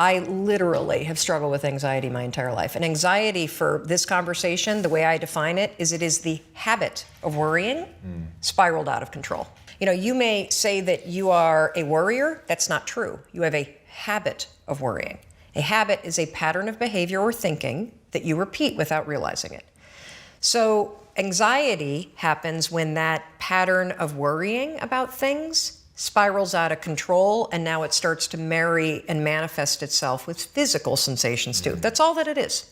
I literally have struggled with anxiety my entire life. And anxiety for this conversation, the way I define it is the habit of worrying spiraled out of control. You know, you may say that you are a worrier. That's not true. You have a habit of worrying. A habit is a pattern of behavior or thinking that you repeat without realizing it. So anxiety happens when that pattern of worrying about things spirals out of control, and now it starts to marry and manifest itself with physical sensations too. That's all that it is.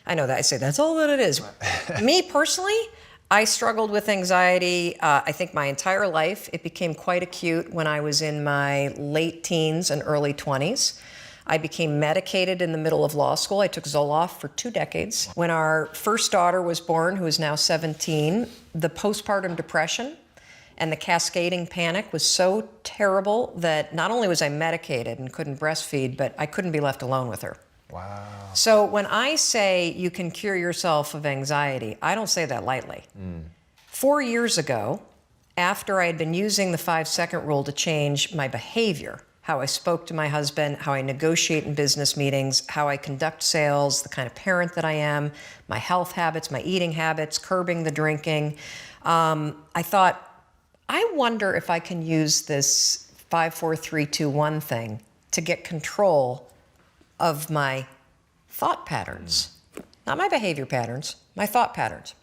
I know that I say that's all that it is. Me personally, I struggled with anxiety, I think my entire life. It became quite acute when I was in my late teens and early 20s. I became medicated in the middle of law school. I took Zoloft for 2 decades. When our first daughter was born, who is now 17, the postpartum depression and the cascading panic was so terrible that not only was I medicated and couldn't breastfeed, but I couldn't be left alone with her. Wow. So when I say you can cure yourself of anxiety, I don't say that lightly. 4 years ago, after I had been using the 5-second rule to change my behavior, how I spoke to my husband, how I negotiate in business meetings, how I conduct sales, the kind of parent that I am, my health habits, my eating habits, curbing the drinking, I thought, I wonder if I can use this 5, 4, 3, 2, 1 thing to get control of my thought patterns. Not my behavior patterns, my thought patterns.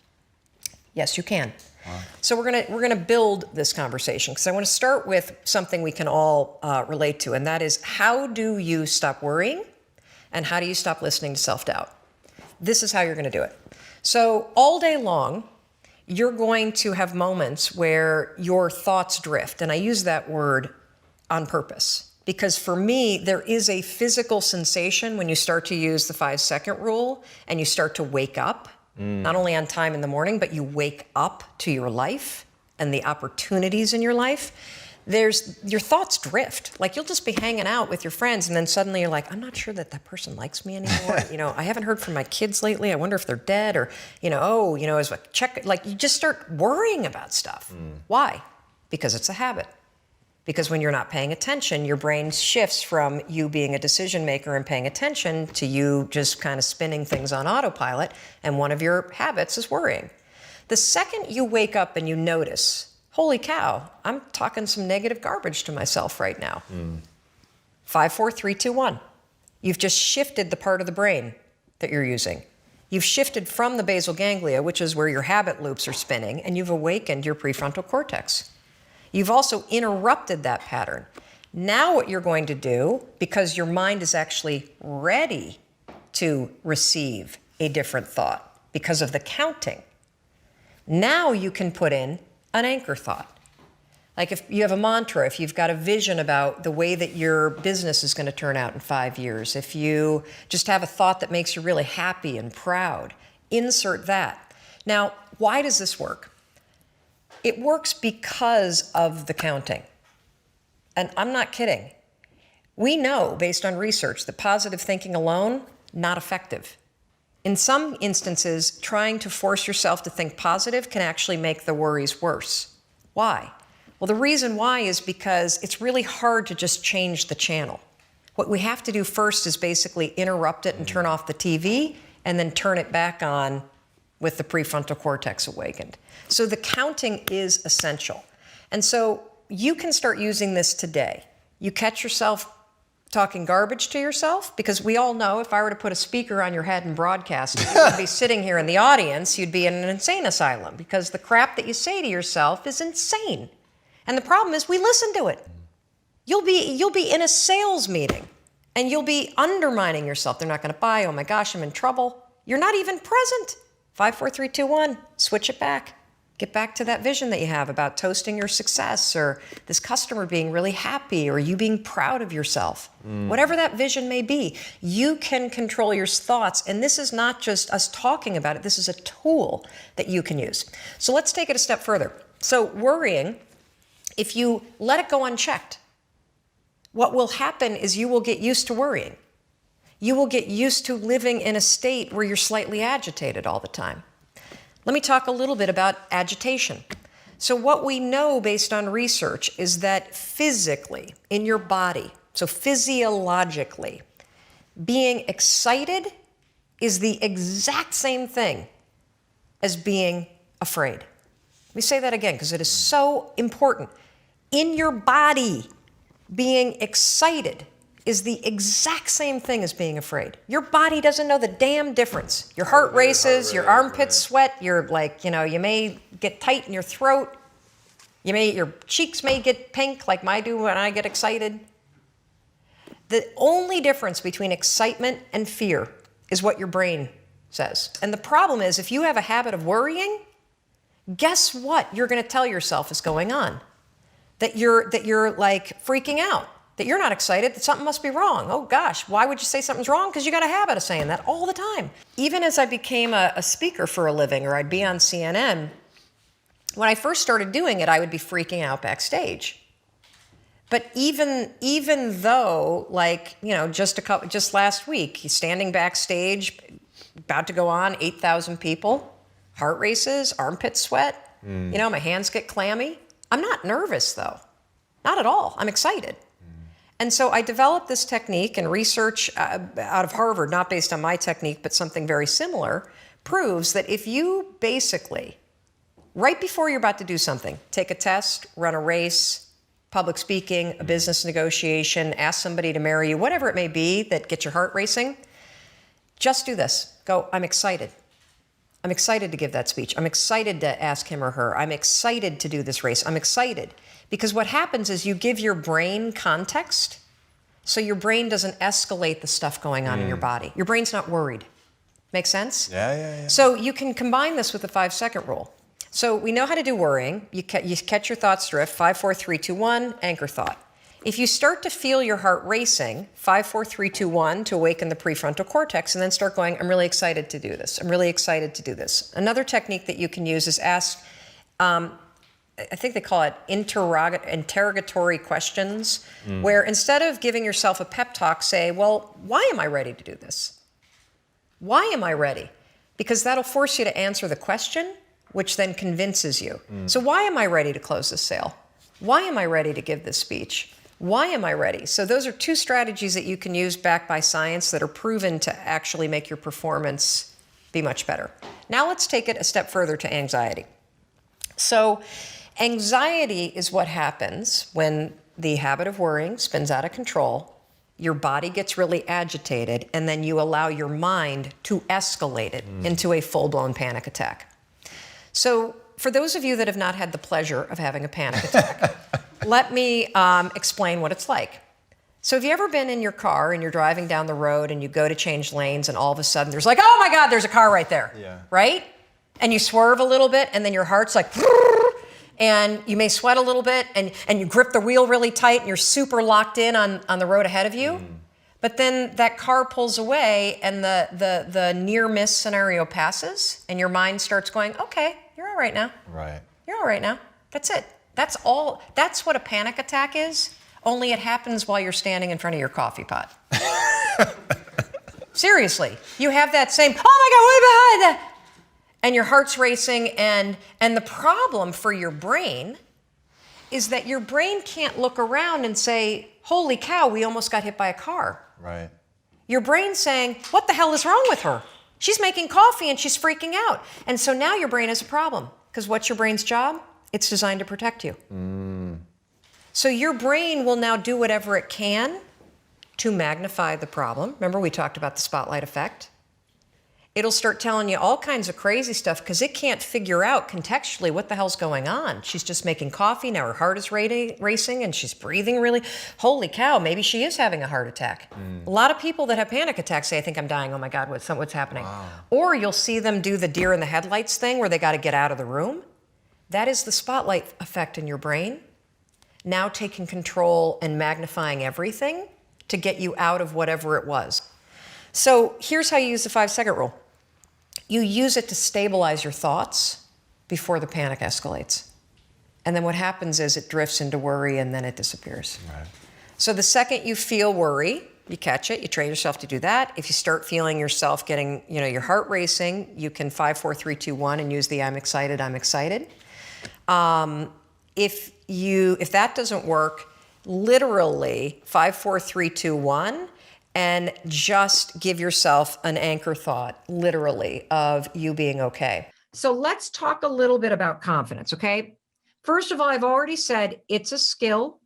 Yes, you can. Wow. So we're gonna build this conversation because I want to start with something we can all relate to, and that is, how do you stop worrying and how do you stop listening to self-doubt? This is how you're going to do it. So all day long, you're going to have moments where your thoughts drift. And I use that word on purpose because for me, there is a physical sensation when you start to use the 5-second rule and you start to wake up, not only on time in the morning, but you wake up to your life and the opportunities in your life. Your thoughts drift. Like you'll just be hanging out with your friends and then suddenly you're like, I'm not sure that person likes me anymore. I haven't heard from my kids lately. I wonder if they're dead or, as a check, like you just start worrying about stuff. Why? Because it's a habit. Because when you're not paying attention, your brain shifts from you being a decision maker and paying attention to you just kind of spinning things on autopilot. And one of your habits is worrying. The second you wake up and you notice, holy cow, I'm talking some negative garbage to myself right now. 5, 4, 3, 2, 1. You've just shifted the part of the brain that you're using. You've shifted from the basal ganglia, which is where your habit loops are spinning, and you've awakened your prefrontal cortex. You've also interrupted that pattern. Now what you're going to do, because your mind is actually ready to receive a different thought because of the counting, now you can put in an anchor thought. Like if you have a mantra, if you've got a vision about the way that your business is going to turn out in 5 years, if you just have a thought that makes you really happy and proud, insert that. Now, why does this work? It works because of the counting. And I'm not kidding. We know, based on research, that positive thinking alone, not effective. In some instances, trying to force yourself to think positive can actually make the worries worse. Why? Well, the reason why is because it's really hard to just change the channel. What we have to do first is basically interrupt it and turn off the TV and then turn it back on with the prefrontal cortex awakened. So the counting is essential. And so you can start using this today. You catch yourself talking garbage to yourself, because we all know if I were to put a speaker on your head and broadcast, you would be sitting here in the audience, you'd be in an insane asylum, because the crap that you say to yourself is insane. And the problem is we listen to it. You'll be in a sales meeting and you'll be undermining yourself. They're not going to buy. Oh my gosh, I'm in trouble. You're not even present. 5, 4, 3, 2, 1. Switch it back. Get back to that vision that you have about toasting your success, or this customer being really happy, or you being proud of yourself. Whatever that vision may be, you can control your thoughts. And this is not just us talking about it. This is a tool that you can use. So let's take it a step further. So worrying, if you let it go unchecked, what will happen is you will get used to worrying. You will get used to living in a state where you're slightly agitated all the time. Let me talk a little bit about agitation. So what we know based on research is that physically, in your body, so physiologically, Being excited is the exact same thing as being afraid. Let me say that again because it is so important. In your body, being excited is the exact same thing as being afraid. Your body doesn't know the damn difference. Your heart races, your armpits sweat, you're like, you may get tight in your throat. Your cheeks may get pink like mine do when I get excited. The only difference between excitement and fear is what your brain says. And the problem is, if you have a habit of worrying, guess what you're going to tell yourself is going on? That you're like freaking out, that you're not excited, that something must be wrong. Oh gosh, why would you say something's wrong? Because you got a habit of saying that all the time. Even as I became a speaker for a living, or I'd be on CNN, when I first started doing it, I would be freaking out backstage. But even though, like, just last week, he's standing backstage, about to go on, 8,000 people, heart races, armpit sweat, my hands get clammy. I'm not nervous though, not at all. I'm excited. And so I developed this technique, and research out of Harvard, not based on my technique, but something very similar, proves that if you basically, right before you're about to do something, take a test, run a race, public speaking, a business negotiation, ask somebody to marry you, whatever it may be that gets your heart racing, just do this. Go, I'm excited. I'm excited to give that speech. I'm excited to ask him or her. I'm excited to do this race. I'm excited. Because what happens is you give your brain context, so your brain doesn't escalate the stuff going on in your body. Your brain's not worried. Make sense? Yeah. So you can combine this with the 5-second rule. So we know how to do worrying. You catch your thoughts drift, 5, 4, 3, 2, 1, anchor thought. If you start to feel your heart racing, 5, 4, 3, 2, 1, to awaken the prefrontal cortex, and then start going, I'm really excited to do this. I'm really excited to do this. Another technique that you can use is ask, I think they call it interrogatory questions, where instead of giving yourself a pep talk, say, well, why am I ready to do this? Why am I ready? Because that'll force you to answer the question, which then convinces you. So why am I ready to close this sale? Why am I ready to give this speech? Why am I ready? So those are two strategies that you can use backed by science that are proven to actually make your performance be much better. Now let's take it a step further to anxiety. So anxiety is what happens when the habit of worrying spins out of control, your body gets really agitated, and then you allow your mind to escalate it into a full-blown panic attack. So for those of you that have not had the pleasure of having a panic attack, let me explain what it's like. So have you ever been in your car and you're driving down the road and you go to change lanes and all of a sudden there's like, oh my God, there's a car right there, right? And you swerve a little bit and then your heart's like, and you may sweat a little bit and you grip the wheel really tight and you're super locked in on the road ahead of you. But then that car pulls away and the near miss scenario passes and your mind starts going, okay, you're all right now. Right. You're all right now. That's it. That's all. That's what a panic attack is, only it happens while you're standing in front of your coffee pot. Seriously. You have that same, oh my God, what about that? And your heart's racing, and the problem for your brain is that your brain can't look around and say, holy cow, we almost got hit by a car. Right. Your brain's saying, what the hell is wrong with her? She's making coffee and she's freaking out. And so now your brain has a problem. Because what's your brain's job? It's designed to protect you. So your brain will now do whatever it can to magnify the problem. Remember, we talked about the spotlight effect. It'll start telling you all kinds of crazy stuff because it can't figure out contextually what the hell's going on. She's just making coffee, now her heart is racing and she's breathing really. Holy cow, maybe she is having a heart attack. A lot of people that have panic attacks say, I think I'm dying, oh my God, what's happening? Wow. Or you'll see them do the deer in the headlights thing where they got to get out of the room. That is the spotlight effect in your brain, now taking control and magnifying everything to get you out of whatever it was. So here's how you use the 5-second rule. You use it to stabilize your thoughts before the panic escalates. And then what happens is it drifts into worry and then it disappears. Right. So the second you feel worry, you catch it, you train yourself to do that. If you start feeling yourself getting, your heart racing, you can 5, 4, 3, 2, 1 and use the I'm excited. If that doesn't work, literally 5, 4, 3, 2, 1, and just give yourself an anchor thought, literally, of you being okay. So let's talk a little bit about confidence, okay? First of all, I've already said it's a skill.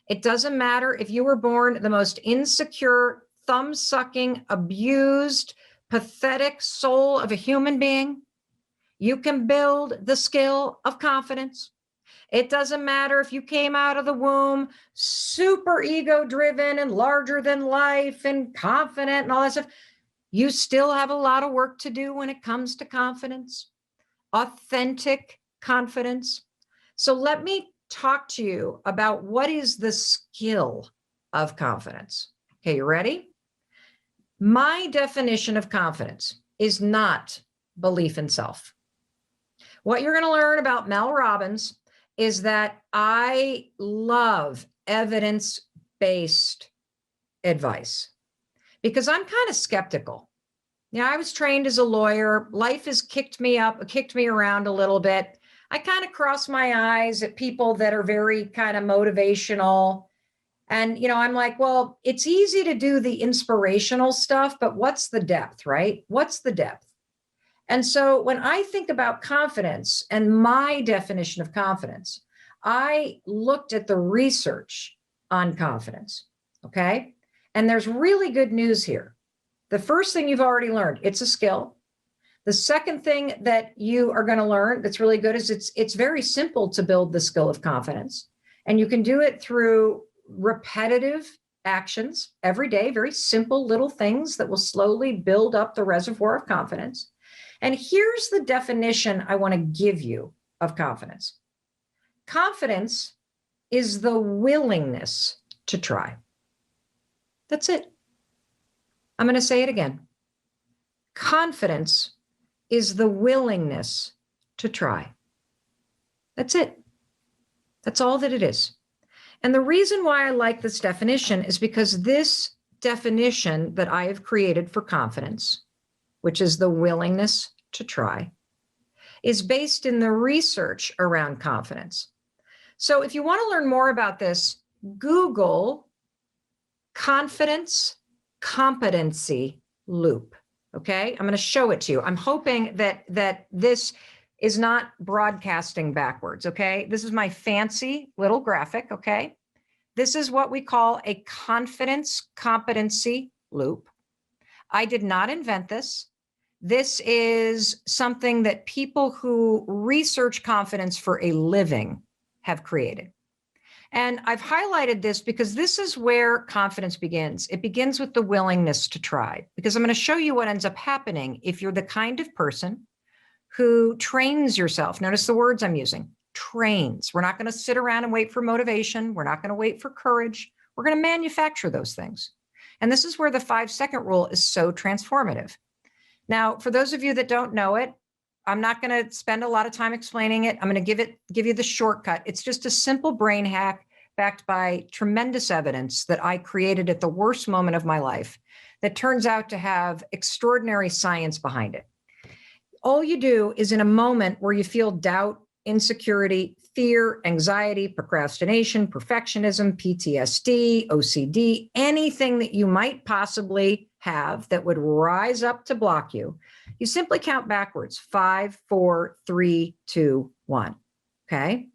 It doesn't matter if you were born the most insecure, thumb-sucking, abused, pathetic soul of a human being. You can build the skill of confidence. It doesn't matter if you came out of the womb super ego-driven and larger than life and confident and all that stuff. You still have a lot of work to do when it comes to confidence, authentic confidence. So let me talk to you about what is the skill of confidence. Okay, you ready? My definition of confidence is not belief in self. What you're going to learn about Mel Robbins is that I love evidence-based advice because I'm kind of skeptical. I was trained as a lawyer. Life has kicked me around a little bit. I kind of cross my eyes at people that are very kind of motivational. And, I'm like, well, it's easy to do the inspirational stuff, but what's the depth, right? What's the depth? And so when I think about confidence and my definition of confidence, I looked at the research on confidence, okay? And there's really good news here. The first thing you've already learned, it's a skill. The second thing that you are going to learn that's really good is it's very simple to build the skill of confidence. And you can do it through repetitive actions every day, very simple little things that will slowly build up the reservoir of confidence. And here's the definition I want to give you of confidence. Confidence is the willingness to try. That's it. I'm going to say it again. Confidence is the willingness to try. That's it. That's all that it is. And the reason why I like this definition is because this definition that I have created for confidence, which is the willingness to try, is based in the research around confidence. So if you want to learn more about this, Google confidence competency loop. Okay, I'm going to show it to you. I'm hoping that this is not broadcasting backwards. Okay, this is my fancy little graphic. Okay, this is what we call a confidence competency loop. I did not invent this. This is something that people who research confidence for a living have created. And I've highlighted this because this is where confidence begins. It begins with the willingness to try, because I'm going to show you what ends up happening if you're the kind of person who trains yourself. Notice the words I'm using, trains. We're not going to sit around and wait for motivation. We're not going to wait for courage. We're going to manufacture those things. And this is where the 5-second rule is so transformative. Now, for those of you that don't know it, I'm not going to spend a lot of time explaining it. I'm going to give you the shortcut. It's just a simple brain hack backed by tremendous evidence that I created at the worst moment of my life that turns out to have extraordinary science behind it. All you do is in a moment where you feel doubt, insecurity, fear, anxiety, procrastination, perfectionism, PTSD, OCD, anything that you might possibly have that would rise up to block you, you simply count backwards, 5, 4, 3, 2, 1. Okay.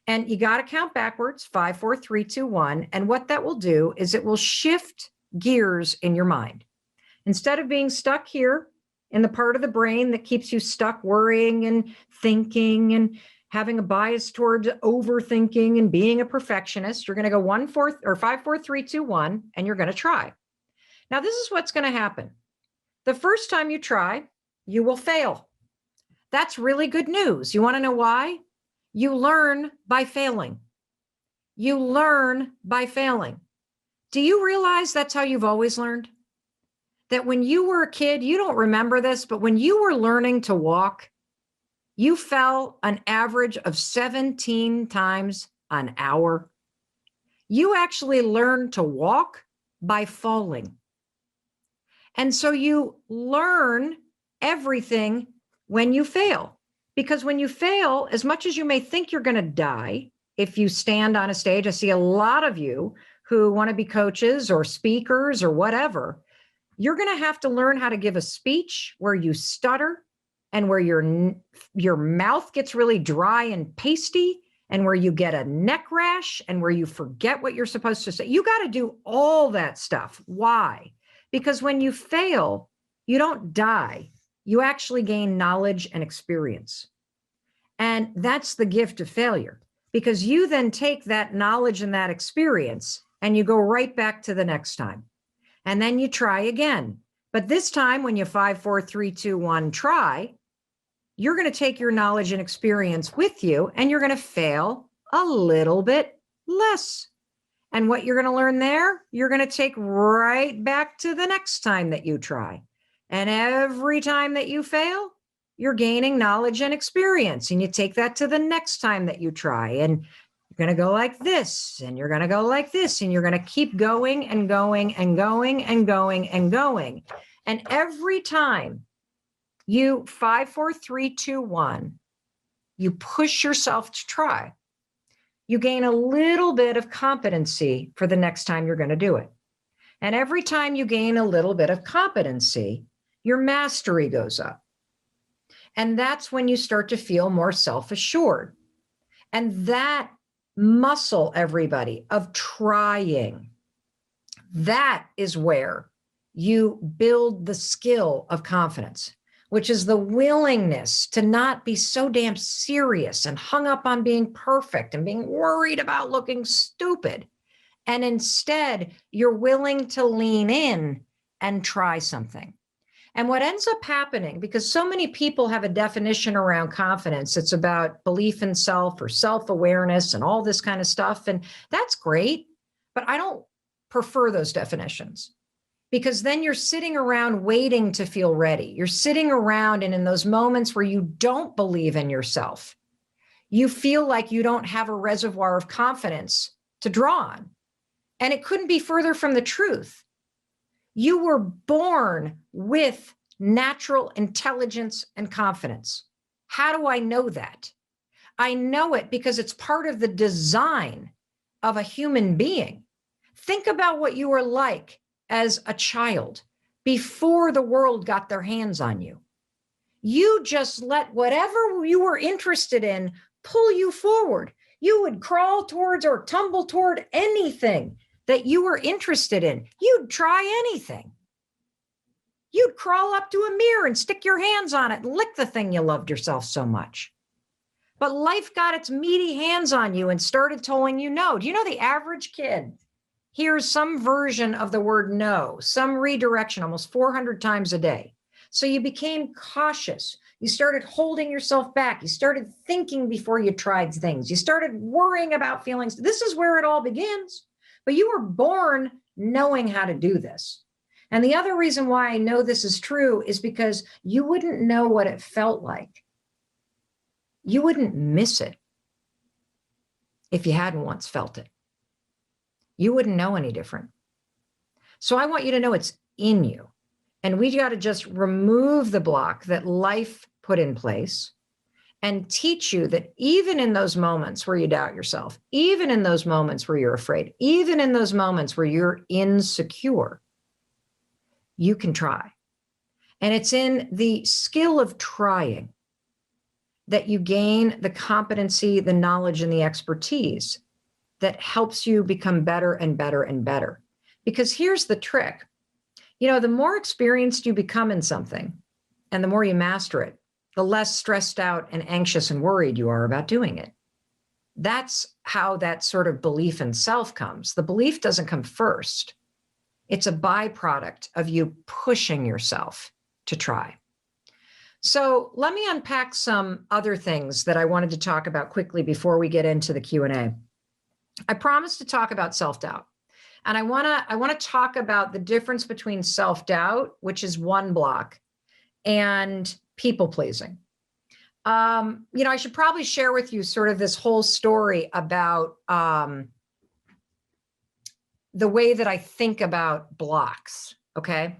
And you got to count backwards, 5, 4, 3, 2, 1. And what that will do is it will shift gears in your mind. Instead of being stuck here in the part of the brain that keeps you stuck worrying and thinking and having a bias towards overthinking and being a perfectionist, you're going to go 1, 4, or 5, 4, 3, 2, 1, and you're going to try. Now, this is what's going to happen. The first time you try, you will fail. That's really good news. You want to know why? You learn by failing. You learn by failing. Do you realize that's how you've always learned? That when you were a kid, you don't remember this, but when you were learning to walk, you fell an average of 17 times an hour. You actually learned to walk by falling. And so you learn everything when you fail, because when you fail, as much as you may think you're going to die, if you stand on a stage, I see a lot of you who want to be coaches or speakers or whatever, you're going to have to learn how to give a speech where you stutter and where your mouth gets really dry and pasty and where you get a neck rash and where you forget what you're supposed to say. You got to do all that stuff. Why? Because when you fail, you don't die. You actually gain knowledge and experience. And that's the gift of failure, because you then take that knowledge and that experience and you go right back to the next time. And then you try again. But this time when you 5, 4, 3, 2, 1, try, you're going to take your knowledge and experience with you and you're going to fail a little bit less. And what you're going to learn there, you're going to take right back to the next time that you try. And every time that you fail, you're gaining knowledge and experience. And you take that to the next time that you try. And you're going to go like this, and you're going to go like this, and you're going to keep going and going and going and going and going. And every time you 5, 4, 3, 2, 1, you push yourself to try, you gain a little bit of competency for the next time you're going to do it. And every time you gain a little bit of competency, your mastery goes up. And that's when you start to feel more self-assured. And that muscle, everybody, of trying, that is where you build the skill of confidence, which is the willingness to not be so damn serious and hung up on being perfect and being worried about looking stupid. And instead, you're willing to lean in and try something. And what ends up happening, because so many people have a definition around confidence, it's about belief in self or self-awareness and all this kind of stuff. And that's great, but I don't prefer those definitions, because then you're sitting around waiting to feel ready. You're sitting around, and in those moments where you don't believe in yourself, you feel like you don't have a reservoir of confidence to draw on. And it couldn't be further from the truth. You were born with natural intelligence and confidence. How do I know that? I know it because it's part of the design of a human being. Think about what you were like as a child before the world got their hands on you. You just let whatever you were interested in pull you forward. You would crawl towards or tumble toward anything that you were interested in. You'd try anything. You'd crawl up to a mirror and stick your hands on it and lick the thing you loved yourself so much. But life got its meaty hands on you and started telling you no. Do you know the average kid hears some version of the word no, some redirection almost 400 times a day? So you became cautious. You started holding yourself back. You started thinking before you tried things. You started worrying about feelings. This is where it all begins. But you were born knowing how to do this. And the other reason why I know this is true is because you wouldn't know what it felt like. You wouldn't miss it if you hadn't once felt it. You wouldn't know any different. So I want you to know it's in you. And we got to just remove the block that life put in place and teach you that even in those moments where you doubt yourself, even in those moments where you're afraid, even in those moments where you're insecure, you can try. And it's in the skill of trying that you gain the competency, the knowledge, and the expertise that helps you become better and better and better. Because here's the trick. You know, the more experienced you become in something and the more you master it, the less stressed out and anxious and worried you are about doing it. That's how that sort of belief in self comes. The belief doesn't come first. It's a byproduct of you pushing yourself to try. So let me unpack some other things that I wanted to talk about quickly before we get into the Q&A. I promised to talk about self-doubt. And I want to talk about the difference between self-doubt, which is one block, and people pleasing. I should probably share with you sort of this whole story about the way that I think about blocks. Okay.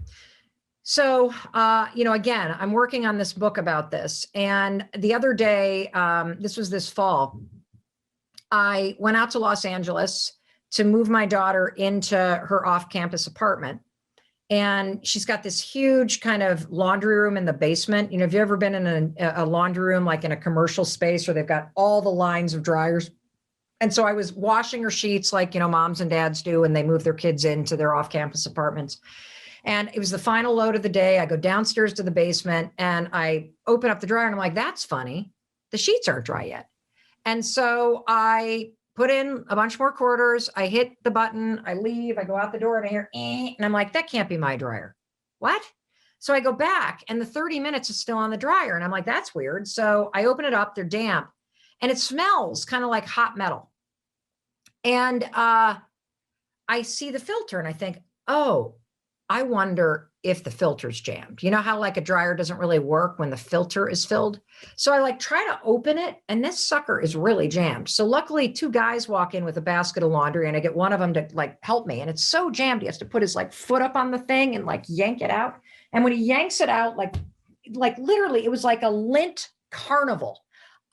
So, again, I'm working on this book about this. And the other day, this was this fall, I went out to Los Angeles to move my daughter into her off-campus apartment. And she's got this huge kind of laundry room in the basement. You know, have you ever been in a laundry room, like in a commercial space where they've got all the lines of dryers? And so I was washing her sheets like, you know, moms and dads do when they move their kids into their off-campus apartments. And it was the final load of the day. I go downstairs to the basement and I open up the dryer and I'm like, that's funny. The sheets aren't dry yet. And so I put in a bunch more quarters. I hit the button. I leave. I go out the door and I hear, and I'm like, that can't be my dryer. What? So I go back and the 30 minutes is still on the dryer. And I'm like, that's weird. So I open it up. They're damp and it smells kind of like hot metal. And I see the filter and I think, oh, I wonder if the filter's jammed. You know how like a dryer doesn't really work when the filter is filled? So I like try to open it and this sucker is really jammed. So luckily 2 guys walk in with a basket of laundry and I get one of them to like help me. And it's so jammed. He has to put his like foot up on the thing and like yank it out. And when he yanks it out, like literally it was like a lint carnival.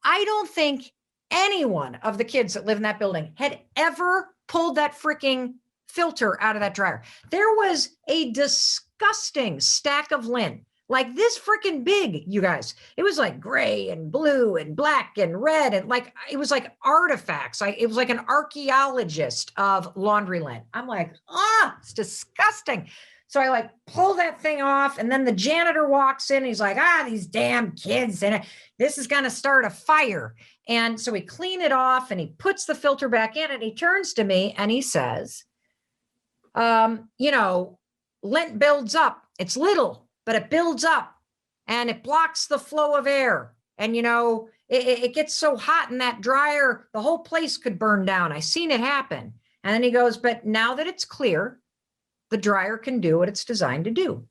I don't think any one of the kids that live in that building had ever pulled that freaking filter out of that dryer. There was a disgusting stack of lint, like this freaking big, you guys. It was like gray and blue and black and red. And like, it was like artifacts. It was like an archaeologist of laundry lint. I'm like, it's disgusting. So I like pull that thing off and then the janitor walks in and he's like, these damn kids. And this is going to start a fire. And so we clean it off and he puts the filter back in and he turns to me and he says, you know, lint builds up. It's little, but it builds up and it blocks the flow of air. And, you know, it gets so hot in that dryer, the whole place could burn down. I seen it happen. And then he goes, but now that it's clear, the dryer can do what it's designed to do.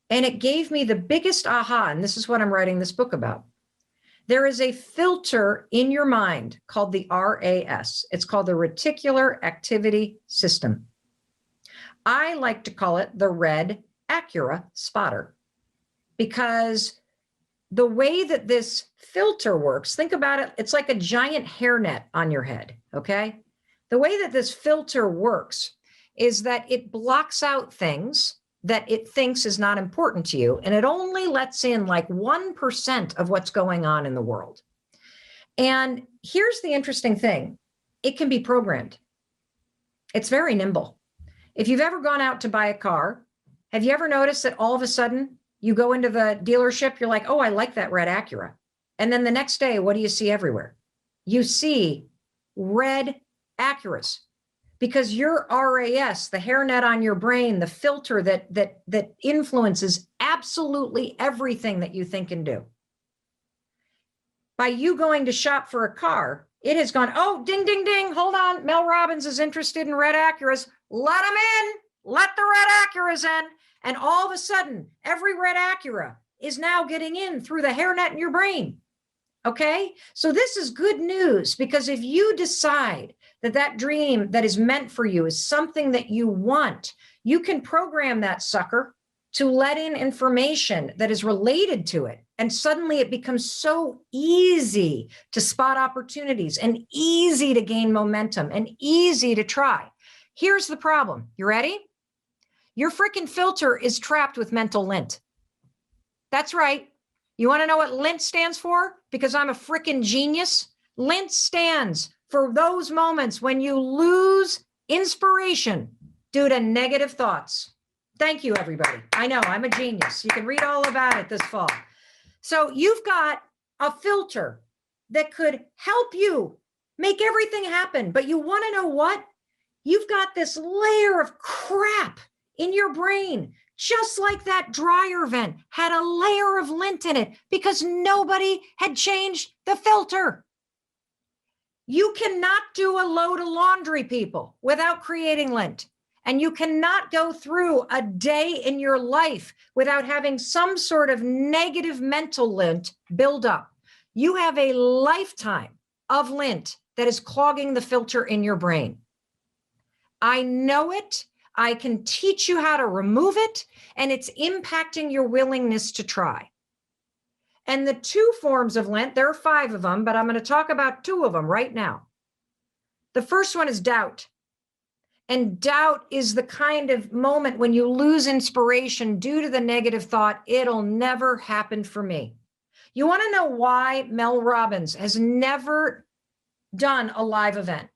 And it gave me the biggest aha. And this is what I'm writing this book about. There is a filter in your mind called the RAS. It's called the Reticular Activity System. I like to call it the red Acura spotter because the way that this filter works, think about it, it's like a giant hairnet on your head, okay? The way that this filter works is that it blocks out things that it thinks is not important to you, and it only lets in like 1% of what's going on in the world. And here's the interesting thing. It can be programmed. It's very nimble. If you've ever gone out to buy a car, have you ever noticed that all of a sudden you go into the dealership, you're like, oh, I like that red Acura. And then the next day, what do you see everywhere? You see red Acuras. Because your RAS, the hairnet on your brain, the filter that influences absolutely everything that you think and do. By you going to shop for a car, it has gone, oh, ding, ding, ding, hold on. Mel Robbins is interested in red Acuras. Let them in. Let the red Acuras in. And all of a sudden, every red Acura is now getting in through the hairnet in your brain. Okay? So this is good news because if you decide that dream that is meant for you is something that you want, you can program that sucker to let in information that is related to it. And suddenly it becomes so easy to spot opportunities and easy to gain momentum and easy to try. Here's the problem. You ready? Your freaking filter is trapped with mental lint. That's right. You want to know what Lint stands for? Because I'm a freaking genius. Lint stands for those moments when you lose inspiration due to negative thoughts. Thank you, everybody. I know I'm a genius. You can read all about it this fall. So you've got a filter that could help you make everything happen. But you want to know what? You've got this layer of crap in your brain, just like that dryer vent had a layer of lint in it because nobody had changed the filter. You cannot do a load of laundry, people, without creating lint. And you cannot go through a day in your life without having some sort of negative mental lint build up. You have a lifetime of lint that is clogging the filter in your brain. I know it. I can teach you how to remove it, and it's impacting your willingness to try. And the 2 forms of lint, there are 5 of them, but I'm going to talk about 2 of them right now. The first one is doubt. And doubt is the kind of moment when you lose inspiration due to the negative thought, it'll never happen for me. You want to know why Mel Robbins has never done a live event?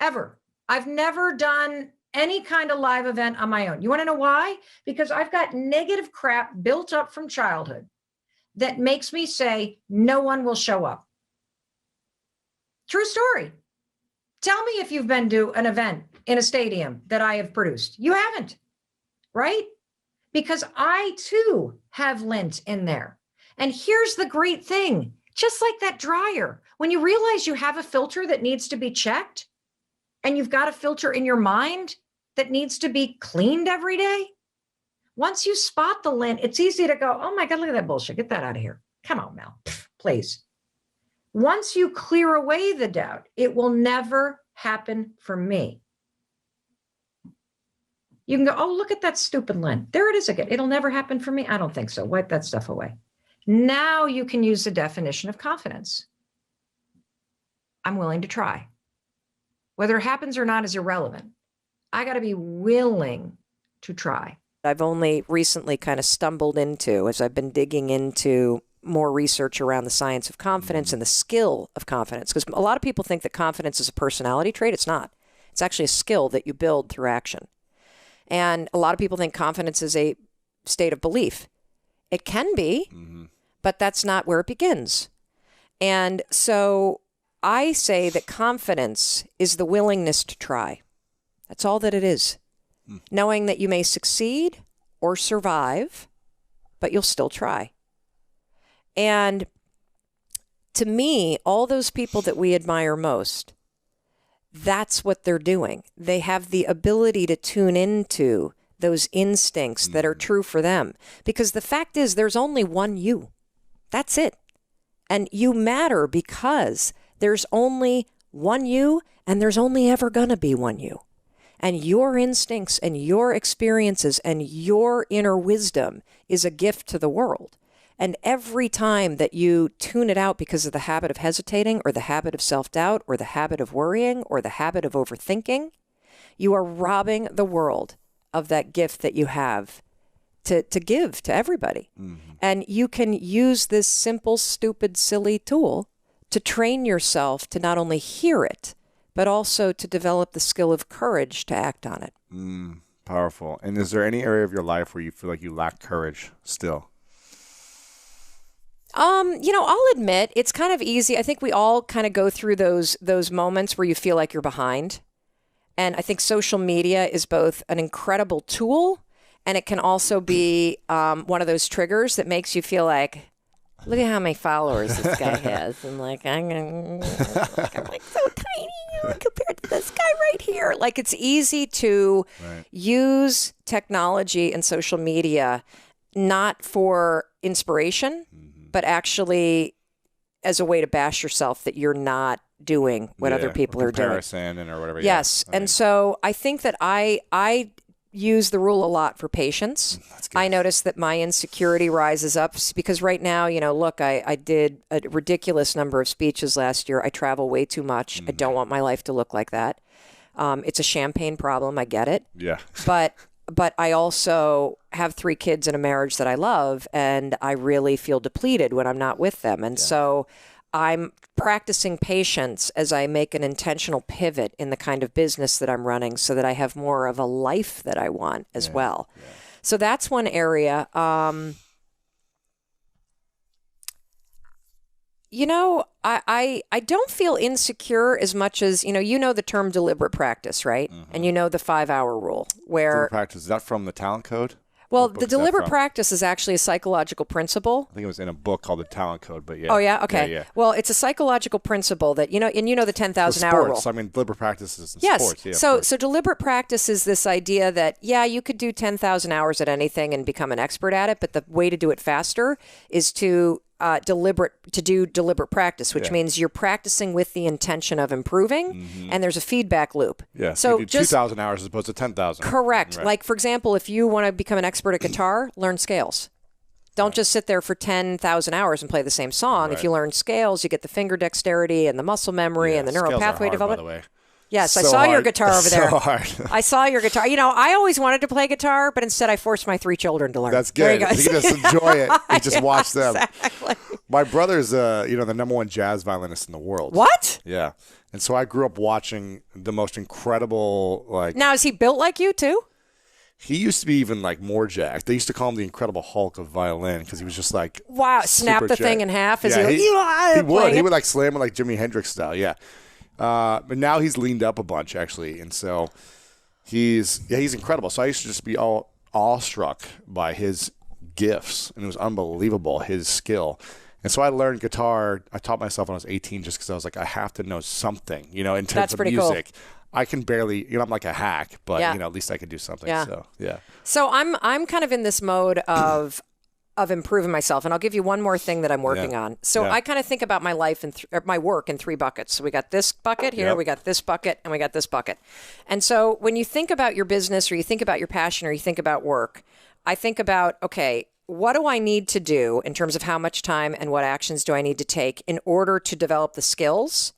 Ever. I've never done any kind of live event on my own. You want to know why? Because I've got negative crap built up from childhood that makes me say, no one will show up. True story. Tell me if you've been to an event in a stadium that I have produced. You haven't, right? Because I too have lint in there. And here's the great thing, just like that dryer, when you realize you have a filter that needs to be checked and you've got a filter in your mind that needs to be cleaned every day, once you spot the lint, it's easy to go, oh my God, look at that bullshit. Get that out of here. Come on, Mel, please. Once you clear away the doubt, it will never happen for me. You can go, oh, look at that stupid lint. There it is again. It'll never happen for me. I don't think so. Wipe that stuff away. Now you can use the definition of confidence. I'm willing to try. Whether it happens or not is irrelevant. I got to be willing to try. I've only recently kind of stumbled into, as I've been digging into more research around the science of confidence and the skill of confidence, because a lot of people think that confidence is a personality trait. It's not. It's actually a skill that you build through action. And a lot of people think confidence is a state of belief. It can be, but that's not where it begins. And so I say that confidence is the willingness to try. That's all that it is. Knowing that you may succeed or survive, but you'll still try. And to me, all those people that we admire most, that's what they're doing. They have the ability to tune into those instincts that are true for them. Because the fact is, there's only one you. That's it. And you matter because there's only one you, and there's only ever going to be one you. And your instincts and your experiences and your inner wisdom is a gift to the world. And every time that you tune it out because of the habit of hesitating or the habit of self-doubt or the habit of worrying or the habit of overthinking, you are robbing the world of that gift that you have to give to everybody. And you can use this simple, stupid, silly tool to train yourself to not only hear it, but also to develop the skill of courage to act on it. Powerful. And is there any area of your life where you feel like you lack courage still? I'll admit it's kind of easy. I think we all kind of go through those moments where you feel like you're behind. And I think social media is both an incredible tool, and it can also be one of those triggers that makes you feel like, look at how many followers this guy has. And I'm like so tiny compared to this guy right here. Like, it's easy to use technology and social media not for inspiration, but actually as a way to bash yourself that you're not doing what other people are doing. Comparison or whatever. Yes. And so I think that I use the rule a lot for patience. I notice that my insecurity rises up because right now, look, I did a ridiculous number of speeches last year. I travel way too much. I don't want my life to look like that. It's a champagne problem. I get it. Yeah. But I also have 3 kids and a marriage that I love, and I really feel depleted when I'm not with them. And so I'm practicing patience as I make an intentional pivot in the kind of business that I'm running so that I have more of a life that I want as well. Yeah. So that's one area. I don't feel insecure as much as, the term deliberate practice, right? And the 5-hour rule where... Deliberate practice, is that from the Talent Code? Well, the deliberate practice is actually a psychological principle. I think it was in a book called The Talent Code, but yeah. Oh, yeah? Okay. Yeah. Well, it's a psychological principle that, the 10,000-hour rule. I mean, deliberate practice is in sports. Yes. So deliberate practice is this idea that, you could do 10,000 hours at anything and become an expert at it, but the way to do it faster is to do deliberate practice, which means you're practicing with the intention of improving, and there's a feedback loop. Yeah. So you do 2,000 hours as opposed to 10,000. Correct. Right. Like, for example, if you want to become an expert at guitar, learn scales. Don't just sit there for 10,000 hours and play the same song. Right. If you learn scales, you get the finger dexterity and the muscle memory and the neural pathway development. By the way. Yes, I So saw your hard. guitar over there. So hard. I saw your guitar. You know, I always wanted to play guitar, but instead I forced my 3 children to learn. That's There good. you go. You can just enjoy it. You just watch them. Exactly. My brother's, the #1 jazz violinist in the world. What? Yeah. And so I grew up watching the most incredible, Now, is he built like you too? he used to be even more jacked. They used to call him the Incredible Hulk of violin because he was just Wow, snap super the thing jacked. in half as Yeah, he would. He it? would slam it like Jimi Hendrix style. Yeah. But now he's leaned up a bunch actually. And so he's incredible. So I used to just be all awestruck by his gifts, and it was unbelievable, his skill. And so I learned guitar. I taught myself when I was 18 just because I was like, I have to know something, in terms That's of pretty music. I can barely, I'm like a hack, but Yeah. at least I can do something. Yeah. So yeah. So I'm kind of in this mode of improving myself, and I'll give you one more thing that I'm working on. So Yeah. I kind of think about my life and my work in 3 buckets. So we got this bucket here, Yep. we got this bucket, and we got this bucket. And so when you think about your business, or you think about your passion, or you think about work, I think about, okay, what do I need to do in terms of how much time and what actions do I need to take in order to develop the skills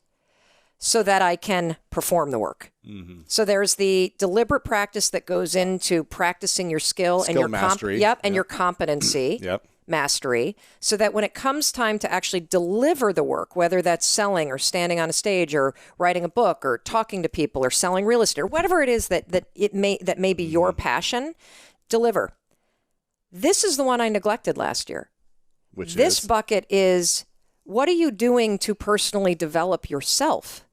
so that I can perform the work? Mm-hmm. So there's the deliberate practice that goes into practicing your skill and your mastery. your competency Yep. mastery, so that when it comes time to actually deliver the work, whether that's selling or standing on a stage or writing a book or talking to people or selling real estate or whatever it is that may be your passion, deliver. This is the one I neglected last year. This bucket is, what are you doing to personally develop yourself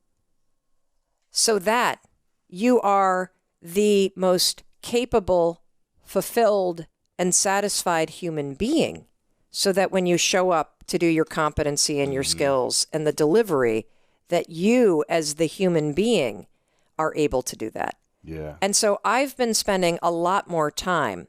so that you are the most capable, fulfilled, and satisfied human being, so that when you show up to do your competency and your skills and the delivery, that you as the human being are able to do that. Yeah. And so I've been spending a lot more time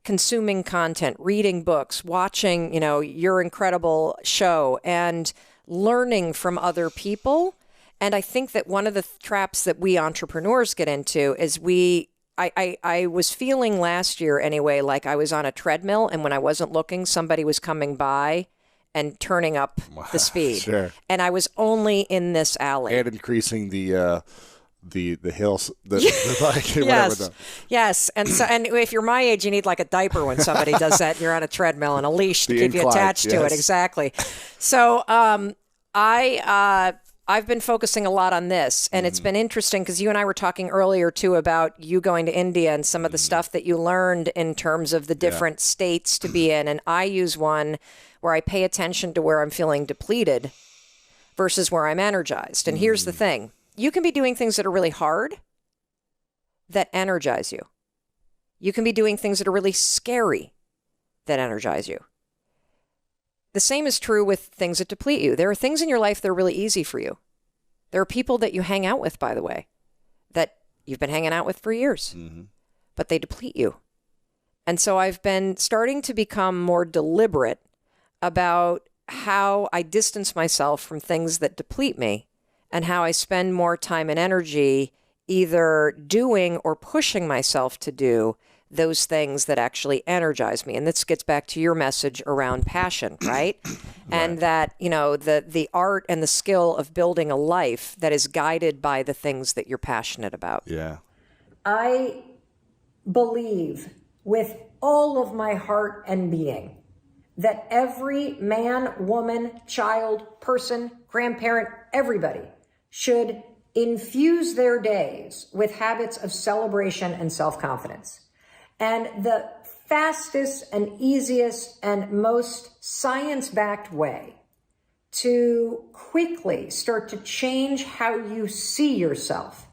consuming content, reading books, watching, your incredible show, and learning from other people. And I think that one of the traps that we entrepreneurs get into is I was feeling last year anyway, like I was on a treadmill, and when I wasn't looking, somebody was coming by and turning up the speed. Sure. And I was only in this alley. And increasing the hills, whatever. Yes. Yes. And so, and if you're my age, you need like a diaper when somebody does that, and you're on a treadmill and a leash to keep you attached to it. Exactly. So I've been focusing a lot on this, and it's been interesting because you and I were talking earlier too about you going to India and some of the stuff that you learned in terms of the different states to be in. And I use one where I pay attention to where I'm feeling depleted versus where I'm energized. And here's the thing. You can be doing things that are really hard that energize you. You can be doing things that are really scary that energize you. The same is true with things that deplete you. There are things in your life that are really easy for you. There are people that you hang out with, by the way, that you've been hanging out with for years, but they deplete you. And so I've been starting to become more deliberate about how I distance myself from things that deplete me, and how I spend more time and energy either doing or pushing myself to do those things that actually energize me. And this gets back to your message around passion, right? And that, the art and the skill of building a life that is guided by the things that you're passionate about. Yeah. I believe with all of my heart and being that every man, woman, child, person, grandparent, everybody should infuse their days with habits of celebration and self-confidence. And the fastest and easiest and most science-backed way to quickly start to change how you see yourself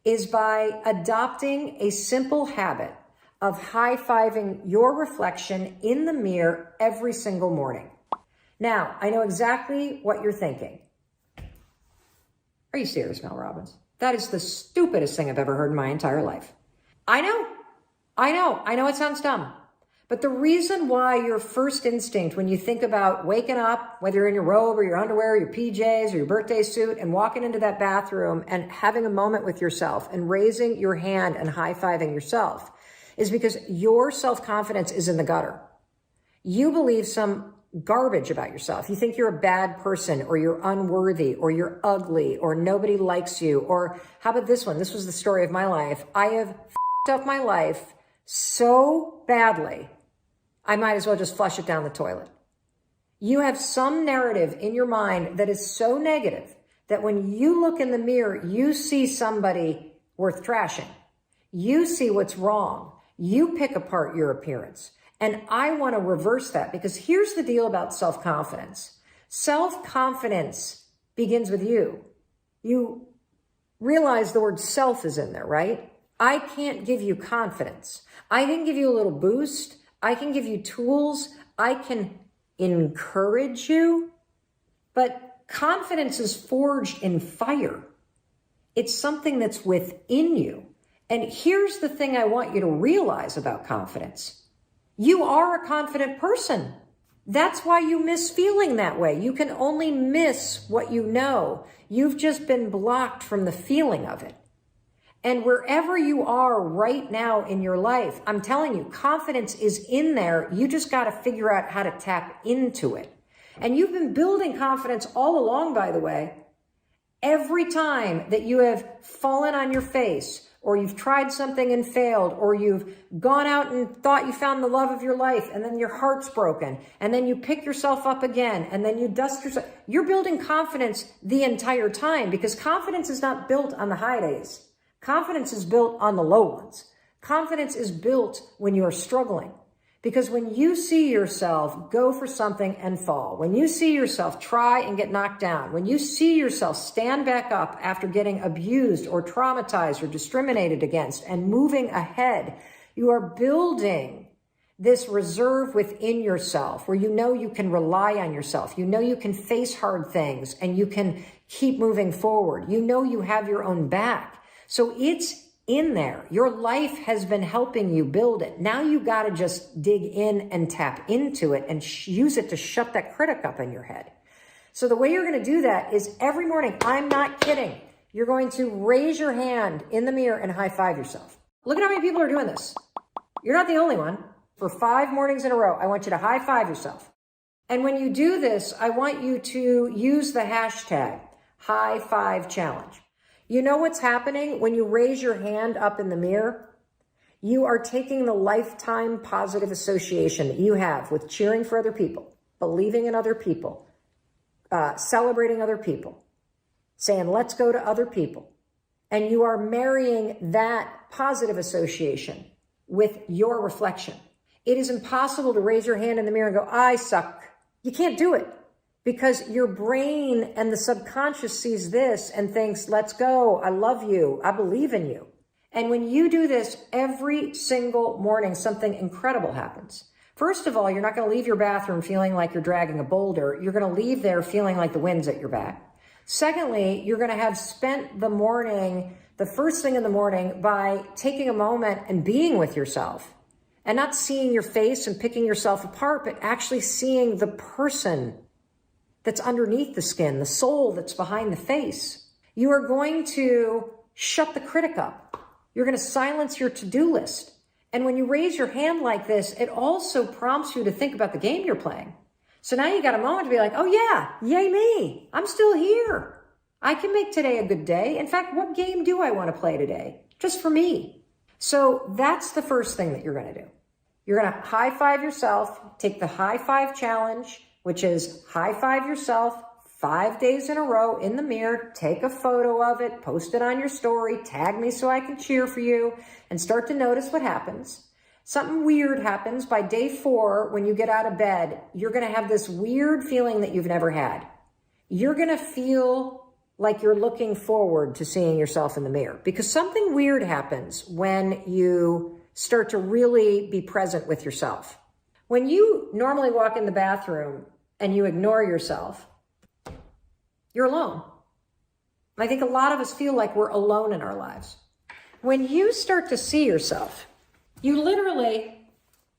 is by adopting a simple habit of high-fiving your reflection in the mirror every single morning. Now, I know exactly what you're thinking. Are you serious, Mel Robbins? That is the stupidest thing I've ever heard in my entire life. I know it sounds dumb. But the reason why your first instinct when you think about waking up, whether you're in your robe or your underwear, or your PJs or your birthday suit, and walking into that bathroom and having a moment with yourself and raising your hand and high-fiving yourself, is because your self-confidence is in the gutter. You believe some garbage about yourself. You think you're a bad person, or you're unworthy, or you're ugly, or nobody likes you. Or how about this one? This was the story of my life. I have f***ed up my life so badly, I might as well just flush it down the toilet. You have some narrative in your mind that is so negative that when you look in the mirror, you see somebody worth trashing. You see what's wrong. You pick apart your appearance. And I want to reverse that, because here's the deal about self-confidence. Self-confidence begins with you. You realize the word self is in there, right? I can't give you confidence. I can give you a little boost. I can give you tools. I can encourage you. But confidence is forged in fire. It's something that's within you. And here's the thing I want you to realize about confidence. You are a confident person. That's why you miss feeling that way. You can only miss what you know. You've just been blocked from the feeling of it. And wherever you are right now in your life, I'm telling you, confidence is in there. You just got to figure out how to tap into it. And you've been building confidence all along, by the way. Every time that you have fallen on your face, or you've tried something and failed, or you've gone out and thought you found the love of your life, and then your heart's broken, and then you pick yourself up again, and then you dust yourself. You're building confidence the entire time, because confidence is not built on the high days. Confidence is built on the low ones. Confidence is built when you are struggling. Because when you see yourself go for something and fall, when you see yourself try and get knocked down, when you see yourself stand back up after getting abused or traumatized or discriminated against and moving ahead, you are building this reserve within yourself where you know you can rely on yourself. You know you can face hard things and you can keep moving forward. You know you have your own back. So it's in there. Your life has been helping you build it. Now you got to just dig in and tap into it and use it to shut that critic up in your head. So the way you're going to do that is every morning, I'm not kidding, you're going to raise your hand in the mirror and high five yourself. Look at how many people are doing this. You're not the only one. For 5 mornings in a row, I want you to high five yourself. And when you do this, I want you to use the hashtag high five challenge. You know what's happening when you raise your hand up in the mirror? You are taking the lifetime positive association that you have with cheering for other people, believing in other people, celebrating other people, saying, let's go to other people. And you are marrying that positive association with your reflection. It is impossible to raise your hand in the mirror and go, I suck. You can't do it. Because your brain and the subconscious sees this and thinks, let's go, I love you, I believe in you. And when you do this every single morning, something incredible happens. First of all, you're not going to leave your bathroom feeling like you're dragging a boulder. You're going to leave there feeling like the wind's at your back. Secondly, you're going to have spent the morning, the first thing in the morning, by taking a moment and being with yourself. And not seeing your face and picking yourself apart, but actually seeing the person that's underneath the skin, the soul that's behind the face. You are going to shut the critic up. You're going to silence your to-do list. And when you raise your hand like this, it also prompts you to think about the game you're playing. So now you got a moment to be like, oh yeah, yay me. I'm still here. I can make today a good day. In fact, what game do I want to play today? Just for me. So that's the first thing that you're going to do. You're going to high five yourself, take the high five challenge, which is high five yourself 5 days in a row in the mirror, take a photo of it, post it on your story, tag me so I can cheer for you, and start to notice what happens. Something weird happens by day 4 when you get out of bed. You're going to have this weird feeling that you've never had. You're going to feel like you're looking forward to seeing yourself in the mirror, because something weird happens when you start to really be present with yourself. When you normally walk in the bathroom and you ignore yourself, you're alone. I think a lot of us feel like we're alone in our lives. When you start to see yourself, you literally,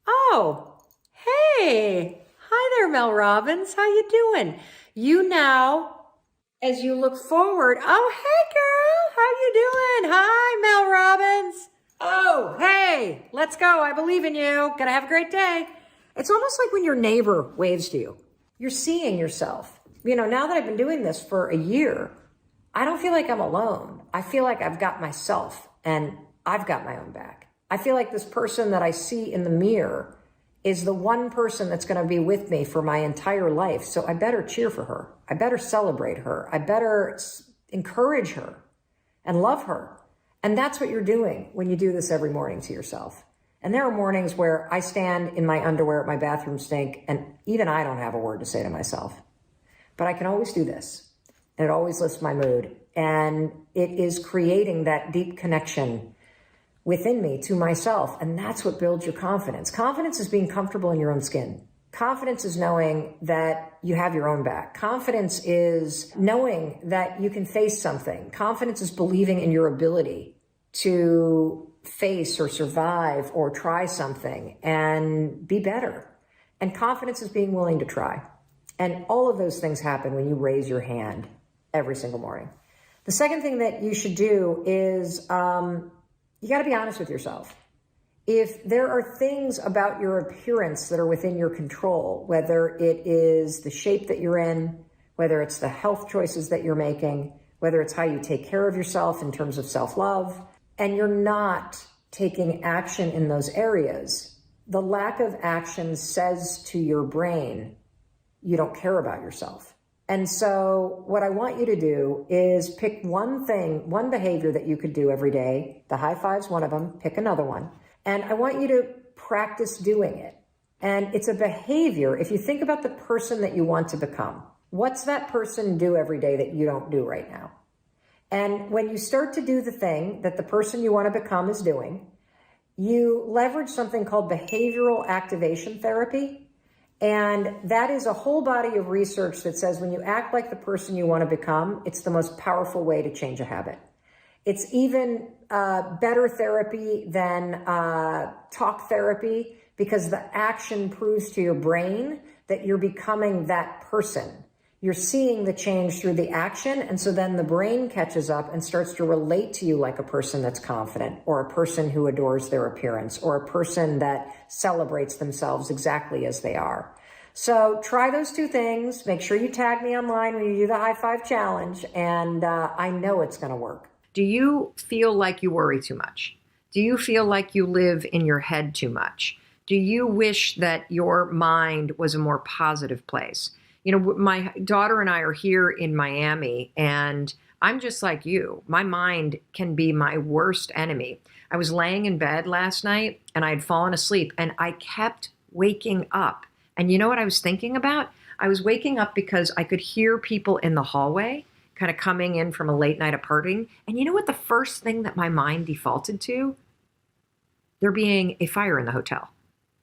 oh, hey, hi there, Mel Robbins. How you doing? You now, as you look forward, oh, hey, girl, how you doing? Hi, Mel Robbins. Oh, hey, let's go. I believe in you. Gonna have a great day. It's almost like when your neighbor waves to you. You're seeing yourself. You know, now that I've been doing this for a year, I don't feel like I'm alone. I feel like I've got myself and I've got my own back. I feel like this person that I see in the mirror is the one person that's going to be with me for my entire life. So I better cheer for her. I better celebrate her. I better encourage her and love her. And that's what you're doing when you do this every morning to yourself. And there are mornings where I stand in my underwear at my bathroom sink and even I don't have a word to say to myself. But I can always do this. And it always lifts my mood. And it is creating that deep connection within me to myself. And that's what builds your confidence. Confidence is being comfortable in your own skin. Confidence is knowing that you have your own back. Confidence is knowing that you can face something. Confidence is believing in your ability to face or survive or try something and be better. And confidence is being willing to try. And all of those things happen when you raise your hand every single morning. The second thing that you should do is you got to be honest with yourself. If there are things about your appearance that are within your control, whether it is the shape that you're in, whether it's the health choices that you're making, whether it's how you take care of yourself in terms of self-love, and you're not taking action in those areas, the lack of action says to your brain, you don't care about yourself. And so what I want you to do is pick one thing, one behavior that you could do every day. The high five's one of them. Pick another one. And I want you to practice doing it. And it's a behavior. If you think about the person that you want to become, what's that person do every day that you don't do right now? And when you start to do the thing that the person you want to become is doing, you leverage something called behavioral activation therapy. And that is a whole body of research that says when you act like the person you want to become, it's the most powerful way to change a habit. It's even better therapy than talk therapy because the action proves to your brain that you're becoming that person. You're seeing the change through the action. And so then the brain catches up and starts to relate to you like a person that's confident or a person who adores their appearance or a person that celebrates themselves exactly as they are. So try those two things. Make sure you tag me online when you do the high five challenge. And I know it's going to work. Do you feel like you worry too much? Do you feel like you live in your head too much? Do you wish that your mind was a more positive place? You know, my daughter and I are here in Miami, and I'm just like you. My mind can be my worst enemy. I was laying in bed last night, and I had fallen asleep, and I kept waking up. And you know what I was thinking about? I was waking up because I could hear people in the hallway kind of coming in from a late night of partying. And you know what the first thing that my mind defaulted to? There being a fire in the hotel.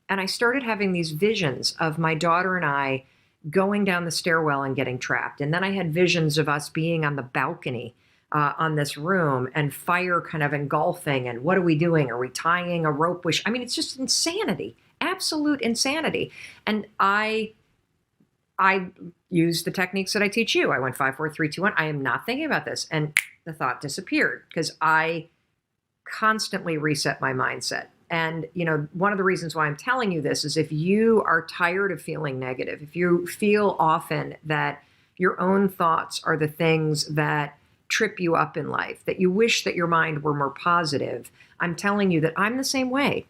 And I started having these visions of my daughter and I going down the stairwell and getting trapped. And then I had visions of us being on the balcony on this room and fire kind of engulfing. And what are we doing? Are we tying a rope? I mean, it's just insanity, absolute insanity. And I used the techniques that I teach you. I went 5, 4, 3, 2, 1. I am not thinking about this. And the thought disappeared because I constantly reset my mindset. And, you know, one of the reasons why I'm telling you this is if you are tired of feeling negative, if you feel often that your own thoughts are the things that trip you up in life, that you wish that your mind were more positive, I'm telling you that I'm the same way.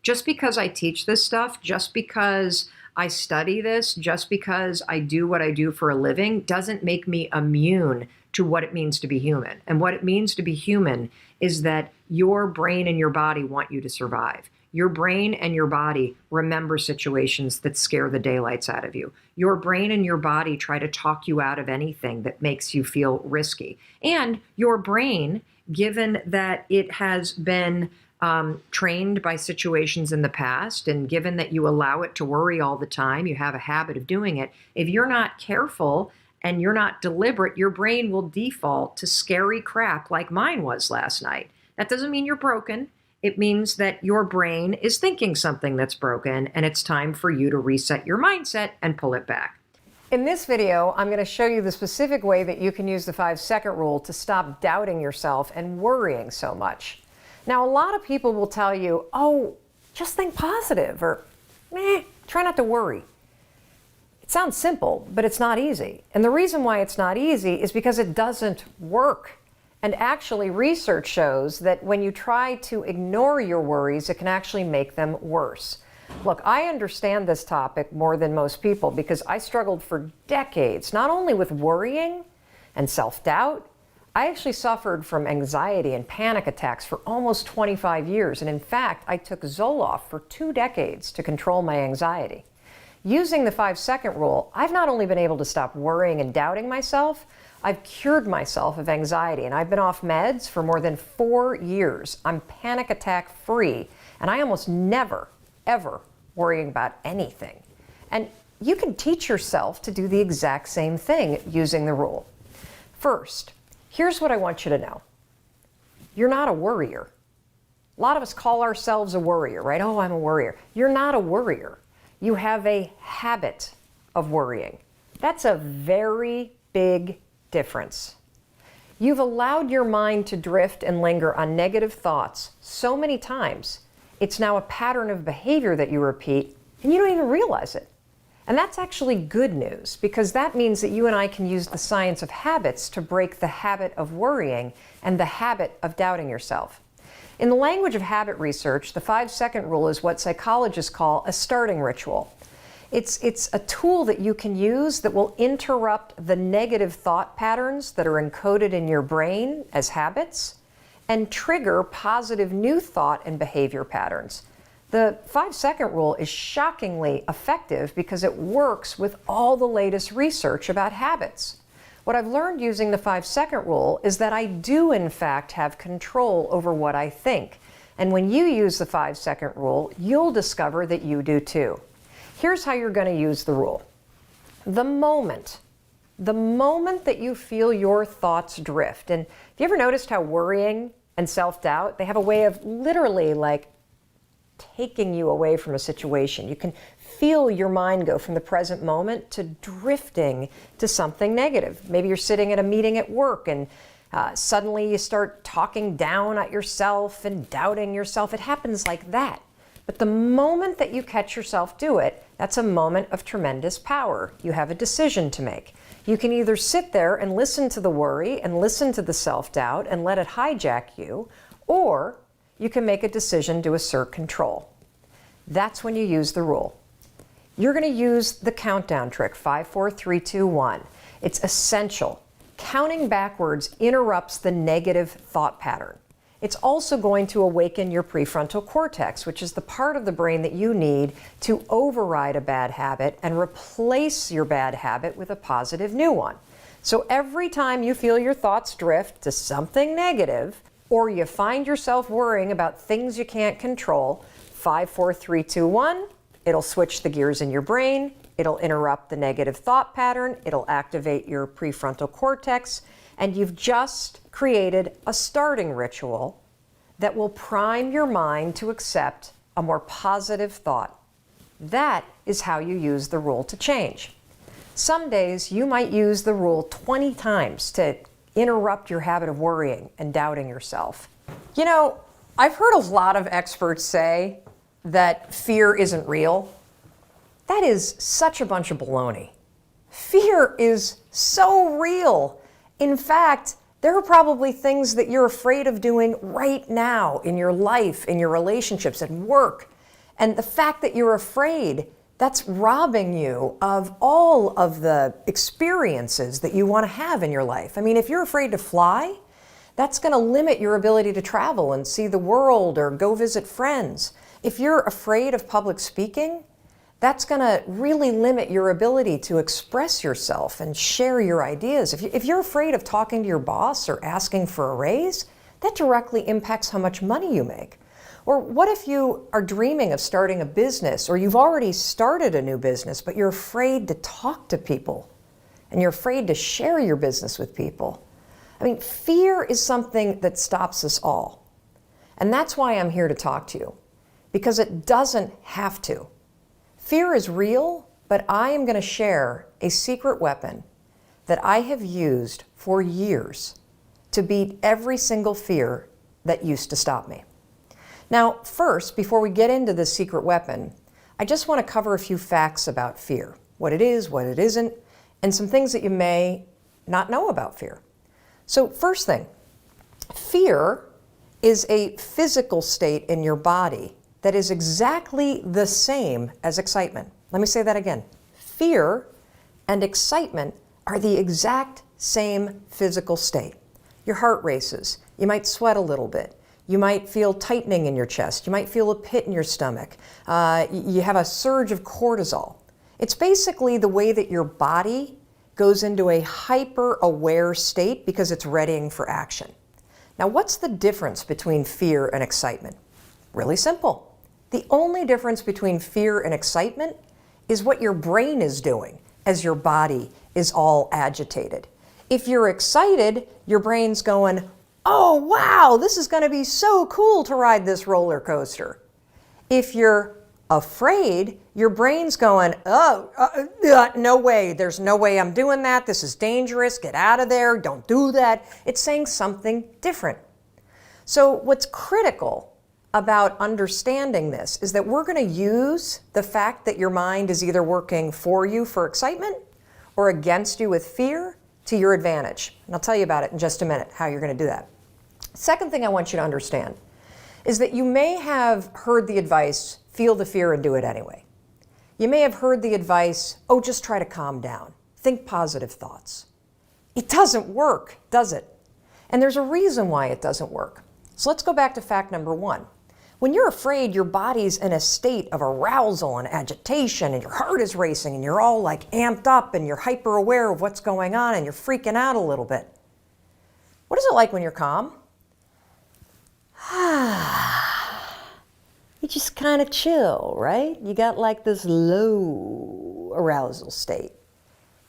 Just because I teach this stuff, just because I study this, just because I do what I do for a living, doesn't make me immune to what it means to be human. And what it means to be human is that your brain and your body want you to survive. Your brain and your body remember situations that scare the daylights out of you. Your brain and your body try to talk you out of anything that makes you feel risky. And your brain, given that it has been trained by situations in the past, and given that you allow it to worry all the time, you have a habit of doing it, if you're not careful and you're not deliberate, your brain will default to scary crap like mine was last night. That doesn't mean you're broken. It means that your brain is thinking something that's broken, and it's time for you to reset your mindset and pull it back. In this video, I'm going to show you the specific way that you can use the 5-second rule to stop doubting yourself and worrying so much. Now, a lot of people will tell you, oh, just think positive, or Try not to worry. It sounds simple, but it's not easy. And the reason why it's not easy is because it doesn't work. And actually, research shows that when you try to ignore your worries, it can actually make them worse. Look, I understand this topic more than most people because I struggled for decades, not only with worrying and self-doubt, I actually suffered from anxiety and panic attacks for almost 25 years. And in fact, I took Zoloft for 2 decades to control my anxiety. Using the 5-second rule, I've not only been able to stop worrying and doubting myself, I've cured myself of anxiety, and I've been off meds for more than 4 years. I'm panic attack free, and I almost never, ever worrying about anything. And you can teach yourself to do the exact same thing using the rule. First, here's what I want you to know. You're not a worrier. A lot of us call ourselves a worrier, right? Oh, I'm a worrier. You're not a worrier. You have a habit of worrying. That's a very big difference. You've allowed your mind to drift and linger on negative thoughts so many times, it's now a pattern of behavior that you repeat, and you don't even realize it. And that's actually good news, because that means that you and I can use the science of habits to break the habit of worrying and the habit of doubting yourself. In the language of habit research, the 5-second rule is what psychologists call a starting ritual. It's a tool that you can use that will interrupt the negative thought patterns that are encoded in your brain as habits and trigger positive new thought and behavior patterns. The 5-second rule is shockingly effective because it works with all the latest research about habits. What I've learned using the 5-second rule is that I do in fact have control over what I think. And when you use the 5-second rule, you'll discover that you do too. Here's how you're going to use the rule. The moment that you feel your thoughts drift, and have you ever noticed how worrying and self-doubt, they have a way of literally like taking you away from a situation. You can feel your mind go from the present moment to drifting to something negative. Maybe you're sitting at a meeting at work and suddenly you start talking down at yourself and doubting yourself. It happens like that. But the moment that you catch yourself do it, that's a moment of tremendous power. You have a decision to make. You can either sit there and listen to the worry and listen to the self-doubt and let it hijack you, or you can make a decision to assert control. That's when you use the rule. You're going to use the countdown trick, 5, 4, 3, 2, 1. It's essential. Counting backwards interrupts the negative thought pattern. It's also going to awaken your prefrontal cortex, which is the part of the brain that you need to override a bad habit and replace your bad habit with a positive new one. So every time you feel your thoughts drift to something negative, or you find yourself worrying about things you can't control, 5, 4, 3, 2, 1, it'll switch the gears in your brain, it'll interrupt the negative thought pattern, it'll activate your prefrontal cortex, and you've just created a starting ritual that will prime your mind to accept a more positive thought. That is how you use the rule to change. Some days you might use the rule 20 times to interrupt your habit of worrying and doubting yourself. You know, I've heard a lot of experts say that fear isn't real. That is such a bunch of baloney. Fear is so real. In fact, there are probably things that you're afraid of doing right now in your life, in your relationships, at work. And the fact that you're afraid, that's robbing you of all of the experiences that you want to have in your life. I mean, if you're afraid to fly, that's going to limit your ability to travel and see the world or go visit friends. If you're afraid of public speaking, that's going to really limit your ability to express yourself and share your ideas. If you're afraid of talking to your boss or asking for a raise, that directly impacts how much money you make. Or what if you are dreaming of starting a business, or you've already started a new business, but you're afraid to talk to people and you're afraid to share your business with people? I mean, fear is something that stops us all. And that's why I'm here to talk to you, because it doesn't have to. Fear is real, but I am going to share a secret weapon that I have used for years to beat every single fear that used to stop me. Now, first, before we get into this secret weapon, I just want to cover a few facts about fear, what it is, what it isn't, and some things that you may not know about fear. So first thing, fear is a physical state in your body that is exactly the same as excitement. Let me say that again. Fear and excitement are the exact same physical state. Your heart races. You might sweat a little bit. You might feel tightening in your chest. You might feel a pit in your stomach. You have a surge of cortisol. It's basically the way that your body goes into a hyper-aware state because it's readying for action. Now, what's the difference between fear and excitement? Really simple. The only difference between fear and excitement is what your brain is doing as your body is all agitated. If you're excited, your brain's going, oh, wow, this is going to be so cool to ride this roller coaster. If you're afraid, your brain's going, no way, there's no way I'm doing that. This is dangerous. Get out of there. Don't do that. It's saying something different. So what's critical about understanding this is that we're going to use the fact that your mind is either working for you for excitement or against you with fear to your advantage. And I'll tell you about it in just a minute, how you're going to do that. Second thing I want you to understand is that you may have heard the advice, feel the fear and do it anyway. You may have heard the advice, oh, just try to calm down. Think positive thoughts. It doesn't work, does it? And there's a reason why it doesn't work. So let's go back to fact number one. When you're afraid, your body's in a state of arousal and agitation, and your heart is racing, and you're all like amped up, and you're hyper aware of what's going on, and you're freaking out a little bit. What is it like when you're calm? You just kind of chill, right? You got like this low arousal state.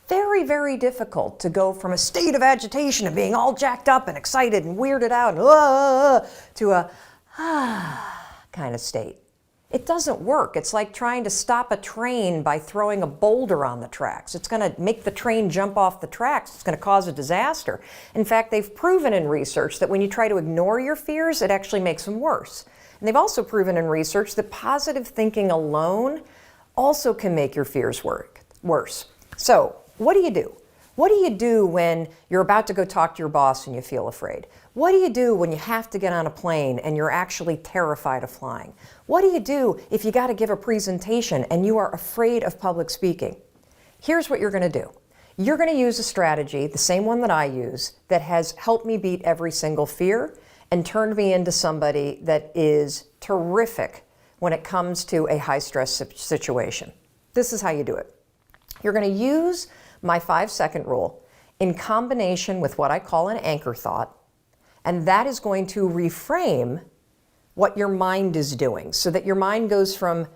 Very, very difficult to go from a state of agitation and being all jacked up and excited and weirded out and to a kind of state. It doesn't work. It's like trying to stop a train by throwing a boulder on the tracks. It's going to make the train jump off the tracks. It's going to cause a disaster. In fact, they've proven in research that when you try to ignore your fears, it actually makes them worse. And they've also proven in research that positive thinking alone also can make your fears worse. So, what do you do? What do you do when you're about to go talk to your boss and you feel afraid? What do you do when you have to get on a plane and you're actually terrified of flying? What do you do if you got to give a presentation and you are afraid of public speaking? Here's what you're going to do. You're going to use a strategy, the same one that I use, that has helped me beat every single fear and turned me into somebody that is terrific when it comes to a high-stress situation. This is how you do it. You're going to use my 5-second rule in combination with what I call an anchor thought, and that is going to reframe what your mind is doing so that your mind goes from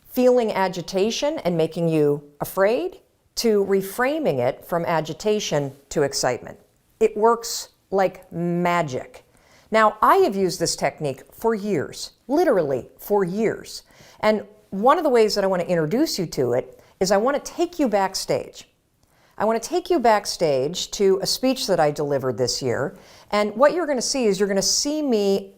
feeling agitation and making you afraid to reframing it from agitation to excitement. It works like magic. Now, I have used this technique for years, literally for years. And one of the ways that I want to introduce you to it is I want to take you backstage. I want to take you backstage to a speech that I delivered this year. And what you're going to see is you're going to see me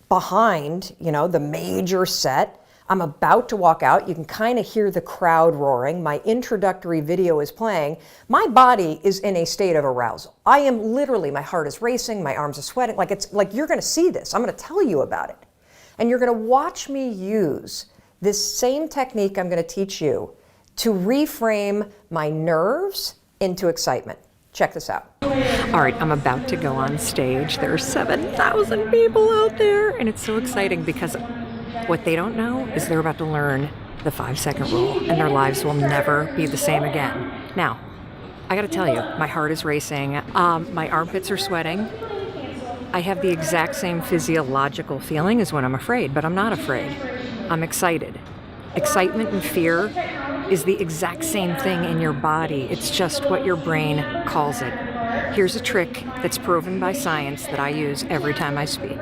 behind, the major set. I'm about to walk out. You can kind of hear the crowd roaring. My introductory video is playing. My body is in a state of arousal. I am literally, my heart is racing, my arms are sweating. Like you're going to see this. I'm going to tell you about it. And you're going to watch me use this same technique I'm going to teach you to reframe my nerves into excitement. Check this out. All right, I'm about to go on stage. There are 7,000 people out there, and it's so exciting because what they don't know is they're about to learn the 5-second rule, and their lives will never be the same again. Now, I gotta tell you, my heart is racing. My armpits are sweating. I have the exact same physiological feeling as when I'm afraid, but I'm not afraid. I'm excited. Excitement and fear is the exact same thing in your body. It's just what your brain calls it. Here's a trick that's proven by science that I use every time I speak.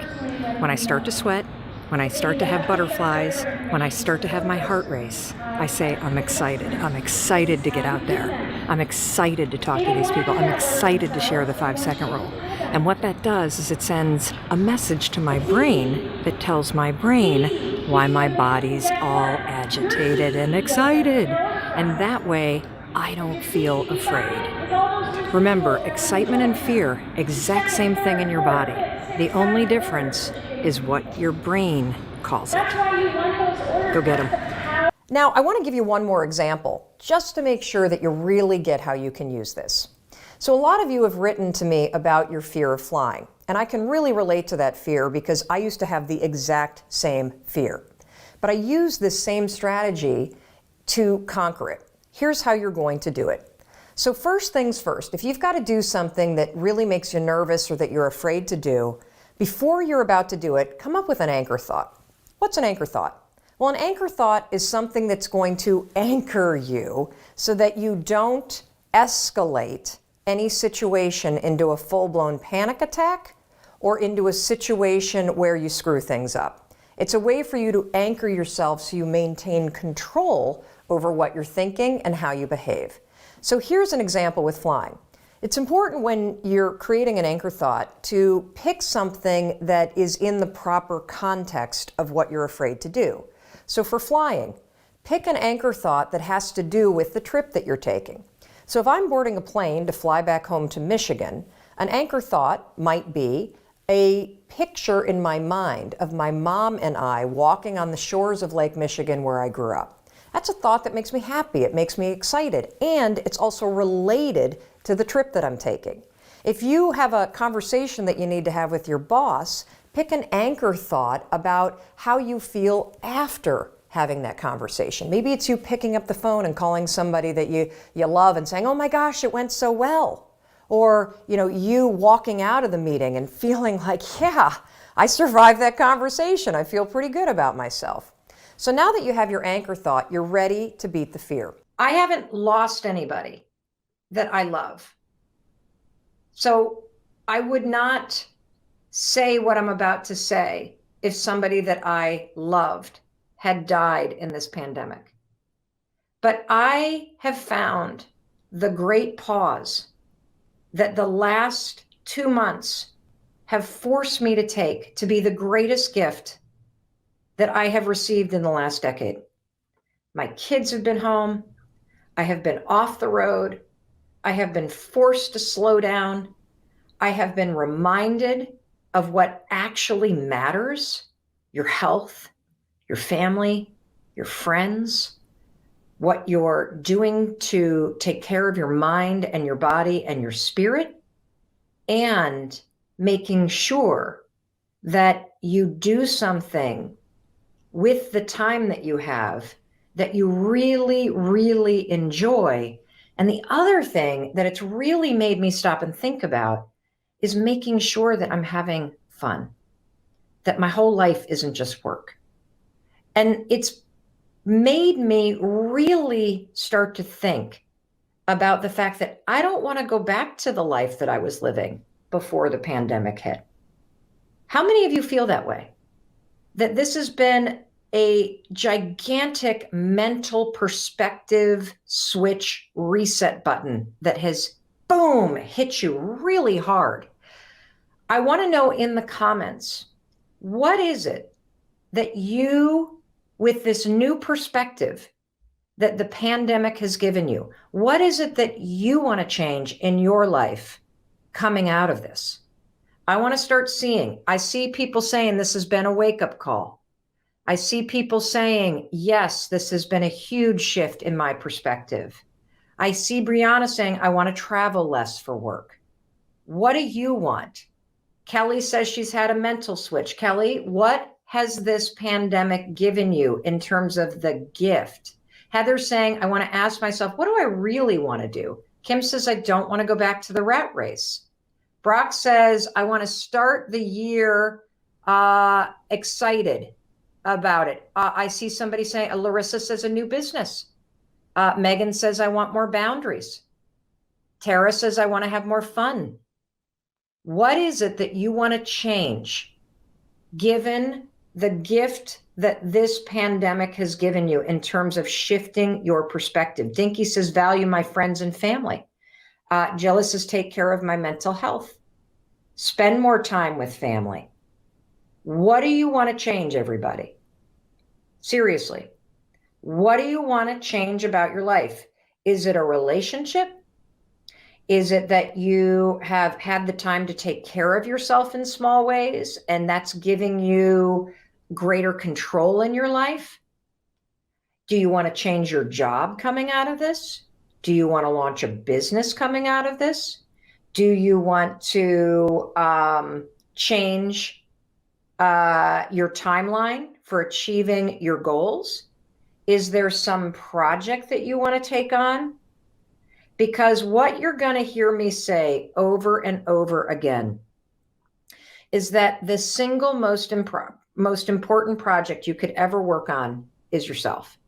When I start to sweat, when I start to have butterflies, when I start to have my heart race, I say, I'm excited. I'm excited to get out there. I'm excited to talk to these people. I'm excited to share the 5-second rule. And what that does is it sends a message to my brain that tells my brain, why my body's all agitated and excited. And that way, I don't feel afraid. Remember, excitement and fear, exact same thing in your body. The only difference is what your brain calls it. Go get them. Now, I want to give you one more example, just to make sure that you really get how you can use this. So a lot of you have written to me about your fear of flying, and I can really relate to that fear because I used to have the exact same fear. But I use this same strategy to conquer it. Here's how you're going to do it. So first things first, if you've got to do something that really makes you nervous or that you're afraid to do, before you're about to do it, come up with an anchor thought. What's an anchor thought? Well, an anchor thought is something that's going to anchor you so that you don't escalate any situation into a full-blown panic attack or into a situation where you screw things up. It's a way for you to anchor yourself so you maintain control over what you're thinking and how you behave. So here's an example with flying. It's important when you're creating an anchor thought to pick something that is in the proper context of what you're afraid to do. So for flying, pick an anchor thought that has to do with the trip that you're taking. So if I'm boarding a plane to fly back home to Michigan, an anchor thought might be a picture in my mind of my mom and I walking on the shores of Lake Michigan where I grew up. That's a thought that makes me happy, it makes me excited, and it's also related to the trip that I'm taking. If you have a conversation that you need to have with your boss, pick an anchor thought about how you feel after having that conversation. Maybe it's you picking up the phone and calling somebody that you love and saying, "Oh my gosh, it went so well." Or, you walking out of the meeting and feeling like, "Yeah, I survived that conversation. I feel pretty good about myself." So now that you have your anchor thought, you're ready to beat the fear. I haven't lost anybody that I love. So I would not say what I'm about to say if somebody that I loved had died in this pandemic. But I have found the great pause that the last 2 months have forced me to take to be the greatest gift that I have received in the last decade. My kids have been home. I have been off the road. I have been forced to slow down. I have been reminded of what actually matters: your health, your family, your friends, what you're doing to take care of your mind and your body and your spirit, and making sure that you do something with the time that you have that you really, really enjoy. And the other thing that it's really made me stop and think about is making sure that I'm having fun, that my whole life isn't just work. And it's made me really start to think about the fact that I don't want to go back to the life that I was living before the pandemic hit. How many of you feel that way? That this has been a gigantic mental perspective switch reset button that has, boom, hit you really hard. I want to know in the comments, what is it that you, with this new perspective that the pandemic has given you, what is it that you want to change in your life coming out of this? I want to start seeing. I see people saying this has been a wake-up call. I see people saying, yes, this has been a huge shift in my perspective. I see Brianna saying, I want to travel less for work. What do you want? Kelly says she's had a mental switch. Kelly, what has this pandemic given you in terms of the gift? Heather's saying, I want to ask myself, what do I really want to do? Kim says, I don't want to go back to the rat race. Brock says, I want to start the year excited about it. I see somebody saying, Larissa says a new business. Megan says, I want more boundaries. Tara says, I want to have more fun. What is it that you want to change given the gift that this pandemic has given you in terms of shifting your perspective? Dinky says, value my friends and family. Jill says, take care of my mental health. Spend more time with family. What do you want to change, everybody? Seriously. What do you want to change about your life? Is it a relationship? Is it that you have had the time to take care of yourself in small ways and that's giving you greater control in your life? Do you want to change your job coming out of this? Do you want to launch a business coming out of this? Do you want to change your timeline for achieving your goals? Is there some project that you want to take on? Because what you're going to hear me say over and over again is that the single most important project you could ever work on is yourself.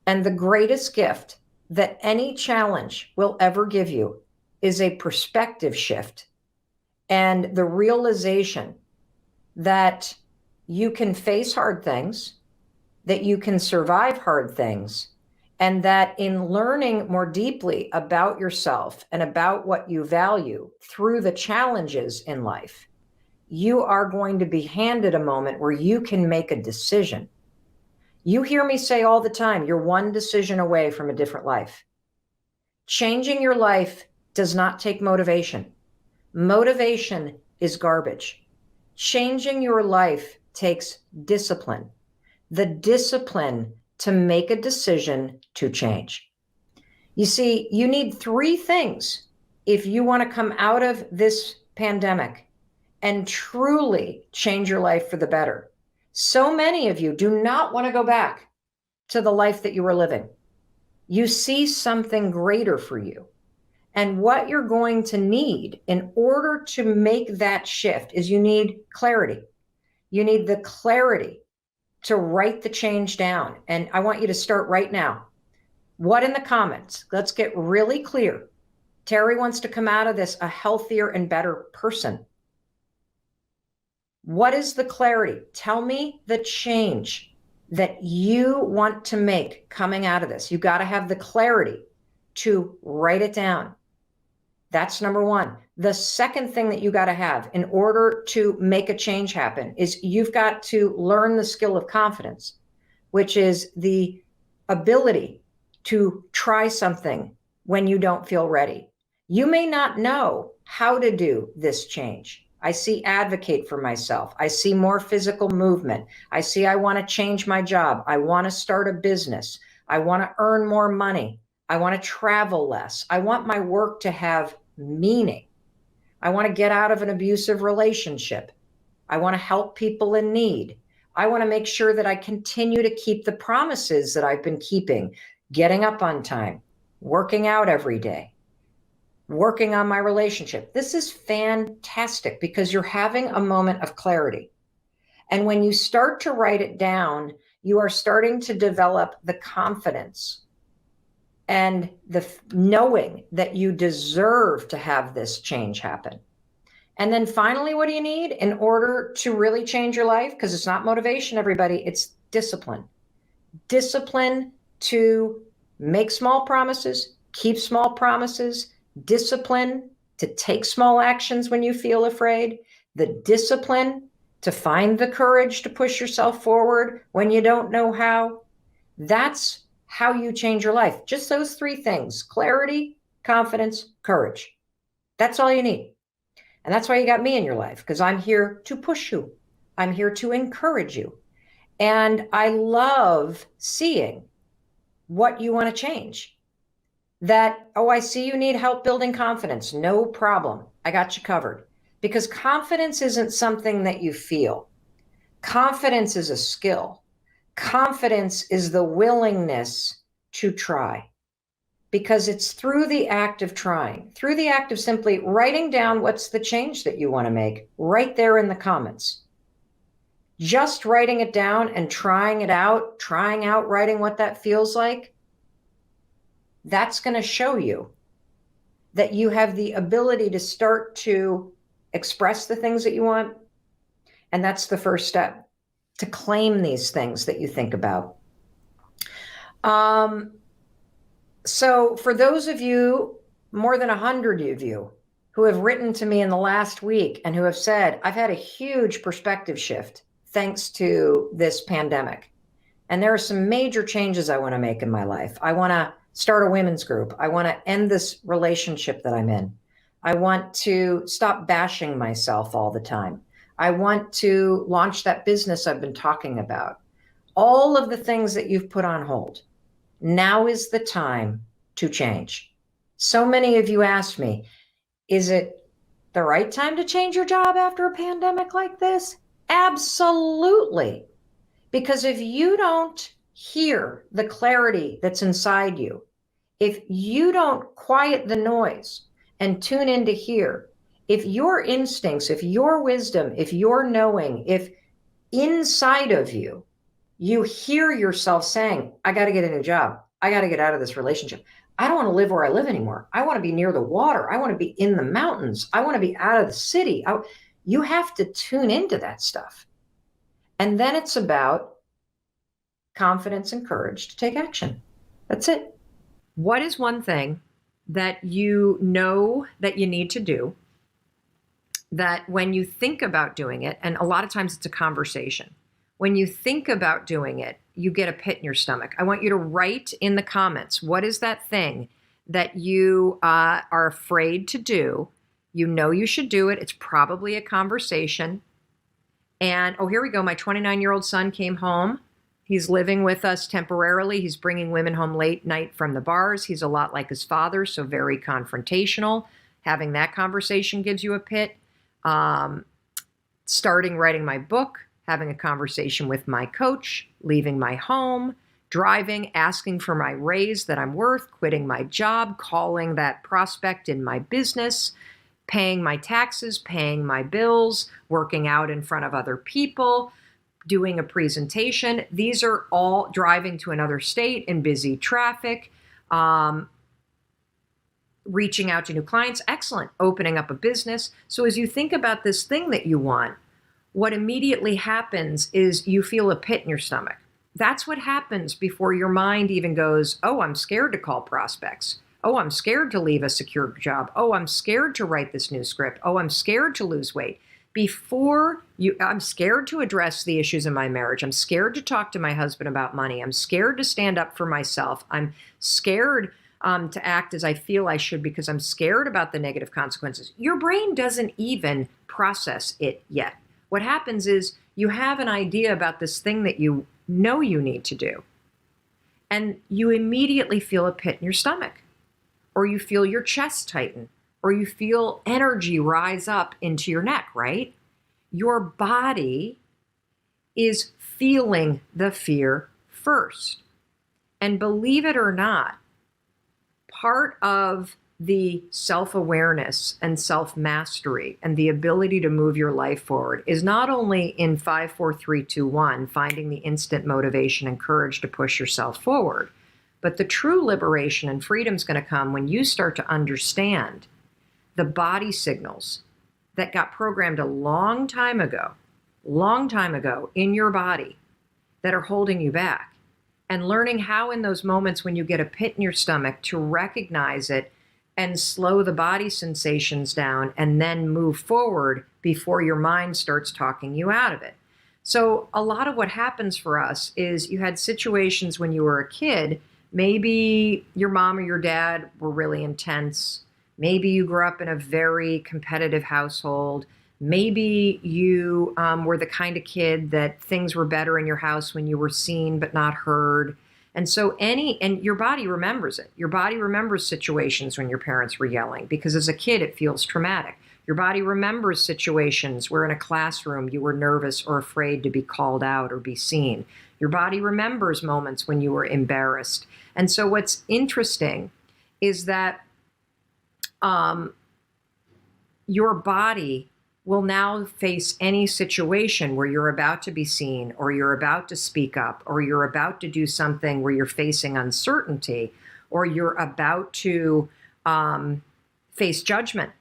And the greatest gift that any challenge will ever give you is a perspective shift and the realization that you can face hard things, that you can survive hard things, and that in learning more deeply about yourself and about what you value through the challenges in life, you are going to be handed a moment where you can make a decision. You hear me say all the time, you're one decision away from a different life. Changing your life does not take motivation. Motivation is garbage. Changing your life takes discipline. The discipline to make a decision to change. You see, you need three things if you want to come out of this pandemic and truly change your life for the better. So many of you do not want to go back to the life that you were living. You see something greater for you. And what you're going to need in order to make that shift is you need clarity. You need the clarity to write the change down. And I want you to start right now. What in the comments? Let's get really clear. Terry wants to come out of this a healthier and better person. What is the clarity? Tell me the change that you want to make coming out of this. You got to have the clarity to write it down. That's number one. The second thing that you got to have in order to make a change happen is you've got to learn the skill of confidence, which is the ability to try something when you don't feel ready. You may not know how to do this change. I see advocate for myself. I see more physical movement. I see I want to change my job. I want to start a business. I want to earn more money. I want to travel less. I want my work to have meaning. I want to get out of an abusive relationship. I want to help people in need. I want to make sure that I continue to keep the promises that I've been keeping, getting up on time, working out every day, working on my relationship. This is fantastic because you're having a moment of clarity. And when you start to write it down, you are starting to develop the confidence and the knowing that you deserve to have this change happen. And then finally, what do you need in order to really change your life? Because it's not motivation, everybody, it's discipline. Discipline to make small promises, keep small promises, discipline to take small actions when you feel afraid, the discipline to find the courage to push yourself forward when you don't know how. That's how you change your life. Just those three things: clarity, confidence, courage. That's all you need. And that's why you got me in your life, because I'm here to push you. I'm here to encourage you. And I love seeing what you want to change. That, oh, I see you need help building confidence. No problem. I got you covered. Because confidence isn't something that you feel. Confidence is a skill. Confidence is the willingness to try, because it's through the act of trying, through the act of simply writing down what's the change that you want to make right there in the comments. Just writing it down and trying it out, trying out writing what that feels like, that's going to show you that you have the ability to start to express the things that you want. And that's the first step, to claim these things that you think about. So for those of you, more than 100 of you, who have written to me in the last week and who have said, I've had a huge perspective shift thanks to this pandemic. And there are some major changes I want to make in my life. I want to start a women's group. I want to end this relationship that I'm in. I want to stop bashing myself all the time. I want to launch that business I've been talking about. All of the things that you've put on hold. Now is the time to change. So many of you asked me, is it the right time to change your job after a pandemic like this? Absolutely. Because if you don't hear the clarity that's inside you, if you don't quiet the noise and tune in to hear, if your instincts, if your wisdom, if your knowing, if inside of you, you hear yourself saying, I got to get a new job. I got to get out of this relationship. I don't want to live where I live anymore. I want to be near the water. I want to be in the mountains. I want to be out of the city. You have to tune into that stuff. And then it's about confidence and courage to take action. That's it. What is one thing that you know that you need to do that when you think about doing it, and a lot of times it's a conversation, when you think about doing it, you get a pit in your stomach. I want you to write in the comments, what is that thing that you are afraid to do? You know you should do it. It's probably a conversation. And, oh, here we go. My 29-year-old son came home. He's living with us temporarily. He's bringing women home late night from the bars. He's a lot like his father, so very confrontational. Having that conversation gives you a pit. Starting writing my book, having a conversation with my coach, leaving my home, driving, asking for my raise that I'm worth, quitting my job, calling that prospect in my business, paying my taxes, paying my bills, working out in front of other people, doing a presentation. These are all driving to another state in busy traffic, reaching out to new clients. Excellent. Opening up a business. So as you think about this thing that you want, what immediately happens is you feel a pit in your stomach. That's what happens before your mind even goes, oh, I'm scared to call prospects. Oh, I'm scared to leave a secure job. Oh, I'm scared to write this new script. Oh, I'm scared to lose weight. I'm scared to address the issues in my marriage. I'm scared to talk to my husband about money. I'm scared to stand up for myself. I'm scared to act as I feel I should because I'm scared about the negative consequences. Your brain doesn't even process it yet. What happens is you have an idea about this thing that you know you need to do, and you immediately feel a pit in your stomach, or you feel your chest tighten, or you feel energy rise up into your neck, right? Your body is feeling the fear first. And believe it or not, part of the self-awareness and self-mastery and the ability to move your life forward is not only in 5, 4, 3, 2, 1, finding the instant motivation and courage to push yourself forward, but the true liberation and freedom is going to come when you start to understand the body signals that got programmed a long time ago in your body that are holding you back, and learning how in those moments when you get a pit in your stomach to recognize it and slow the body sensations down and then move forward before your mind starts talking you out of it. So a lot of what happens for us is you had situations when you were a kid, maybe your mom or your dad were really intense. Maybe you grew up in a very competitive household. Maybe you were the kind of kid that things were better in your house when you were seen but not heard. And so and your body remembers it. Your body remembers situations when your parents were yelling because as a kid, it feels traumatic. Your body remembers situations where in a classroom you were nervous or afraid to be called out or be seen. Your body remembers moments when you were embarrassed. And so what's interesting is that your body will now face any situation where you're about to be seen or you're about to speak up or you're about to do something where you're facing uncertainty or you're about to face judgment.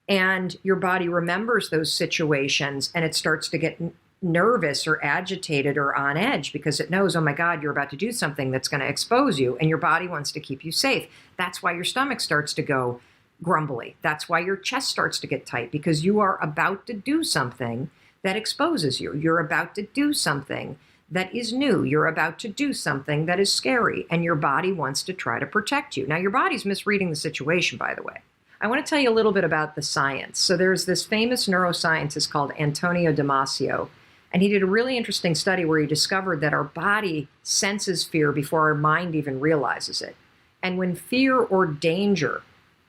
And your body remembers those situations and it starts to get nervous or agitated or on edge because it knows, oh my God, you're about to do something that's going to expose you, and your body wants to keep you safe. That's why your stomach starts to go grumbly. That's why your chest starts to get tight, because you are about to do something that exposes you. You're about to do something that is new. You're about to do something that is scary, and your body wants to try to protect you. Now, your body's misreading the situation, by the way. I want to tell you a little bit about the science. So there's this famous neuroscientist called Antonio Damasio, and he did a really interesting study where he discovered that our body senses fear before our mind even realizes it. And when fear or danger,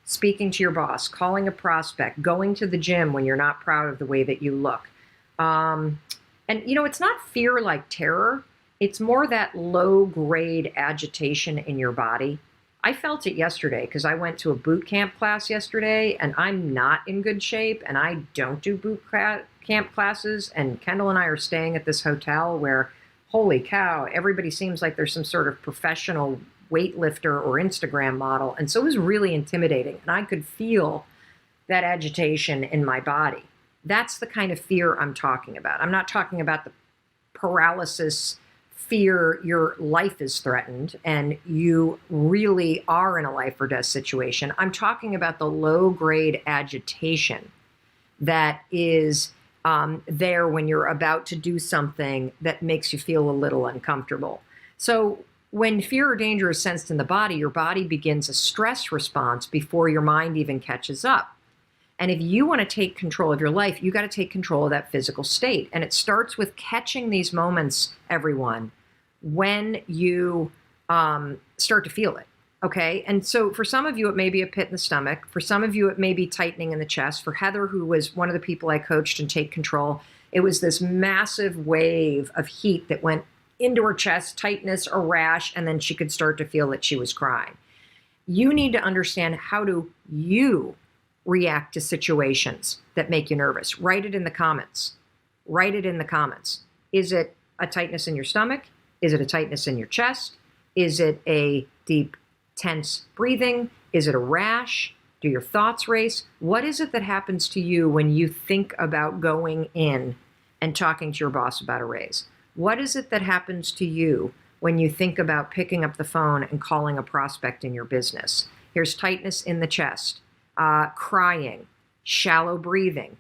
speaking to your boss, calling a prospect, going to the gym when you're not proud of the way that you look, and, it's not fear like terror. It's more that low-grade agitation in your body. I felt it yesterday because I went to a boot camp class yesterday, and I'm not in good shape, and I don't do boot camp classes. And Kendall and I are staying at this hotel where, holy cow, everybody seems like there's some sort of professional weightlifter or Instagram model. And so it was really intimidating, and I could feel that agitation in my body. That's the kind of fear I'm talking about. I'm not talking about the paralysis fear, your life is threatened and you really are in a life or death situation. I'm talking about the low-grade agitation that is there when you're about to do something that makes you feel a little uncomfortable. So when fear or danger is sensed in the body, your body begins a stress response before your mind even catches up. And if you want to take control of your life, you got to take control of that physical state. And it starts with catching these moments, everyone, when you start to feel it. Okay. And so for some of you, it may be a pit in the stomach. For some of you, it may be tightening in the chest. For Heather, who was one of the people I coached in Take Control, it was this massive wave of heat that went into her chest, tightness, a rash, and then she could start to feel that she was crying. You need to understand, how do you react to situations that make you nervous? Write it in the comments. Write it in the comments. Is it a tightness in your stomach? Is it a tightness in your chest? Is it a deep, tense breathing? Is it a rash? Do your thoughts race? What is it that happens to you when you think about going in and talking to your boss about a raise? What is it that happens to you when you think about picking up the phone and calling a prospect in your business? Here's tightness in the chest. Crying, shallow breathing,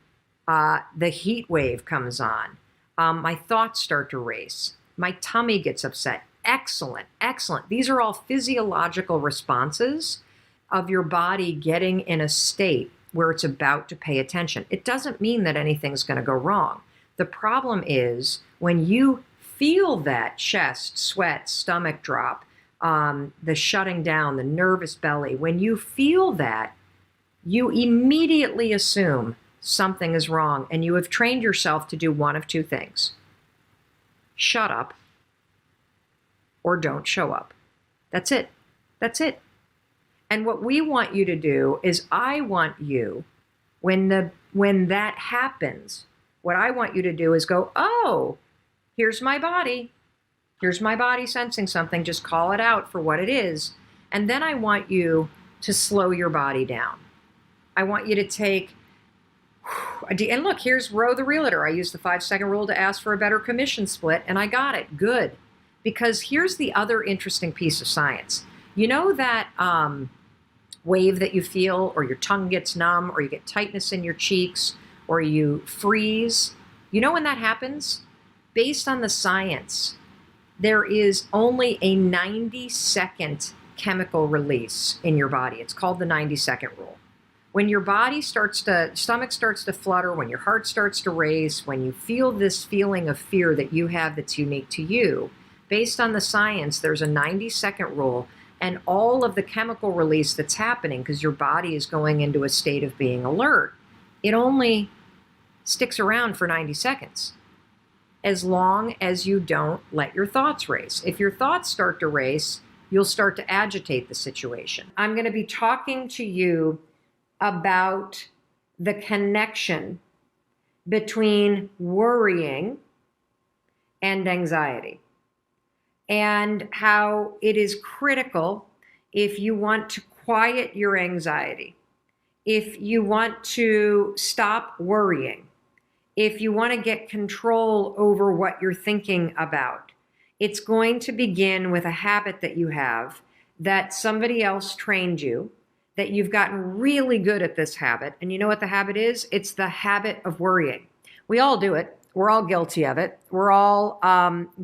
the heat wave comes on, my thoughts start to race, my tummy gets upset. Excellent, excellent. These are all physiological responses of your body getting in a state where it's about to pay attention. It doesn't mean that anything's going to go wrong. The problem is when you feel that chest, sweat, stomach drop, the shutting down, the nervous belly, when you feel that, you immediately assume something is wrong, and you have trained yourself to do one of two things: shut up or don't show up. That's it. That's it. And what we want you to do is, I want you, when that happens, what I want you to do is go, oh, here's my body. Here's my body sensing something. Just call it out for what it is. And then I want you to slow your body down. I want you to take, and look, here's Ro the realtor. I used the 5-second rule to ask for a better commission split, and I got it. Good. Because here's the other interesting piece of science. You know that wave that you feel, or your tongue gets numb, or you get tightness in your cheeks, or you freeze? You know when that happens? Based on the science, there is only a 90-second chemical release in your body. It's called the 90-second rule. When your body stomach starts to flutter, when your heart starts to race, when you feel this feeling of fear that you have that's unique to you, based on the science, there's a 90-second rule, and all of the chemical release that's happening, because your body is going into a state of being alert, it only sticks around for 90 seconds, as long as you don't let your thoughts race. If your thoughts start to race, you'll start to agitate the situation. I'm going to be talking to you about the connection between worrying and anxiety, and how it is critical, if you want to quiet your anxiety, if you want to stop worrying, if you want to get control over what you're thinking about, it's going to begin with a habit that you have, that somebody else trained you, that you've gotten really good at this habit. And you know what the habit is? It's the habit of worrying. We all do it. We're all guilty of it. We're all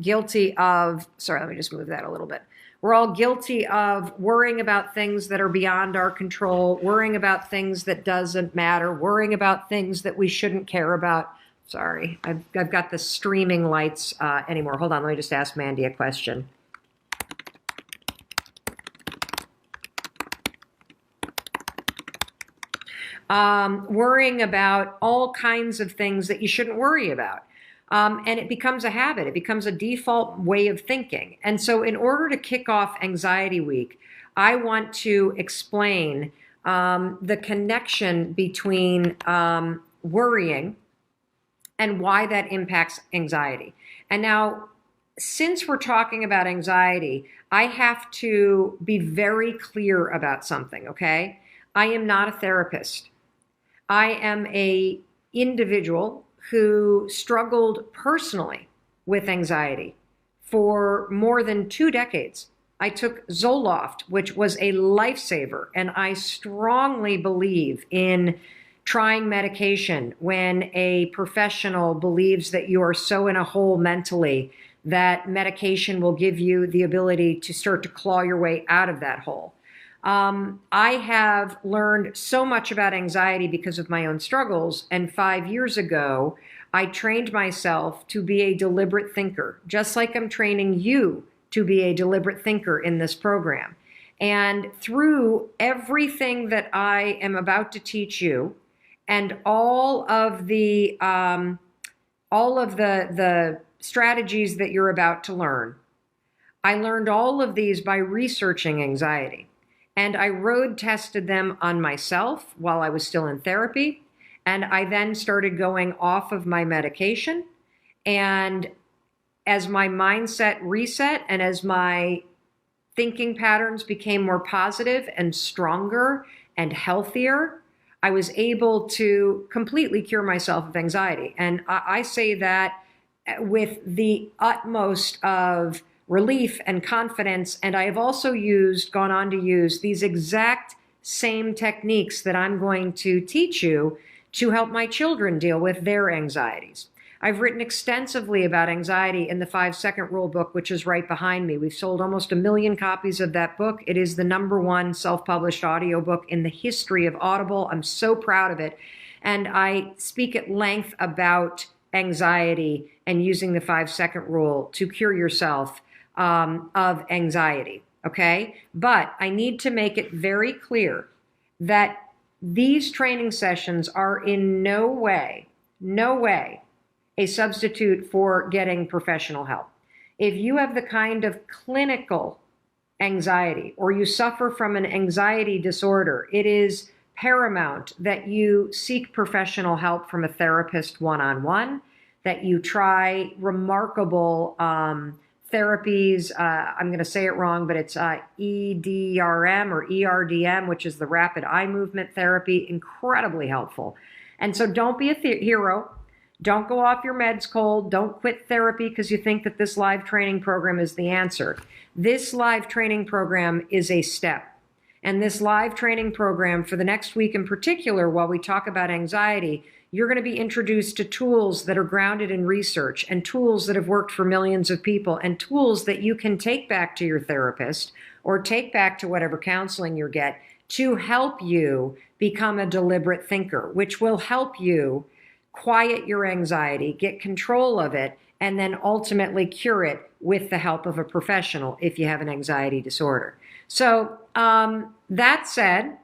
guilty of, sorry, let me just move that a little bit. We're all guilty of worrying about things that are beyond our control, worrying about things that doesn't matter, worrying about things that we shouldn't care about. Sorry, I've got the streaming lights anymore. Hold on, let me just ask Mandy a question. Worrying about all kinds of things that you shouldn't worry about. And it becomes a habit. It becomes a default way of thinking. And so in order to kick off Anxiety Week, I want to explain the connection between worrying and why that impacts anxiety. And now, since we're talking about anxiety, I have to be very clear about something, okay? I am not a therapist. I am an individual who struggled personally with anxiety for more than 2 decades. I took Zoloft, which was a lifesaver, and I strongly believe in trying medication when a professional believes that you are so in a hole mentally that medication will give you the ability to start to claw your way out of that hole. I have learned so much about anxiety because of my own struggles, and 5 years ago, I trained myself to be a deliberate thinker, just like I'm training you to be a deliberate thinker in this program. And through everything that I am about to teach you, and all of the strategies that you're about to learn, I learned all of these by researching anxiety. And I road tested them on myself while I was still in therapy. And I then started going off of my medication. And as my mindset reset and as my thinking patterns became more positive and stronger and healthier, I was able to completely cure myself of anxiety. And I say that with the utmost of relief and confidence. And I have also gone on to use these exact same techniques that I'm going to teach you to help my children deal with their anxieties. I've written extensively about anxiety in the 5-Second Rule book, which is right behind me. We've sold almost 1 million copies of that book. It is the #1 self-published audiobook in the history of Audible. I'm so proud of it. And I speak at length about anxiety and using the 5-Second Rule to cure yourself of anxiety, okay? But I need to make it very clear that these training sessions are in no way a substitute for getting professional help. If you have the kind of clinical anxiety or you suffer from an anxiety disorder, it is paramount that you seek professional help from a therapist one-on-one, that you try remarkable therapies. I'm going to say it wrong, but it's EDRM or ERDM, which is the rapid eye movement therapy, incredibly helpful. And so don't be a hero. Don't go off your meds cold. Don't quit therapy because you think that this live training program is the answer. This live training program is a step. And this live training program for the next week in particular, while we talk about anxiety, you're going to be introduced to tools that are grounded in research and tools that have worked for millions of people and tools that you can take back to your therapist or take back to whatever counseling you get to help you become a deliberate thinker, which will help you quiet your anxiety, get control of it, and then ultimately cure it with the help of a professional if you have an anxiety disorder. So that said,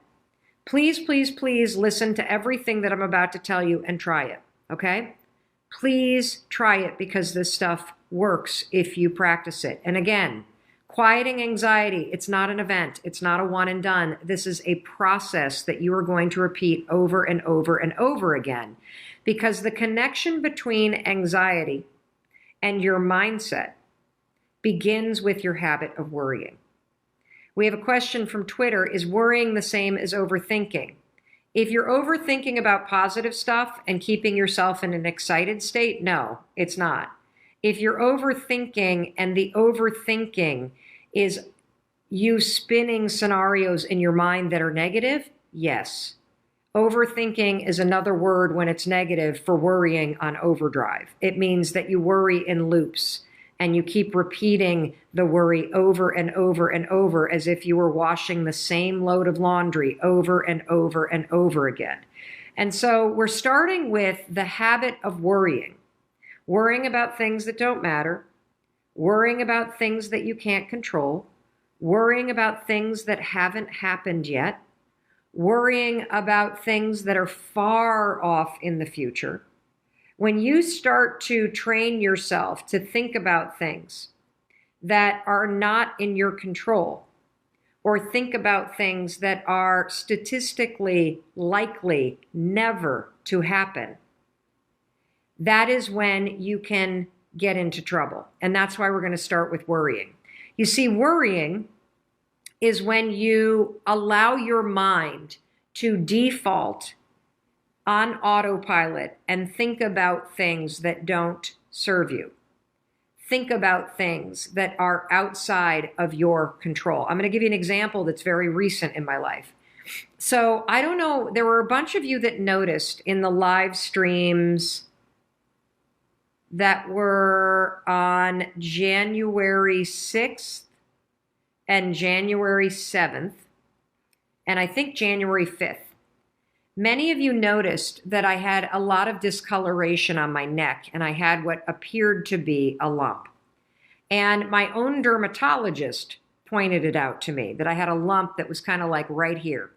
please, please, please listen to everything that I'm about to tell you and try it, okay? Please try it because this stuff works if you practice it. And again, quieting anxiety, it's not an event. It's not a one and done. This is a process that you are going to repeat over and over and over again because the connection between anxiety and your mindset begins with your habit of worrying. We have a question from Twitter. Is worrying the same as overthinking? If you're overthinking about positive stuff and keeping yourself in an excited state, no, it's not. If you're overthinking and the overthinking is you spinning scenarios in your mind that are negative, yes. Overthinking is another word when it's negative for worrying on overdrive. It means that you worry in loops and you keep repeating the worry over and over and over as if you were washing the same load of laundry over and over and over again. And so we're starting with the habit of worrying about things that don't matter, worrying about things that you can't control, worrying about things that haven't happened yet, worrying about things that are far off in the future. When you start to train yourself to think about things that are not in your control, or think about things that are statistically likely never to happen, that is when you can get into trouble. And that's why we're going to start with worrying. You see, worrying is when you allow your mind to default on autopilot and think about things that don't serve you. Think about things that are outside of your control. I'm going to give you an example that's very recent in my life. So I don't know, there were a bunch of you that noticed in the live streams that were on January 6th and January 7th, and I think January 5th. Many of you noticed that I had a lot of discoloration on my neck, and I had what appeared to be a lump. And my own dermatologist pointed it out to me, that I had a lump that was kind of like right here.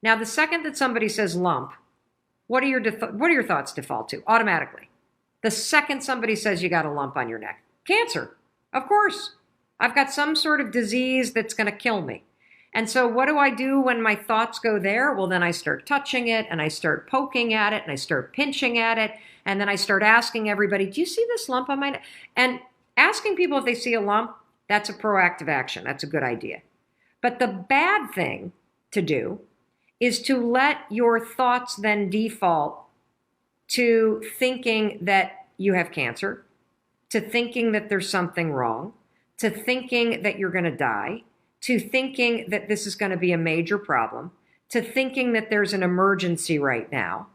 Now, the second that somebody says lump, what are your thoughts default to? Automatically. The second somebody says you got a lump on your neck, cancer, of course. I've got some sort of disease that's going to kill me. And so what do I do when my thoughts go there? Well, then I start touching it and I start poking at it and I start pinching at it. And then I start asking everybody, do you see this lump on my neck? And asking people if they see a lump, that's a proactive action. That's a good idea. But the bad thing to do is to let your thoughts then default to thinking that you have cancer, to thinking that there's something wrong, to thinking that you're going to die, to thinking that this is going to be a major problem, to thinking that there's an emergency right now.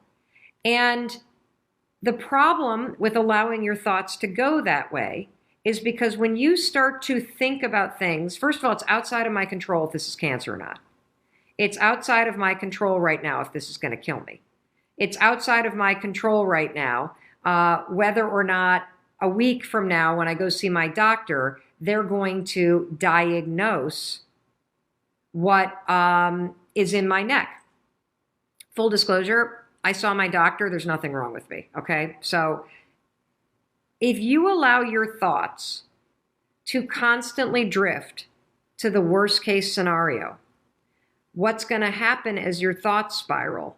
And the problem with allowing your thoughts to go that way is because when you start to think about things, first of all, it's outside of my control if this is cancer or not. It's outside of my control right now if this is going to kill me. It's outside of my control right now whether or not a week from now when I go see my doctor, they're going to diagnose what is in my neck. Full disclosure, I saw my doctor. There's nothing wrong with me, okay? So if you allow your thoughts to constantly drift to the worst case scenario, what's going to happen as your thoughts spiral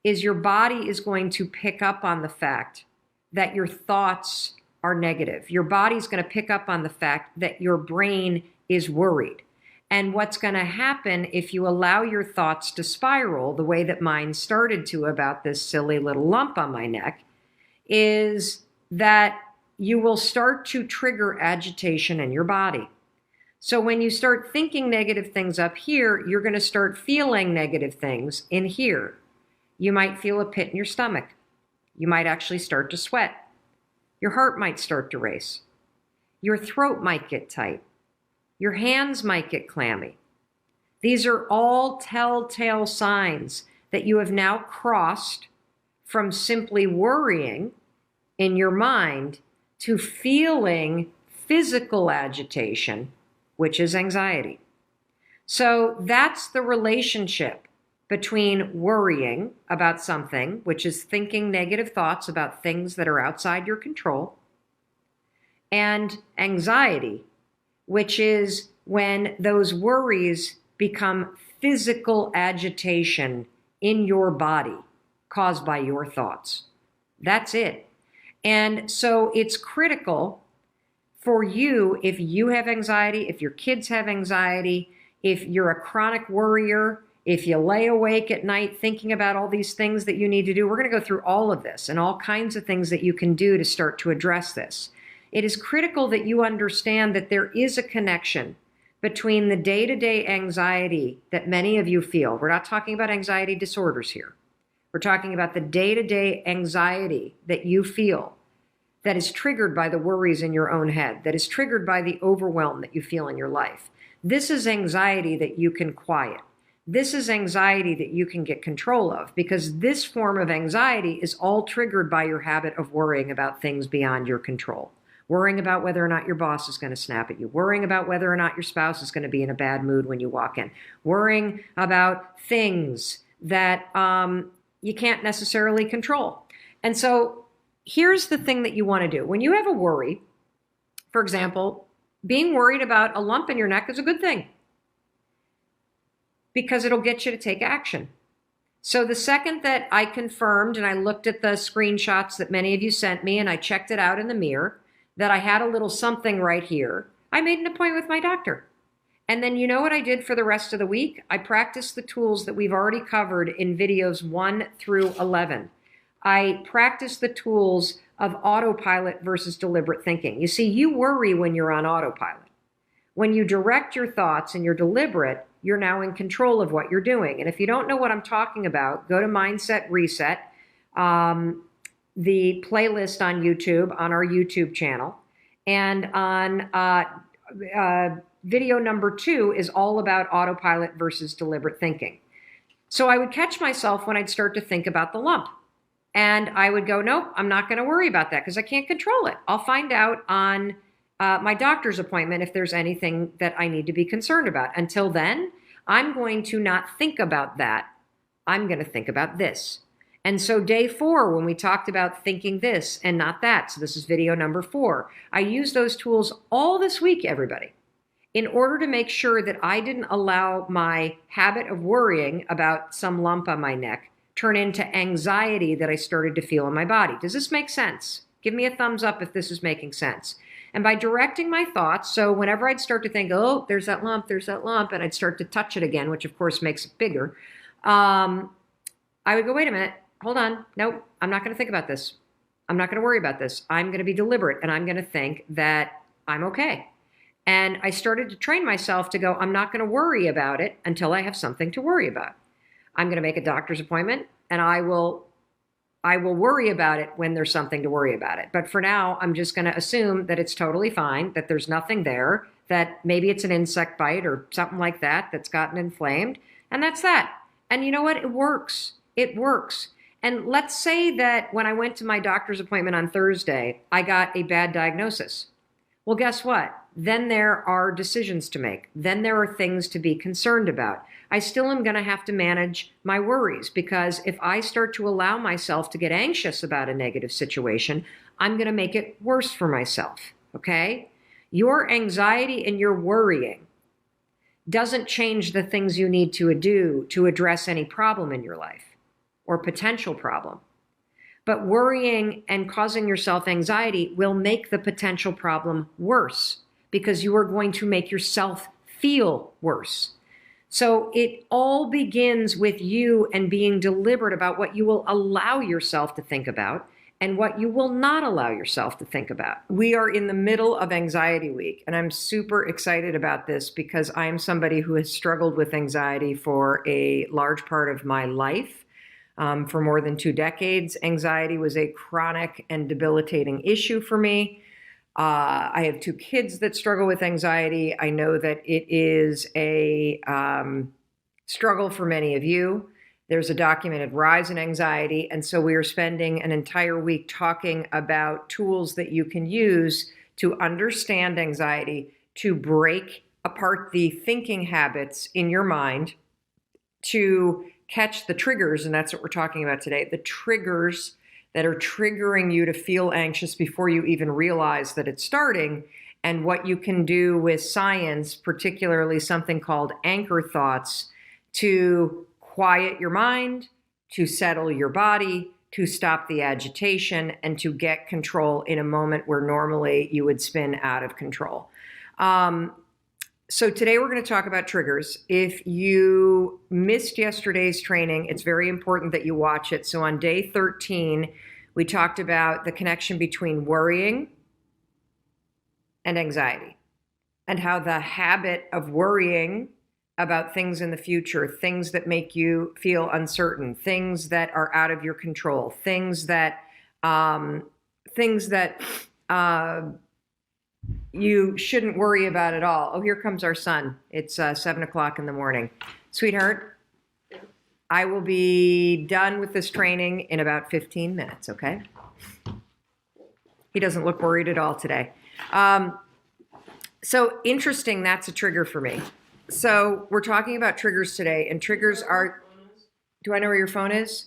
is your body is going to pick up on the fact that your thoughts are negative. Your body's going to pick up on the fact that your brain is worried. And what's going to happen if you allow your thoughts to spiral the way that mine started to about this silly little lump on my neck is that you will start to trigger agitation in your body. So when you start thinking negative things up here, you're going to start feeling negative things in here. You might feel a pit in your stomach. You might actually start to sweat. Your heart might start to race. Your throat might get tight. Your hands might get clammy. These are all telltale signs that you have now crossed from simply worrying in your mind to feeling physical agitation, which is anxiety. So that's the relationship between worrying about something, which is thinking negative thoughts about things that are outside your control, and anxiety, which is when those worries become physical agitation in your body caused by your thoughts. That's it. And so it's critical for you, if you have anxiety, if your kids have anxiety, if you're a chronic worrier, if you lay awake at night thinking about all these things that you need to do, we're going to go through all of this and all kinds of things that you can do to start to address this. It is critical that you understand that there is a connection between the day-to-day anxiety that many of you feel. We're not talking about anxiety disorders here. We're talking about the day-to-day anxiety that you feel that is triggered by the worries in your own head, that is triggered by the overwhelm that you feel in your life. This is anxiety that you can quiet. This is anxiety that you can get control of, because this form of anxiety is all triggered by your habit of worrying about things beyond your control. Worrying about whether or not your boss is going to snap at you. Worrying about whether or not your spouse is going to be in a bad mood when you walk in. Worrying about things that you can't necessarily control. And so here's the thing that you want to do. When you have a worry, for example, being worried about a lump in your neck is a good thing, because it'll get you to take action. So the second that I confirmed and I looked at the screenshots that many of you sent me and I checked it out in the mirror, that I had a little something right here, I made an appointment with my doctor. And then you know what I did for the rest of the week? I practiced the tools that we've already covered in videos 1 through 11. I practiced the tools of autopilot versus deliberate thinking. You see, you worry when you're on autopilot. When you direct your thoughts and you're deliberate, you're now in control of what you're doing. And if you don't know what I'm talking about, go to Mindset Reset, the playlist on YouTube, on our YouTube channel. And on video number 2 is all about autopilot versus deliberate thinking. So I would catch myself when I'd start to think about the lump. And I would go, nope, I'm not going to worry about that because I can't control it. I'll find out on my doctor's appointment if there's anything that I need to be concerned about. Until then, I'm going to not think about that. I'm going to think about this. And so day 4, when we talked about thinking this and not that, so this is video number 4, I used those tools all this week, everybody, in order to make sure that I didn't allow my habit of worrying about some lump on my neck turn into anxiety that I started to feel in my body. Does this make sense? Give me a thumbs up if this is making sense. And by directing my thoughts, so whenever I'd start to think, oh, there's that lump, and I'd start to touch it again, which of course makes it bigger, I would go, wait a minute, hold on, nope, I'm not going to think about this. I'm not going to worry about this. I'm going to be deliberate, and I'm going to think that I'm okay. And I started to train myself to go, I'm not going to worry about it until I have something to worry about. I'm going to make a doctor's appointment, and I will worry about it when there's something to worry about it. But for now, I'm just going to assume that it's totally fine, that there's nothing there, that maybe it's an insect bite or something like that that's gotten inflamed, and that's that. And you know what? It works. It works. And let's say that when I went to my doctor's appointment on Thursday, I got a bad diagnosis. Well, guess what? Then there are decisions to make. Then there are things to be concerned about. I still am going to have to manage my worries, because if I start to allow myself to get anxious about a negative situation, I'm going to make it worse for myself, okay? Your anxiety and your worrying doesn't change the things you need to do to address any problem in your life or potential problem. But worrying and causing yourself anxiety will make the potential problem worse, because you are going to make yourself feel worse. So it all begins with you and being deliberate about what you will allow yourself to think about and what you will not allow yourself to think about. We are in the middle of Anxiety Week, and I'm super excited about this because I am somebody who has struggled with anxiety for a large part of my life. For more than 2 decades, anxiety was a chronic and debilitating issue for me. I have 2 kids that struggle with anxiety. I know that it is a struggle for many of you. There's a documented rise in anxiety. And so we are spending an entire week talking about tools that you can use to understand anxiety, to break apart the thinking habits in your mind, to catch the triggers. And that's what we're talking about today, the triggers that are triggering you to feel anxious before you even realize that it's starting, and what you can do with science, particularly something called anchor thoughts, to quiet your mind, to settle your body, to stop the agitation, and to get control in a moment where normally you would spin out of control. So today we're going to talk about triggers. If you missed yesterday's training, it's very important that you watch it. So on day 13, we talked about the connection between worrying and anxiety, and how the habit of worrying about things in the future, things that make you feel uncertain, things that are out of your control, things that you shouldn't worry about at all. Oh, here comes our son. It's 7 o'clock in the morning. Sweetheart, I will be done with this training in about 15 minutes, okay? He doesn't look worried at all today. So interesting, that's a trigger for me. So we're talking about triggers today, and triggers are, do I know where your phone is?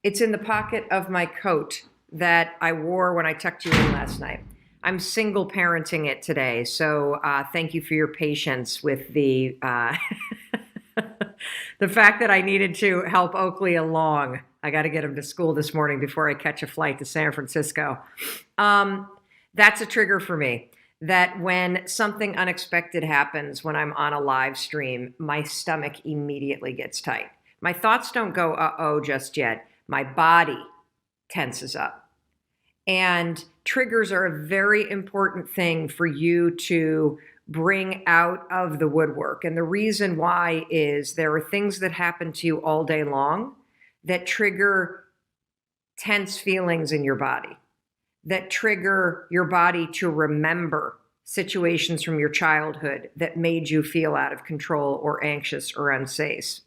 It's in the pocket of my coat that I wore when I tucked you in last night. I'm single parenting it today, so thank you for your patience with the the fact that I needed to help Oakley along. I got to get him to school this morning before I catch a flight to San Francisco. That's a trigger for me, that when something unexpected happens when I'm on a live stream, my stomach immediately gets tight. My thoughts don't go, uh-oh, just yet. My body tenses up. And triggers are a very important thing for you to bring out of the woodwork. And the reason why is there are things that happen to you all day long that trigger tense feelings in your body, that trigger your body to remember situations from your childhood that made you feel out of control or anxious or unsafe.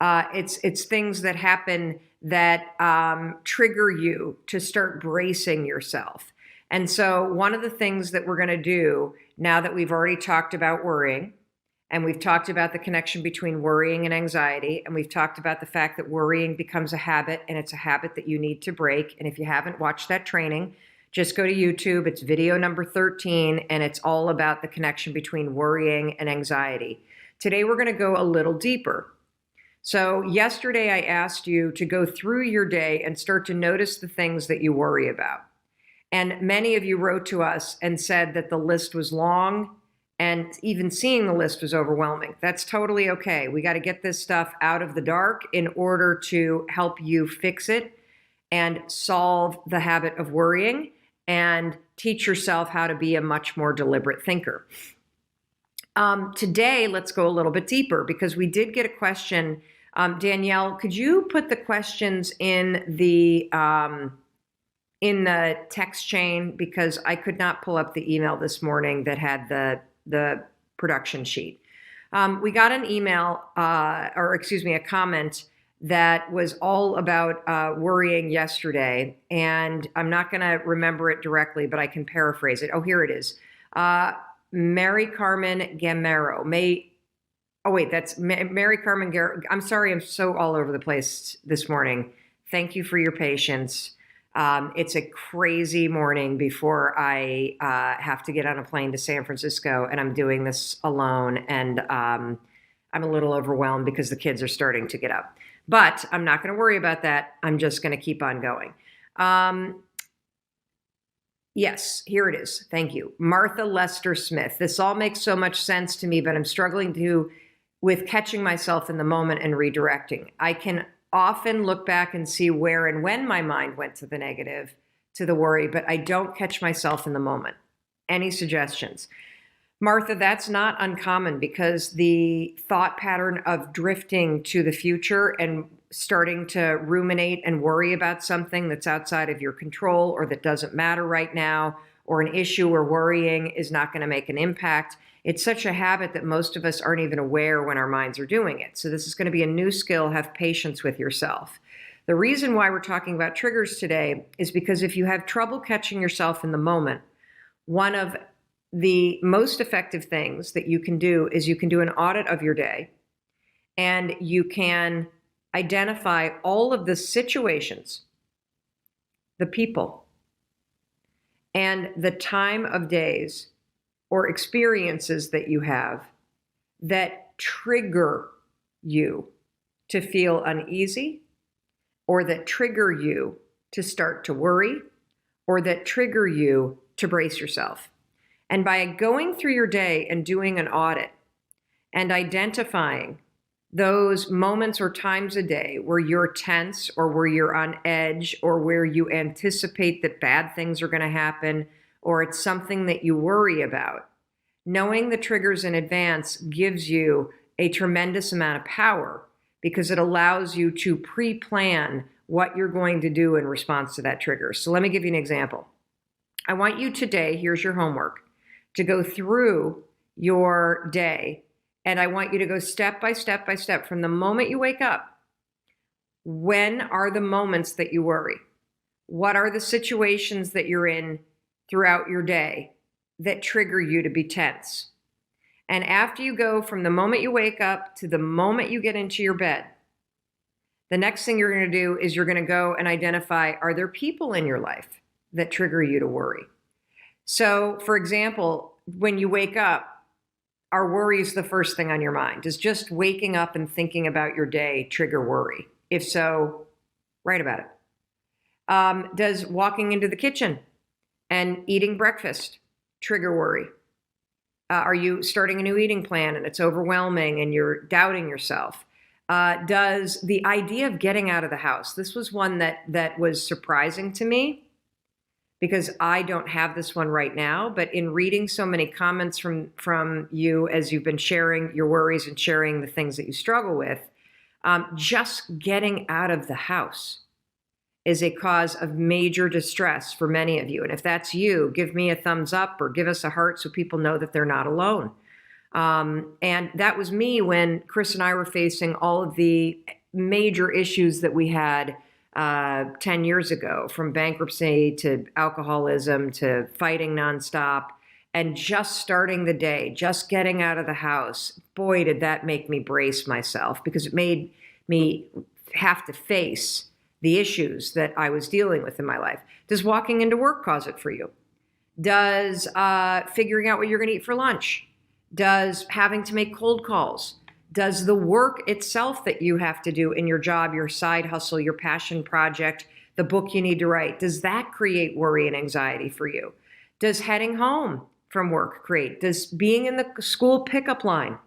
It's things that happen that trigger you to start bracing yourself. And so one of the things that we're going to do now that we've already talked about worrying, and we've talked about the connection between worrying and anxiety, and we've talked about the fact that worrying becomes a habit, and it's a habit that you need to break. And if you haven't watched that training, just go to YouTube. It's video number 13, and it's all about the connection between worrying and anxiety. Today, we're going to go a little deeper. So yesterday, I asked you to go through your day and start to notice the things that you worry about. And many of you wrote to us and said that the list was long, and even seeing the list was overwhelming. That's totally okay. We got to get this stuff out of the dark in order to help you fix it and solve the habit of worrying and teach yourself how to be a much more deliberate thinker. Today, let's go a little bit deeper because we did get a question. Danielle, could you put the questions in the text chain, because I could not pull up the email this morning that had the production sheet. We got an email, a comment that was all about worrying yesterday, and I'm not going to remember it directly, but I can paraphrase it. Oh, here it is. Mary Carmen Gamero. That's Mary Carmen Gamero. I'm sorry, I'm so all over the place this morning. Thank you for your patience. It's a crazy morning before I have to get on a plane to San Francisco, and I'm doing this alone, and I'm a little overwhelmed because the kids are starting to get up. But I'm not going to worry about that. I'm just going to keep on going. Yes, here it is. Thank you. Martha Lester Smith. This all makes so much sense to me, but I'm struggling with catching myself in the moment and redirecting. I can often look back and see where and when my mind went to the negative, to the worry, but I don't catch myself in the moment. Any suggestions? Martha, that's not uncommon because the thought pattern of drifting to the future and starting to ruminate and worry about something that's outside of your control or that doesn't matter right now, or an issue where worrying is not going to make an impact. It's such a habit that most of us aren't even aware when our minds are doing it. So this is going to be a new skill. Have patience with yourself. The reason why we're talking about triggers today is because if you have trouble catching yourself in the moment, one of the most effective things that you can do is you can do an audit of your day, and you can identify all of the situations, the people, and the time of days or experiences that you have that trigger you to feel uneasy, or that trigger you to start to worry, or that trigger you to brace yourself. And by going through your day and doing an audit and identifying those moments or times a day where you're tense or where you're on edge or where you anticipate that bad things are going to happen or it's something that you worry about, Knowing the triggers in advance gives you a tremendous amount of power because it allows you to pre-plan what you're going to do in response to that trigger. So let me give you an example. I want you today, here's your homework, to go through your day, and I want you to go step by step by step from the moment you wake up. When are the moments that you worry? What are the situations that you're in throughout your day that trigger you to be tense? And after you go from the moment you wake up to the moment you get into your bed, the next thing you're going to do is you're going to go and identify, are there people in your life that trigger you to worry? So, for example, when you wake up, are worries the first thing on your mind? Does just waking up and thinking about your day trigger worry? If so, write about it. Does walking into the kitchen and eating breakfast trigger worry? Are you starting a new eating plan and it's overwhelming and you're doubting yourself? Does the idea of getting out of the house, this was one that was surprising to me because I don't have this one right now, but in reading so many comments from you as you've been sharing your worries and sharing the things that you struggle with, just getting out of the house is a cause of major distress for many of you. And if that's you, give me a thumbs up or give us a heart so people know that they're not alone. And that was me when Chris and I were facing all of the major issues that we had 10 years ago, from bankruptcy to alcoholism to fighting nonstop and just starting the day, just getting out of the house. Boy, did that make me brace myself because it made me have to face the issues that I was dealing with in my life. Does walking into work cause it for you? Does figuring out what you're going to eat for lunch? Does having to make cold calls? Does the work itself that you have to do in your job, your side hustle, your passion project, the book you need to write, does that create worry and anxiety for you? Does heading home from work create? Does being in the school pickup line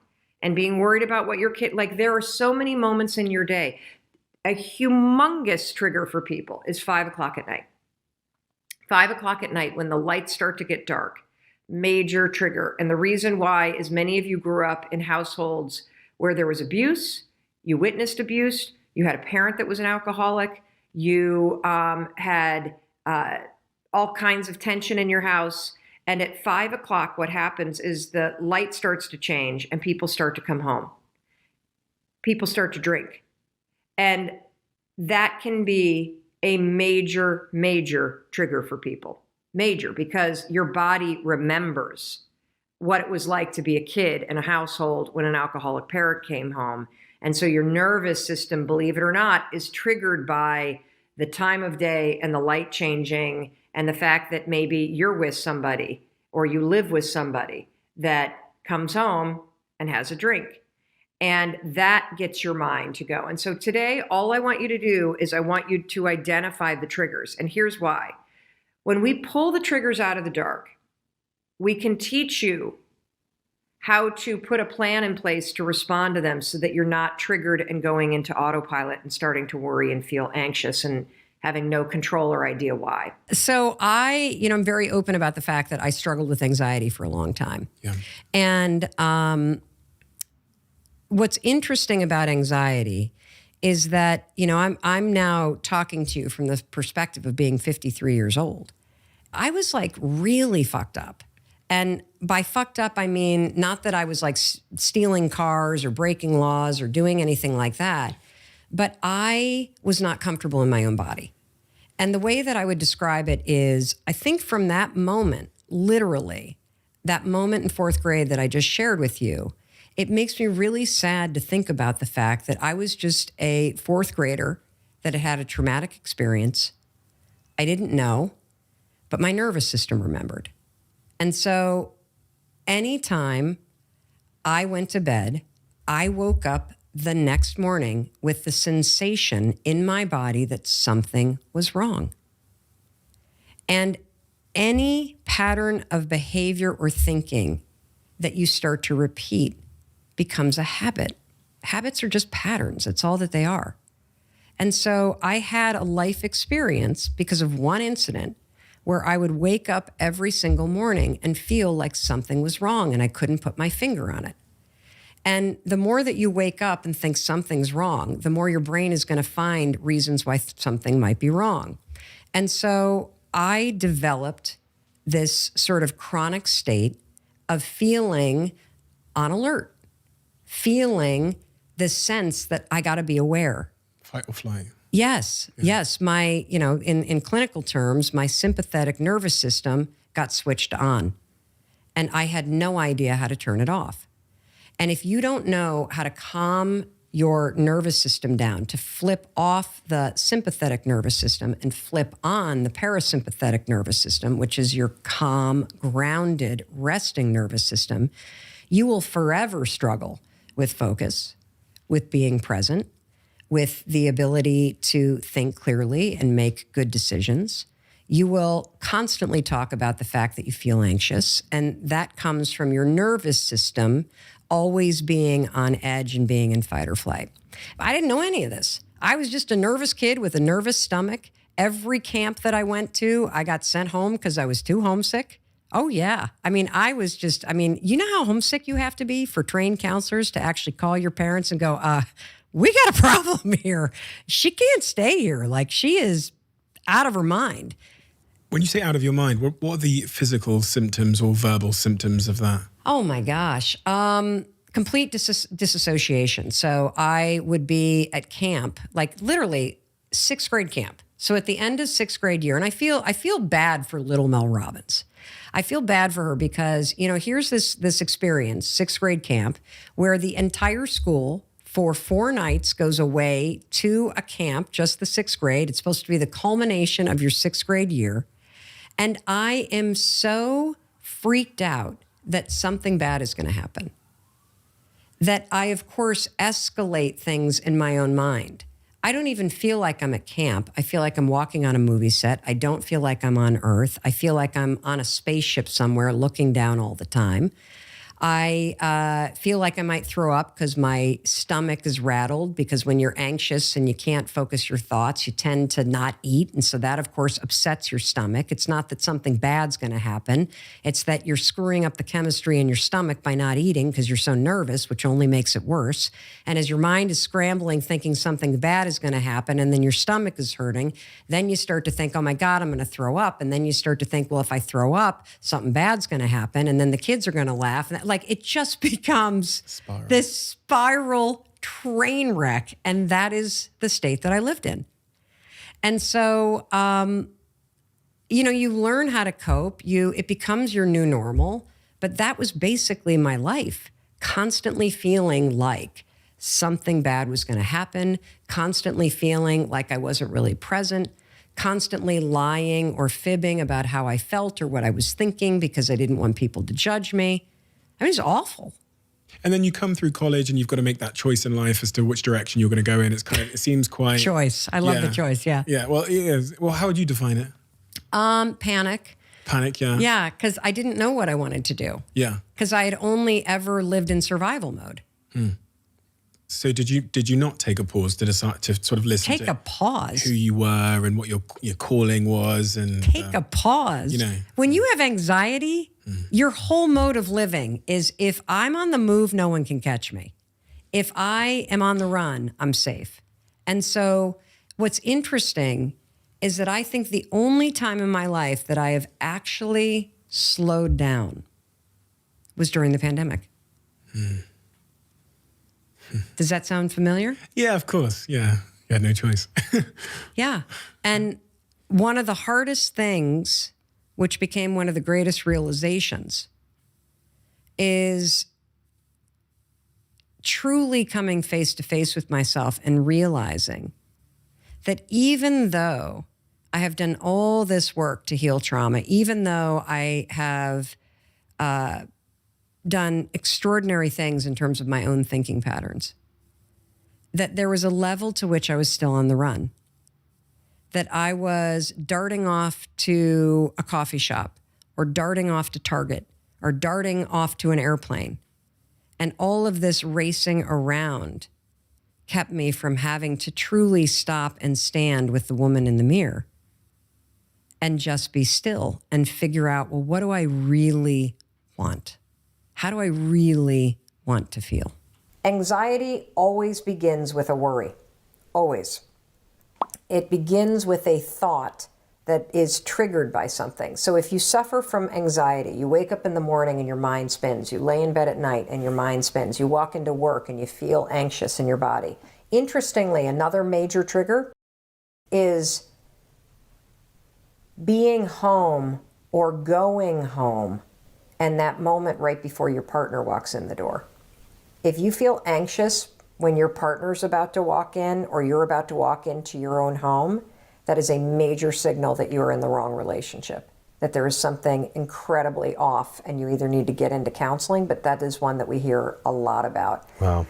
and being worried about what your kid, like there are so many moments in your day. A humongous trigger for people is 5 o'clock at night. 5 o'clock at night when the lights start to get dark, major trigger. And the reason why is many of you grew up in households where there was abuse, you witnessed abuse, you had a parent that was an alcoholic, you had all kinds of tension in your house. And at 5 o'clock, what happens is the light starts to change and people start to come home. People start to drink. And that can be a major, major trigger for people. Major, because your body remembers what it was like to be a kid in a household when an alcoholic parent came home. And so your nervous system, believe it or not, is triggered by the time of day and the light changing and the fact that maybe you're with somebody or you live with somebody that comes home and has a drink. And that gets your mind to go. And so today, all I want you to do is I want you to identify the triggers. And here's why. When we pull the triggers out of the dark, we can teach you how to put a plan in place to respond to them so that you're not triggered and going into autopilot and starting to worry and feel anxious and having no control or idea why. So I'm very open about the fact that I struggled with anxiety for a long time. Yeah. And what's interesting about anxiety is that, I'm now talking to you from the perspective of being 53 years old. I was like really fucked up. And by fucked up, I mean, not that I was like stealing cars or breaking laws or doing anything like that, but I was not comfortable in my own body. And the way that I would describe it is, I think from that moment, literally, that moment in fourth grade that I just shared with you, it makes me really sad to think about the fact that I was just a fourth grader that had had a traumatic experience. I didn't know, but my nervous system remembered. And so anytime I went to bed, I woke up the next morning with the sensation in my body that something was wrong. And any pattern of behavior or thinking that you start to repeat becomes a habit. Habits are just patterns. It's all that they are. And so I had a life experience because of one incident where I would wake up every single morning and feel like something was wrong and I couldn't put my finger on it. And the more that you wake up and think something's wrong, the more your brain is going to find reasons why something might be wrong. And so I developed this sort of chronic state of feeling on alert, feeling this sense that I got to be aware. Fight or flight. Yes, yes. My, in clinical terms, my sympathetic nervous system got switched on and I had no idea how to turn it off. And if you don't know how to calm your nervous system down, to flip off the sympathetic nervous system and flip on the parasympathetic nervous system, which is your calm, grounded, resting nervous system, you will forever struggle with focus, with being present, with the ability to think clearly and make good decisions. You will constantly talk about the fact that you feel anxious, and that comes from your nervous system always being on edge and being in fight or flight. I didn't know any of this. I was just a nervous kid with a nervous stomach. Every camp that I went to, I got sent home because I was too homesick. Oh, yeah. You know how homesick you have to be for trained counselors to actually call your parents and go, we got a problem here. She can't stay here. Like, she is out of her mind. When you say out of your mind, what are the physical symptoms or verbal symptoms of that? Oh my gosh. Complete disassociation. So I would be at camp, like literally 6th grade camp. So at the end of 6th grade year, and I feel bad for little Mel Robbins. I feel bad for her because, here's this experience, 6th grade camp, where the entire school for 4 nights goes away to a camp, just the 6th grade. It's supposed to be the culmination of your 6th grade year. And I am so freaked out that something bad is going to happen, that I, of course, escalate things in my own mind. I don't even feel like I'm at camp. I feel like I'm walking on a movie set. I don't feel like I'm on Earth. I feel like I'm on a spaceship somewhere looking down all the time. I feel like I might throw up because my stomach is rattled, because when you're anxious and you can't focus your thoughts, you tend to not eat. And so that, of course, upsets your stomach. It's not that something bad's going to happen. It's that you're screwing up the chemistry in your stomach by not eating because you're so nervous, which only makes it worse. And as your mind is scrambling, thinking something bad is going to happen, and then your stomach is hurting, then you start to think, oh my God, I'm going to throw up. And then you start to think, well, if I throw up, something bad's going to happen. And then the kids are going to laugh. And like, it just becomes this spiral train wreck. And that is the state that I lived in. And so, you learn how to cope. It becomes your new normal. But that was basically my life, constantly feeling like something bad was going to happen, constantly feeling like I wasn't really present, constantly lying or fibbing about how I felt or what I was thinking because I didn't want people to judge me. I mean, it's awful. And then you come through college and you've got to make that choice in life as to which direction you're going to go in. It seems quite... Choice. I love the choice, yeah. Yeah, well, it is. Well, how would you define it? Panic. Panic, yeah. Yeah, because I didn't know what I wanted to do. Yeah. Because I had only ever lived in survival mode. So did you not take a pause to decide to sort of listen Take a pause? who you were and what your calling was? And Take a pause. When you have anxiety, your whole mode of living is, if I'm on the move, no one can catch me. If I am on the run, I'm safe. And so what's interesting is that I think the only time in my life that I have actually slowed down was during the pandemic. Does that sound familiar? Yeah, of course. Yeah. You had no choice. Yeah. And one of the hardest things, which became one of the greatest realizations, is truly coming face to face with myself and realizing that even though I have done all this work to heal trauma, even though I have done extraordinary things in terms of my own thinking patterns, that there was a level to which I was still on the run, that I was darting off to a coffee shop or darting off to Target or darting off to an airplane. And all of this racing around kept me from having to truly stop and stand with the woman in the mirror and just be still and figure out, well, what do I really want? How do I really want to feel? Anxiety always begins with a worry. Always. It begins with a thought that is triggered by something. So if you suffer from anxiety, you wake up in the morning and your mind spins, you lay in bed at night and your mind spins, you walk into work and you feel anxious in your body. Interestingly, another major trigger is being home or going home and that moment right before your partner walks in the door. If you feel anxious when your partner's about to walk in or you're about to walk into your own home, that is a major signal that you are in the wrong relationship, that there is something incredibly off and you either need to get into counseling, but that is one that we hear a lot about. Wow.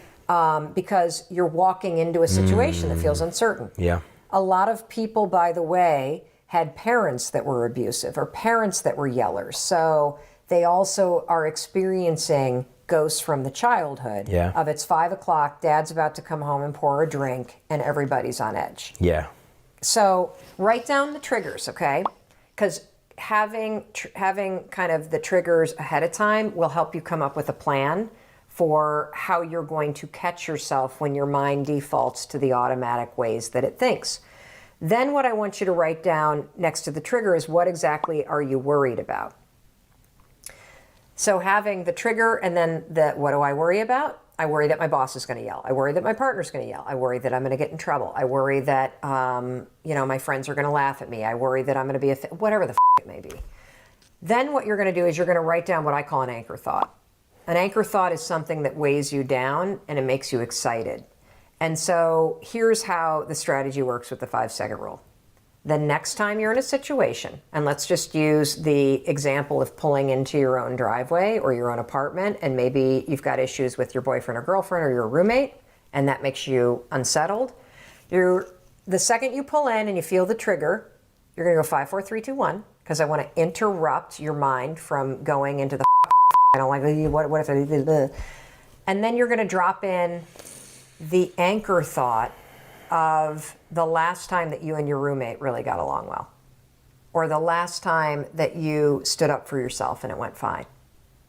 Because you're walking into a situation that feels uncertain. Yeah. A lot of people, by the way, had parents that were abusive or parents that were yellers. So they also are experiencing ghosts from the childhood of it's 5 o'clock, dad's about to come home and pour a drink and everybody's on edge. Yeah. So write down the triggers, okay? Because having kind of the triggers ahead of time will help you come up with a plan for how you're going to catch yourself when your mind defaults to the automatic ways that it thinks. Then what I want you to write down next to the trigger is what exactly are you worried about? So having the trigger and then the what do I worry about? I worry that my boss is going to yell. I worry that my partner's going to yell. I worry that I'm going to get in trouble. I worry that, my friends are going to laugh at me. I worry that I'm going to be whatever the it may be. Then what you're going to do is you're going to write down what I call an anchor thought. An anchor thought is something that weighs you down and it makes you excited. And so here's how the strategy works with the 5-second rule. The next time you're in a situation, and let's just use the example of pulling into your own driveway or your own apartment, and maybe you've got issues with your boyfriend or girlfriend or your roommate, and that makes you unsettled. The second you pull in and you feel the trigger, you're going to go 5, 4, 3, 2, 1, because I want to interrupt your mind from going into the I don't like what if I do, and then you're going to drop in the anchor thought of the last time that you and your roommate really got along well, or the last time that you stood up for yourself and it went fine.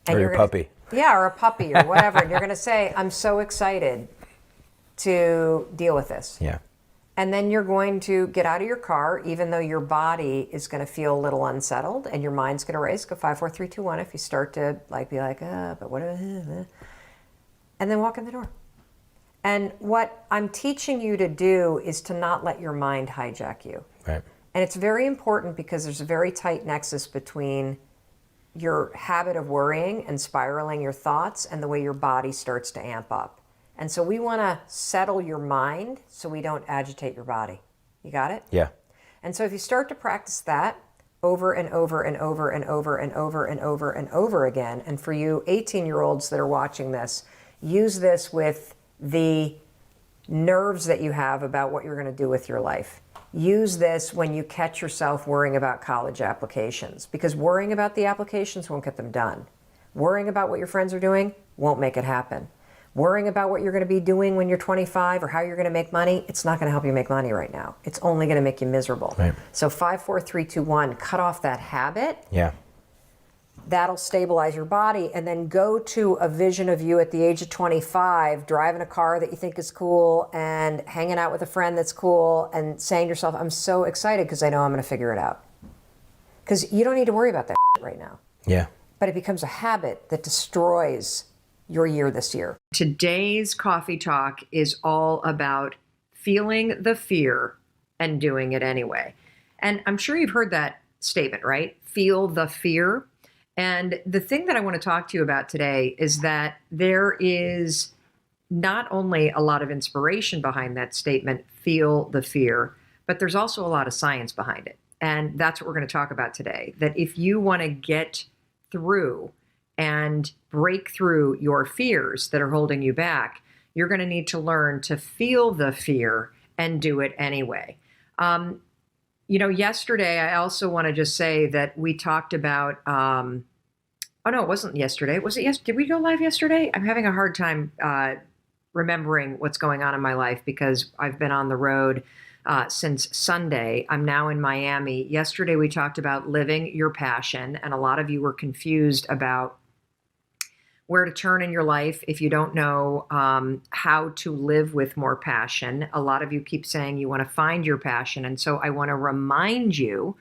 And or your puppy. Yeah, or a puppy or whatever. And you're going to say, I'm so excited to deal with this. Yeah. And then you're going to get out of your car, even though your body is going to feel a little unsettled and your mind's going to race. Go 5, 4, 3, 2, 1. If you start to be like, but what? And then walk in the door. And what I'm teaching you to do is to not let your mind hijack you. Right. And it's very important because there's a very tight nexus between your habit of worrying and spiraling your thoughts and the way your body starts to amp up. And so we want to settle your mind so we don't agitate your body. You got it? Yeah. And so if you start to practice that over and over and over and over and over and over and over again, and for you 18-year-olds that are watching this, use this with the nerves that you have about what you're going to do with your life. Use this when you catch yourself worrying about college applications, because worrying about the applications won't get them done. Worrying about what your friends are doing won't make it happen. Worrying about what you're going to be doing when you're 25 or how you're going to make money, it's not going to help you make money right now. It's only going to make you miserable. Right. So 5, 4, 3, 2, 1, cut off that habit. Yeah. That'll stabilize your body, and then go to a vision of you at the age of 25, driving a car that you think is cool and hanging out with a friend that's cool and saying to yourself, I'm so excited because I know I'm going to figure it out. Because you don't need to worry about that right now. Yeah. But it becomes a habit that destroys your year this year. Today's coffee talk is all about feeling the fear and doing it anyway. And I'm sure you've heard that statement, right? Feel the fear. And the thing that I want to talk to you about today is that there is not only a lot of inspiration behind that statement, feel the fear, but there's also a lot of science behind it. And that's what we're going to talk about today. That if you want to get through and break through your fears that are holding you back, you're going to need to learn to feel the fear and do it anyway. Yesterday, I also want to just say that we talked about, it wasn't yesterday. Was it yesterday? Did we go live yesterday? I'm having a hard time remembering what's going on in my life because I've been on the road since Sunday. I'm now in Miami. Yesterday, we talked about living your passion, and a lot of you were confused about where to turn in your life if you don't know how to live with more passion. A lot of you keep saying you want to find your passion. And so I want to remind you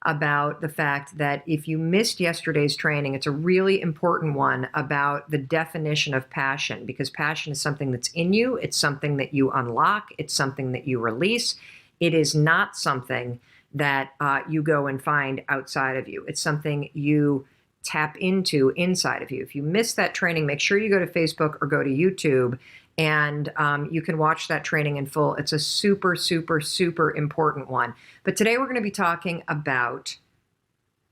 about the fact that if you missed yesterday's training, it's a really important one about the definition of passion, because passion is something that's in you. It's something that you unlock. It's something that you release. It is not something that you go and find outside of you. It's something you tap into inside of you. If you missed that training, make sure you go to Facebook or go to YouTube, and you can watch that training in full. It's a super, super, super important one. But today we're going to be talking about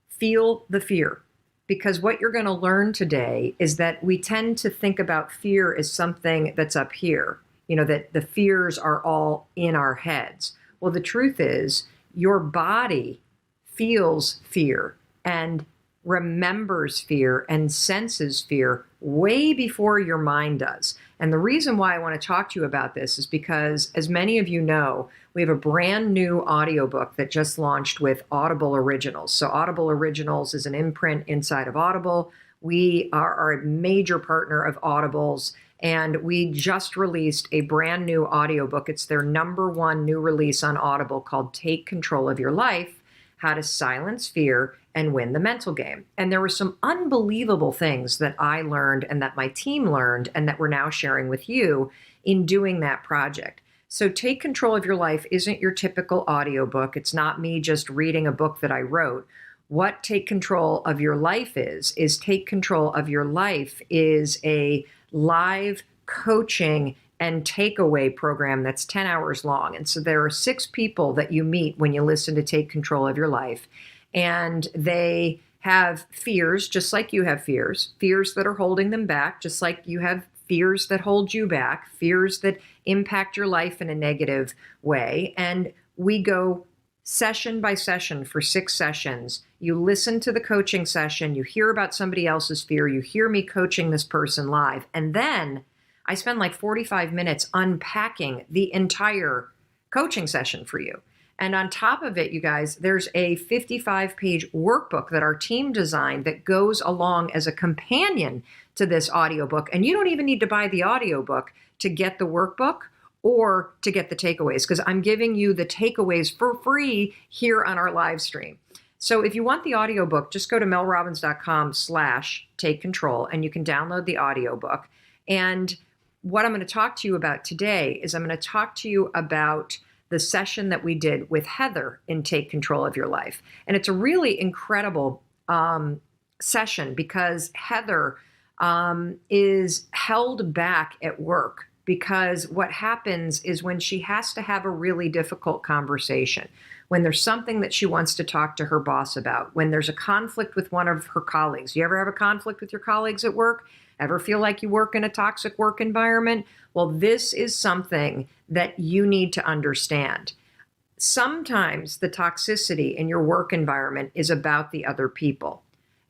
feel the fear, because what you're going to learn today is that we tend to think about fear as something that's up here, that the fears are all in our heads. Well, the truth is your body feels fear and remembers fear and senses fear way before your mind does. And the reason why I want to talk to you about this is because, as many of you know, we have a brand new audiobook that just launched with Audible Originals. So Audible Originals is an imprint inside of Audible. We are a major partner of Audible's, and we just released a brand new audiobook. It's their #1 new release on Audible, called Take Control of Your Life: How to Silence Fear and Win the Mental Game. And there were some unbelievable things that I learned and that my team learned and that we're now sharing with you in doing that project. So Take Control of Your Life isn't your typical audiobook. It's not me just reading a book that I wrote. What Take Control of Your Life is Take Control of Your Life is a live coaching and takeaway program that's 10 hours long. And so there are 6 people that you meet when you listen to Take Control of Your Life. And they have fears, just like you have fears that are holding them back, just like you have fears that hold you back, fears that impact your life in a negative way. And we go session by session for 6 sessions. You listen to the coaching session, you hear about somebody else's fear, you hear me coaching this person live, and then I spend like 45 minutes unpacking the entire coaching session for you. And on top of it, you guys, there's a 55-page workbook that our team designed that goes along as a companion to this audiobook. And you don't even need to buy the audiobook to get the workbook or to get the takeaways, because I'm giving you the takeaways for free here on our live stream. So if you want the audiobook, just go to melrobbins.com/take control and you can download the audiobook. And what I'm going to talk to you about today is I'm going to talk to you about the session that we did with Heather in Take Control of Your Life. And it's a really incredible session because Heather is held back at work, because what happens is when she has to have a really difficult conversation, when there's something that she wants to talk to her boss about, when there's a conflict with one of her colleagues. You ever have a conflict with your colleagues at work? Ever feel like you work in a toxic work environment? Well, this is something that you need to understand. Sometimes the toxicity in your work environment is about the other people.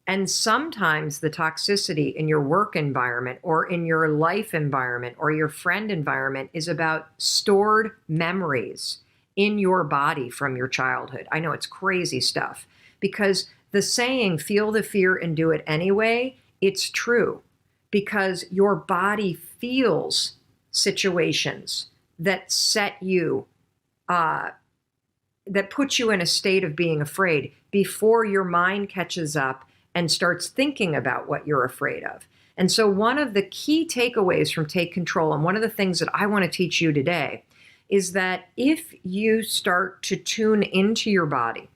And sometimes the toxicity in your work environment or in your life environment or your friend environment is about stored memories in your body from your childhood. I know it's crazy stuff, because the saying, feel the fear and do it anyway, it's true, because your body feels situations that set you, that put you in a state of being afraid before your mind catches up and starts thinking about what you're afraid of. And so one of the key takeaways from Take Control, and one of the things that I want to teach you today, is that if you start to tune into your body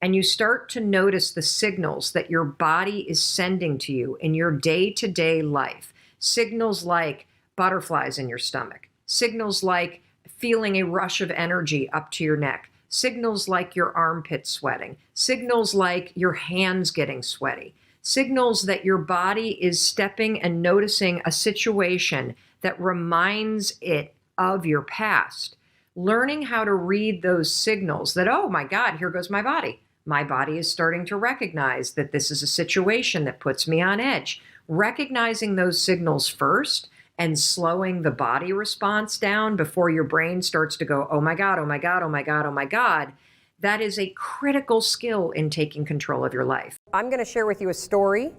and you start to notice the signals that your body is sending to you in your day-to-day life, signals like butterflies in your stomach, signals like feeling a rush of energy up to your neck, signals like your armpits sweating, signals like your hands getting sweaty, signals that your body is stepping and noticing a situation that reminds it of your past. Learning how to read those signals that, oh my God, here goes my body. My body is starting to recognize that this is a situation that puts me on edge. Recognizing those signals first and slowing the body response down before your brain starts to go, oh my God, oh my God, oh my God, oh my God, that is a critical skill in taking control of your life. I'm going to share with you a story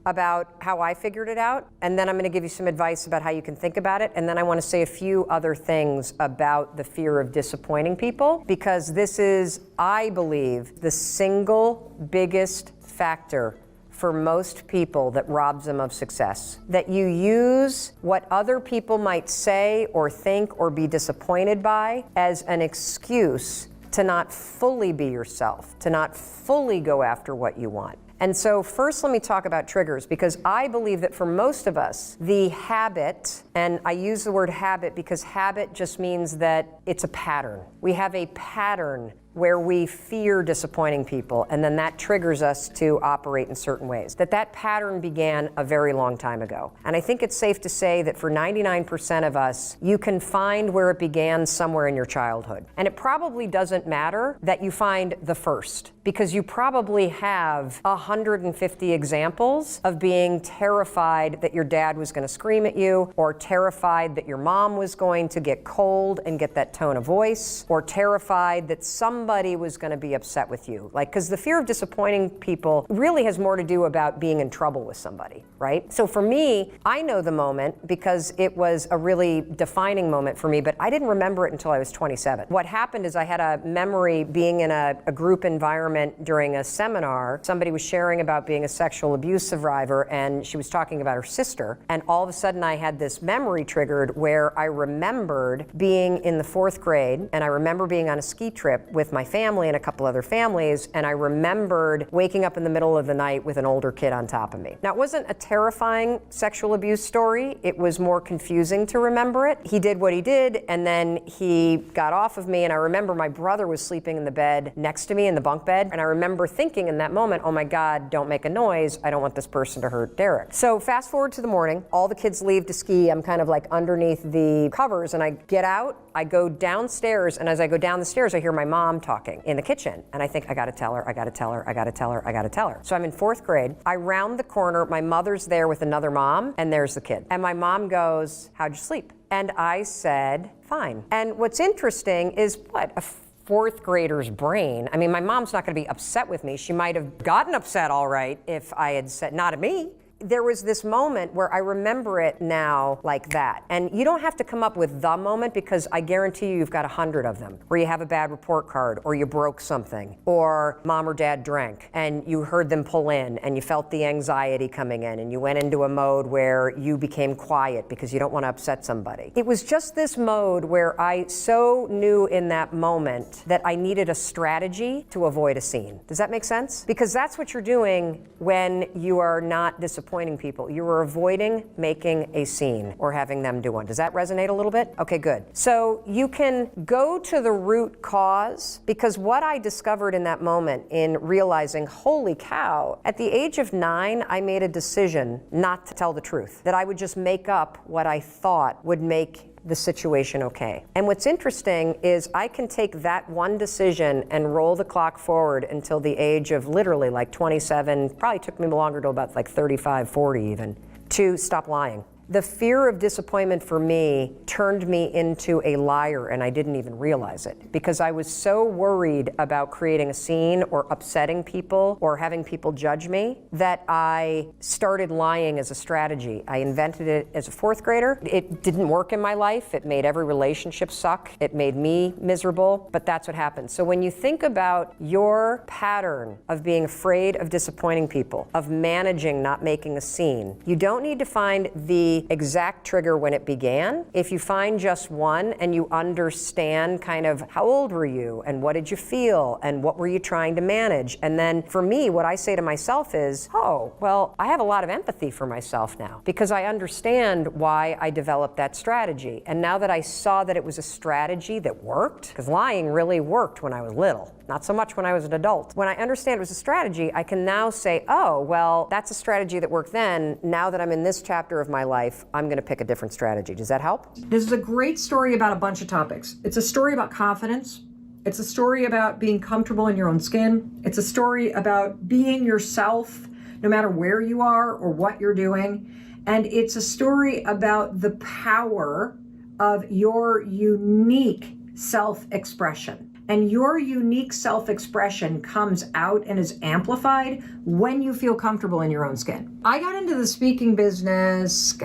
about how I figured it out, and then I'm going to give you some advice about how you can think about it, and then I want to say a few other things about the fear of disappointing people, because this is, I believe, the single biggest factor for most people that robs them of success. That you use what other people might say or think or be disappointed by as an excuse to not fully be yourself, to not fully go after what you want. And so first, let me talk about triggers, because I believe that for most of us, the habit, and I use the word habit because habit just means that it's a pattern. We have a pattern where we fear disappointing people, and then that triggers us to operate in certain ways. That pattern began a very long time ago. And I think it's safe to say that for 99% of us, you can find where it began somewhere in your childhood. And it probably doesn't matter that you find the first, because you probably have 150 examples of being terrified that your dad was going to scream at you, or terrified that your mom was going to get cold and get that tone of voice, or terrified that somebody was going to be upset with you. Because the fear of disappointing people really has more to do about being in trouble with somebody, right? So for me, I know the moment because it was a really defining moment for me, but I didn't remember it until I was 27. What happened is I had a memory being in a group environment during a seminar. Somebody was sharing about being a sexual abuse survivor, and she was talking about her sister. And all of a sudden I had this memory triggered where I remembered being in the 4th grade, and I remember being on a ski trip with my family and a couple other families, and I remembered waking up in the middle of the night with an older kid on top of me. Now, it wasn't a terrifying sexual abuse story. It was more confusing to remember it. He did what he did, and then he got off of me, and I remember my brother was sleeping in the bed next to me in the bunk bed, and I remember thinking in that moment, oh my God, don't make a noise. I don't want this person to hurt Derek. So fast forward to the morning, all the kids leave to ski. I'm kind of like underneath the covers, and I get out, I go downstairs, and as I go down the stairs, I hear my mom talking in the kitchen. And I think, I gotta tell her, I gotta tell her, I gotta tell her, I gotta tell her. So I'm in 4th grade. I round the corner, my mother's there with another mom, and there's the kid. And my mom goes, how'd you sleep? And I said, fine. And what's interesting is what? A 4th grader's brain. I mean, my mom's not gonna be upset with me. She might have gotten upset all right if I had said, not at me. There was this moment where I remember it now like that. And you don't have to come up with the moment, because I guarantee you've got 100 of them, where you have a bad report card, or you broke something, or mom or dad drank and you heard them pull in and you felt the anxiety coming in and you went into a mode where you became quiet because you don't want to upset somebody. It was just this mode where I so knew in that moment that I needed a strategy to avoid a scene. Does that make sense? Because that's what you're doing when you are not disappointing people. You are avoiding making a scene or having them do one. Does that resonate a little bit? Okay, good. So you can go to the root cause, because what I discovered in that moment in realizing, holy cow, at the age of 9, I made a decision not to tell the truth, that I would just make up what I thought would make the situation okay. And what's interesting is I can take that one decision and roll the clock forward until the age of literally like 27, probably took me longer to about like 35, 40 even, to stop lying. The fear of disappointment for me turned me into a liar, and I didn't even realize it, because I was so worried about creating a scene or upsetting people or having people judge me that I started lying as a strategy. I invented it as a 4th grader. It didn't work in my life. It made every relationship suck. It made me miserable, but that's what happened. So when you think about your pattern of being afraid of disappointing people, of managing not making a scene, you don't need to find the exact trigger when it began. If you find just one and you understand kind of how old were you and what did you feel and what were you trying to manage, and then for me, what I say to myself is, oh, well, I have a lot of empathy for myself now because I understand why I developed that strategy. And now that I saw that it was a strategy that worked, because lying really worked when I was little, not so much when I was an adult. When I understand it was a strategy, I can now say, oh, well, that's a strategy that worked then. Now that I'm in this chapter of my life, I'm going to pick a different strategy. Does that help? This is a great story about a bunch of topics. It's a story about confidence. It's a story about being comfortable in your own skin. It's a story about being yourself, no matter where you are or what you're doing. And it's a story about the power of your unique self-expression. And your unique self-expression comes out and is amplified when you feel comfortable in your own skin. I got into the speaking business,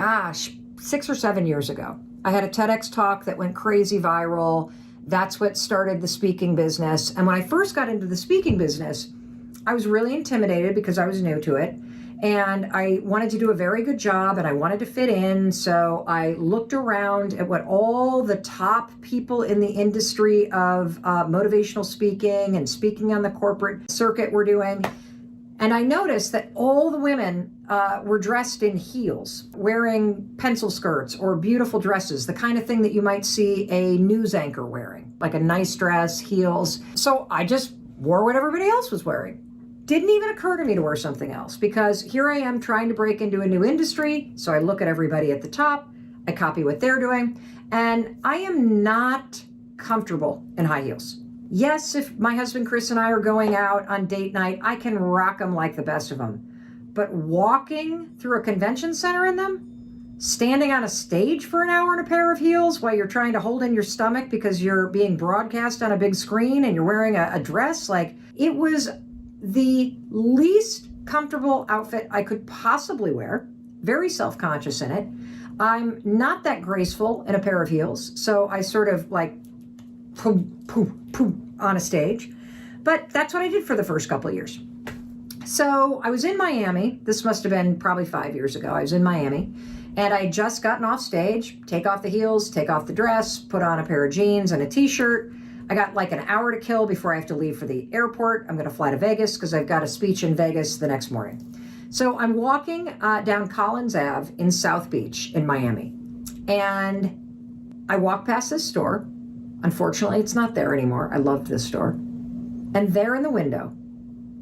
6 or 7 years ago. I had a TEDx talk that went crazy viral. That's what started the speaking business. And when I first got into the speaking business, I was really intimidated because I was new to it. And I wanted to do a very good job and I wanted to fit in. So I looked around at what all the top people in the industry of motivational speaking and speaking on the corporate circuit were doing. And I noticed that all the women were dressed in heels, wearing pencil skirts or beautiful dresses, the kind of thing that you might see a news anchor wearing, like a nice dress, heels. So I just wore what everybody else was wearing. Didn't even occur to me to wear something else because here I am trying to break into a new industry. So I look at everybody at the top, I copy what they're doing, and I am not comfortable in high heels. Yes, if my husband Chris and I are going out on date night, I can rock them like the best of them. But walking through a convention center in them, standing on a stage for an hour in a pair of heels while you're trying to hold in your stomach because you're being broadcast on a big screen and you're wearing a dress, like it was the least comfortable outfit I could possibly wear, very self-conscious in it. I'm not that graceful in a pair of heels, so I sort of like poo on a stage. But that's what I did for the first couple of years. So I was in Miami. This must have been probably 5 years ago. I was in Miami and I had just gotten off stage, take off the heels, take off the dress, put on a pair of jeans and a t-shirt. I got like an hour to kill before I have to leave for the airport. I'm going to fly to Vegas because I've got a speech in Vegas the next morning. So I'm walking down Collins Ave in South Beach in Miami. And I walk past this store. Unfortunately, it's not there anymore. I loved this store. And there in the window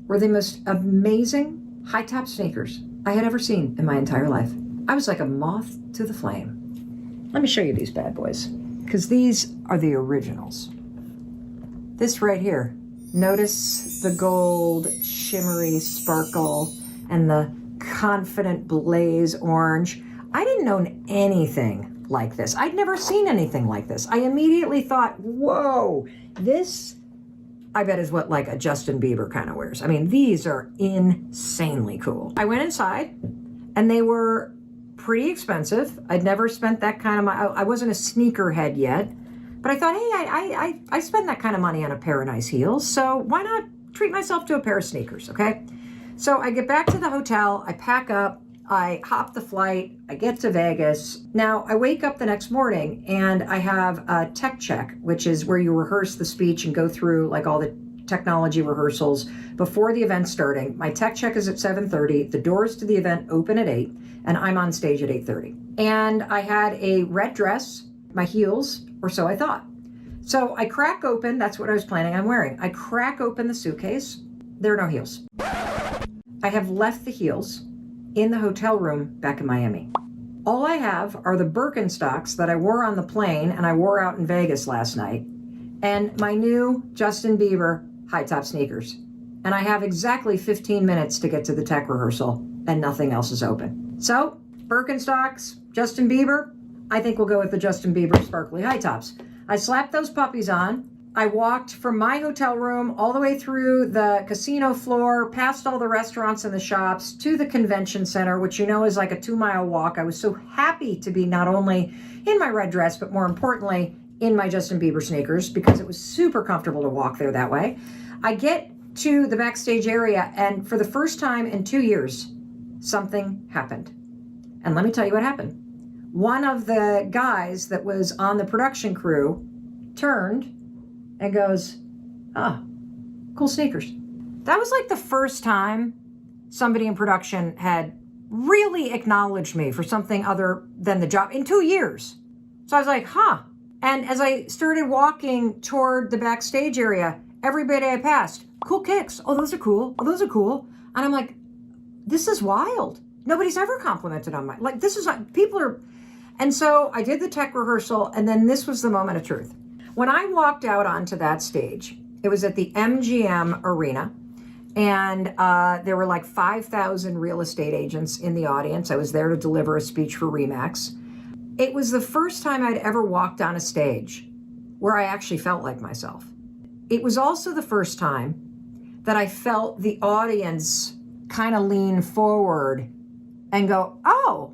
were the most amazing high-top sneakers I had ever seen in my entire life. I was like a moth to the flame. Let me show you these bad boys because these are the originals. This right here, notice the gold shimmery sparkle and the confident blaze orange. I didn't own anything like this. I'd never seen anything like this. I immediately thought, whoa, this I bet is what like a Justin Bieber kind of wears. I mean, these are insanely cool. I went inside and they were pretty expensive. I'd never spent that kind of money. I wasn't a sneakerhead yet. But I thought, hey, I spend that kind of money on a pair of nice heels, so why not treat myself to a pair of sneakers, okay? So I get back to the hotel, I pack up, I hop the flight, I get to Vegas. Now, I wake up the next morning and I have a tech check, which is where you rehearse the speech and go through like all the technology rehearsals before the event starting. My tech check is at 7:30, the doors to the event open at 8, and I'm on stage at 8:30. And I had a red dress, my heels, or so I thought. So I crack open, that's what I was planning on wearing. I crack open the suitcase, there are no heels. I have left the heels in the hotel room back in Miami. All I have are the Birkenstocks that I wore on the plane and I wore out in Vegas last night, and my new Justin Bieber high-top sneakers. And I have exactly 15 minutes to get to the tech rehearsal and nothing else is open. So, Birkenstocks, Justin Bieber, I think we'll go with the Justin Bieber sparkly high tops. I slapped those puppies on. I walked from my hotel room all the way through the casino floor, past all the restaurants and the shops, to the convention center, which you know is like a 2-mile walk. I was so happy to be not only in my red dress, but more importantly, in my Justin Bieber sneakers because it was super comfortable to walk there that way. I get to the backstage area and for the first time in 2 years, something happened. And let me tell you what happened. One of the guys that was on the production crew turned and goes, cool sneakers. That was like the first time somebody in production had really acknowledged me for something other than the job in 2 years. So I was like, And as I started walking toward the backstage area, everybody I passed, cool kicks. Oh, those are cool. Oh, those are cool. And I'm like, this is wild. Nobody's ever complimented on my, like, this is like, people are, and so I did the tech rehearsal, and then this was the moment of truth. When I walked out onto that stage, it was at the MGM Arena, And there were like 5,000 real estate agents in the audience. I was there to deliver a speech for RE/MAX. It was the first time I'd ever walked on a stage where I actually felt like myself. It was also the first time that I felt the audience kind of lean forward and go, oh,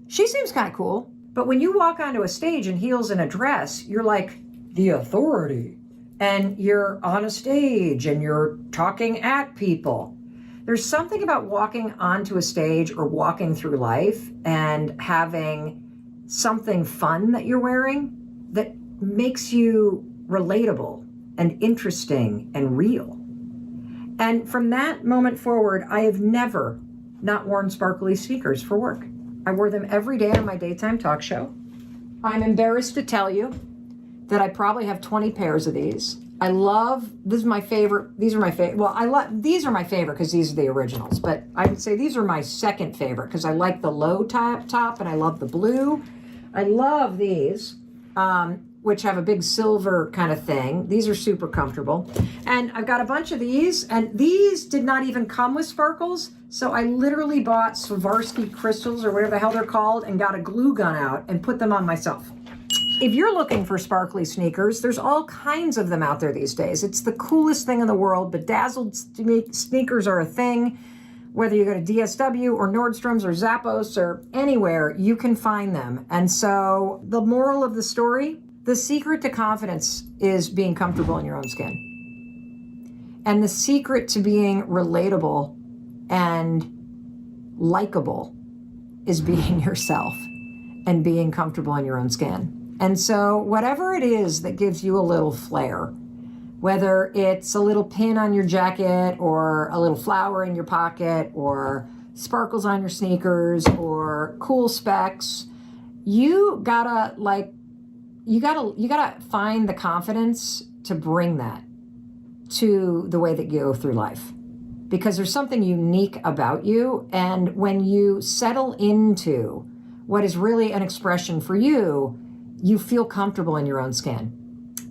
she seems kind of cool. But when you walk onto a stage in heels and a dress, you're like the authority. And you're on a stage and you're talking at people. There's something about walking onto a stage or walking through life and having something fun that you're wearing that makes you relatable and interesting and real. And from that moment forward, I have never not worn sparkly sneakers for work. I wore them every day on my daytime talk show. I'm embarrassed to tell you that I probably have 20 pairs of these. This is my favorite. These are my favorite. Well, these are my favorite because these are the originals, but I would say these are my second favorite because I like the low top and I love the blue. I love these, which have a big silver kind of thing. These are super comfortable. And I've got a bunch of these, and these did not even come with sparkles. So I literally bought Swarovski crystals or whatever the hell they're called and got a glue gun out and put them on myself. If you're looking for sparkly sneakers, there's all kinds of them out there these days. It's the coolest thing in the world. Bedazzled sneakers are a thing. Whether you go to DSW or Nordstrom's or Zappos or anywhere, you can find them. And so the moral of the story, the secret to confidence is being comfortable in your own skin. And the secret to being relatable and likable is being yourself and being comfortable in your own skin. And so whatever it is that gives you a little flair, whether it's a little pin on your jacket or a little flower in your pocket or sparkles on your sneakers or cool specs, you gotta find the confidence to bring that to the way that you go through life. Because there's something unique about you. And when you settle into what is really an expression for you, you feel comfortable in your own skin.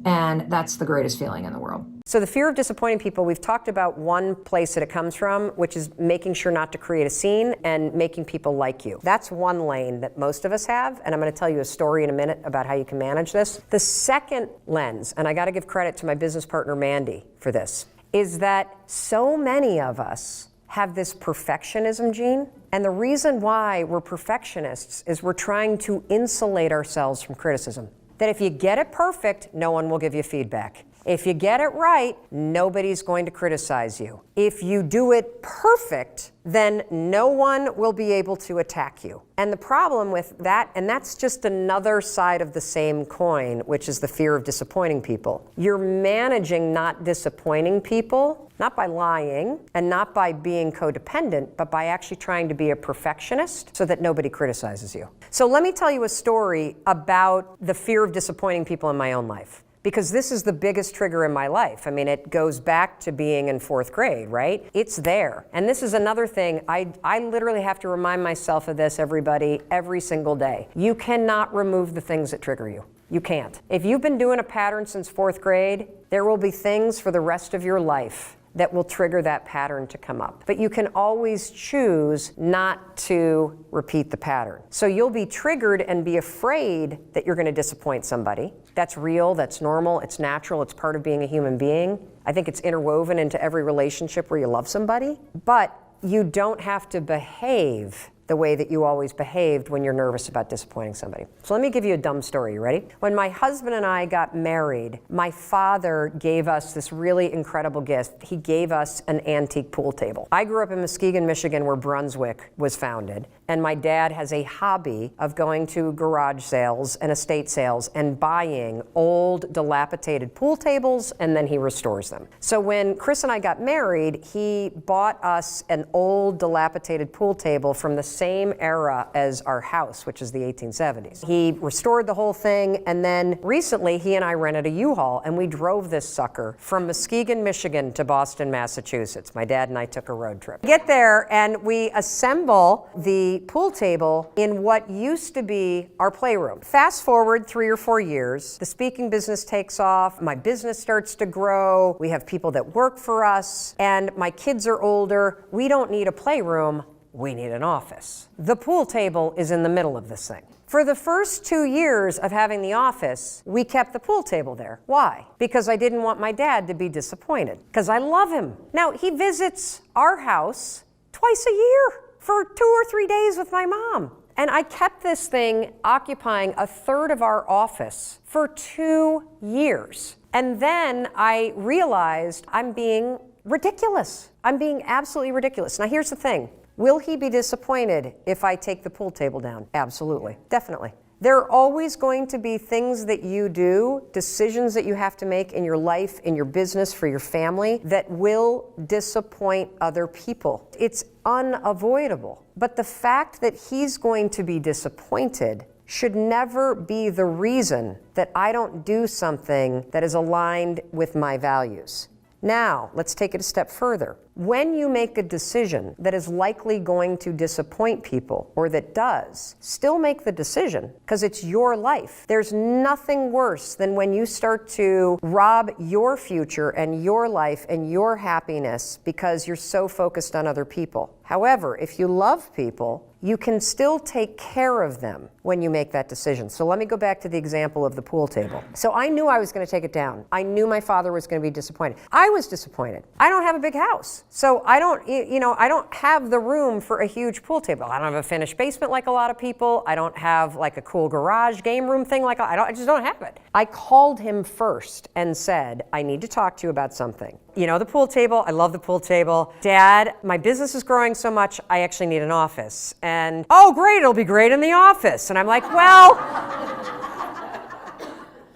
And that's the greatest feeling in the world. So the fear of disappointing people, we've talked about one place that it comes from, which is making sure not to create a scene and making people like you. That's one lane that most of us have, and I'm going to tell you a story in a minute about how you can manage this. The second lens, and I got to give credit to my business partner Mandy for this, is that so many of us have this perfectionism gene. And the reason why we're perfectionists is we're trying to insulate ourselves from criticism. That if you get it perfect, no one will give you feedback. If you get it right, nobody's going to criticize you. If you do it perfect, then no one will be able to attack you. And the problem with that, and that's just another side of the same coin, which is the fear of disappointing people. You're managing not disappointing people, not by lying and not by being codependent, but by actually trying to be a perfectionist so that nobody criticizes you. So let me tell you a story about the fear of disappointing people in my own life. Because this is the biggest trigger in my life. I mean, it goes back to being in 4th grade, right? It's there. And this is another thing, I literally have to remind myself of this, everybody, every single day. You cannot remove the things that trigger you. You can't. If you've been doing a pattern since 4th grade, there will be things for the rest of your life that will trigger that pattern to come up. But you can always choose not to repeat the pattern. So you'll be triggered and be afraid that you're going to disappoint somebody. That's real, that's normal, it's natural, it's part of being a human being. I think it's interwoven into every relationship where you love somebody. But you don't have to behave the way that you always behaved when you're nervous about disappointing somebody. So let me give you a dumb story. You ready? When my husband and I got married, my father gave us this really incredible gift. He gave us an antique pool table. I grew up in Muskegon, Michigan, where Brunswick was founded. And my dad has a hobby of going to garage sales and estate sales and buying old, dilapidated pool tables, and then he restores them. So when Chris and I got married, he bought us an old, dilapidated pool table from the same era as our house, which is the 1870s. He restored the whole thing, and then recently he and I rented a U-Haul, and we drove this sucker from Muskegon, Michigan to Boston, Massachusetts. My dad and I took a road trip. Get there, and we assemble the the pool table in what used to be our playroom. Fast forward 3 or 4 years, the speaking business takes off, my business starts to grow, we have people that work for us, and my kids are older. We don't need a playroom, we need an office. The pool table is in the middle of this thing. For the first 2 years of having the office, we kept the pool table there. Why? Because I didn't want my dad to be disappointed, because I love him. Now, he visits our house twice a year for 2 or 3 days with my mom. And I kept this thing occupying a third of our office for 2 years. And then I realized I'm being ridiculous. I'm being absolutely ridiculous. Now, here's the thing. Will he be disappointed if I take the pool table down? Absolutely, definitely. There are always going to be things that you do, decisions that you have to make in your life, in your business, for your family, that will disappoint other people. It's unavoidable. But the fact that he's going to be disappointed should never be the reason that I don't do something that is aligned with my values. Now, let's take it a step further. When you make a decision that is likely going to disappoint people, or that does, still make the decision, because it's your life. There's nothing worse than when you start to rob your future and your life and your happiness because you're so focused on other people. However, if you love people, you can still take care of them when you make that decision. So let me go back to the example of the pool table. So I knew I was going to take it down. I knew my father was going to be disappointed. I was disappointed. I don't have a big house. So I don't have the room for a huge pool table. I don't have a finished basement like a lot of people. I don't have like a cool garage game room thing I just don't have it. I called him first and said, I need to talk to you about something. You know, the pool table, I love the pool table. Dad, my business is growing so much, I actually need an office. And, oh great, it'll be great in the office. And I'm like, well,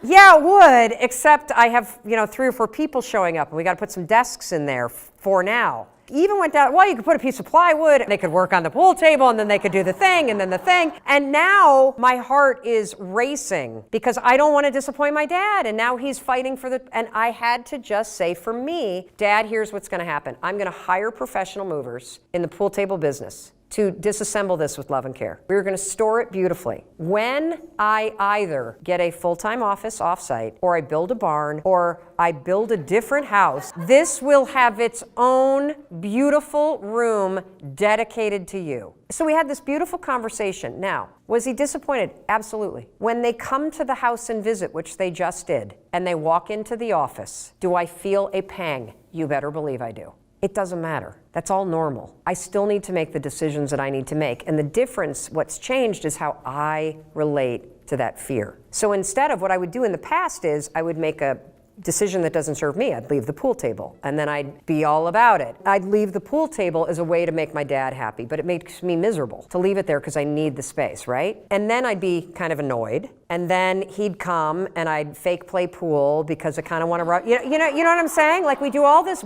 yeah, it would, except I have, 3 or 4 people showing up and we got to put some desks in there for now. Even went down, well, you could put a piece of plywood, and they could work on the pool table, and then they could do the thing, and then the thing. And now my heart is racing because I don't want to disappoint my dad, and now he's fighting and I had to just say, for me, Dad, here's what's going to happen. I'm going to hire professional movers in the pool table business to disassemble this with love and care. We're going to store it beautifully. When I either get a full-time office offsite, or I build a barn, or I build a different house, this will have its own beautiful room dedicated to you. So we had this beautiful conversation. Now, was he disappointed? Absolutely. When they come to the house and visit, which they just did, and they walk into the office, do I feel a pang? You better believe I do. It doesn't matter. That's all normal. I still need to make the decisions that I need to make. And the difference, what's changed, is how I relate to that fear. So instead of what I would do in the past is I would make a decision that doesn't serve me. I'd leave the pool table and then I'd be all about it. I'd leave the pool table as a way to make my dad happy, but it makes me miserable to leave it there because I need the space, right? And then I'd be kind of annoyed. And then he'd come and I'd fake play pool because I kind of want to, you know what I'm saying? Like, we do all this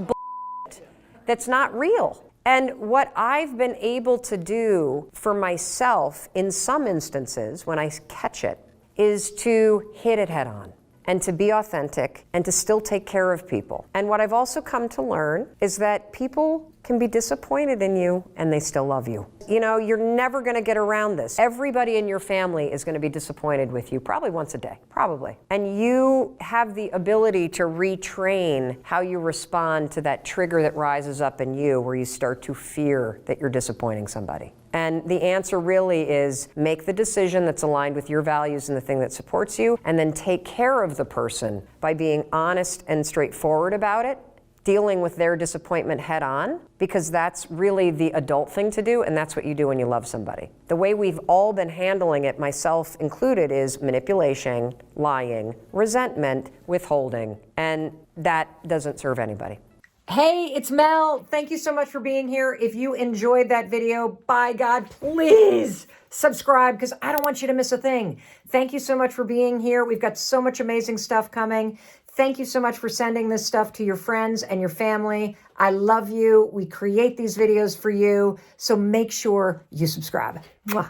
that's not real. And what I've been able to do for myself in some instances when I catch it is to hit it head on and to be authentic and to still take care of people. And what I've also come to learn is that people can be disappointed in you and they still love you. You're never going to get around this. Everybody in your family is going to be disappointed with you, probably once a day, probably. And you have the ability to retrain how you respond to that trigger that rises up in you where you start to fear that you're disappointing somebody. And the answer really is make the decision that's aligned with your values and the thing that supports you, and then take care of the person by being honest and straightforward about it, dealing with their disappointment head on, because that's really the adult thing to do, and that's what you do when you love somebody. The way we've all been handling it, myself included, is manipulation, lying, resentment, withholding, and that doesn't serve anybody. Hey, it's Mel. Thank you so much for being here. If you enjoyed that video, by God, please subscribe, because I don't want you to miss a thing. Thank you so much for being here. We've got so much amazing stuff coming. Thank you so much for sending this stuff to your friends and your family. I love you. We create these videos for you, so make sure you subscribe. Mwah.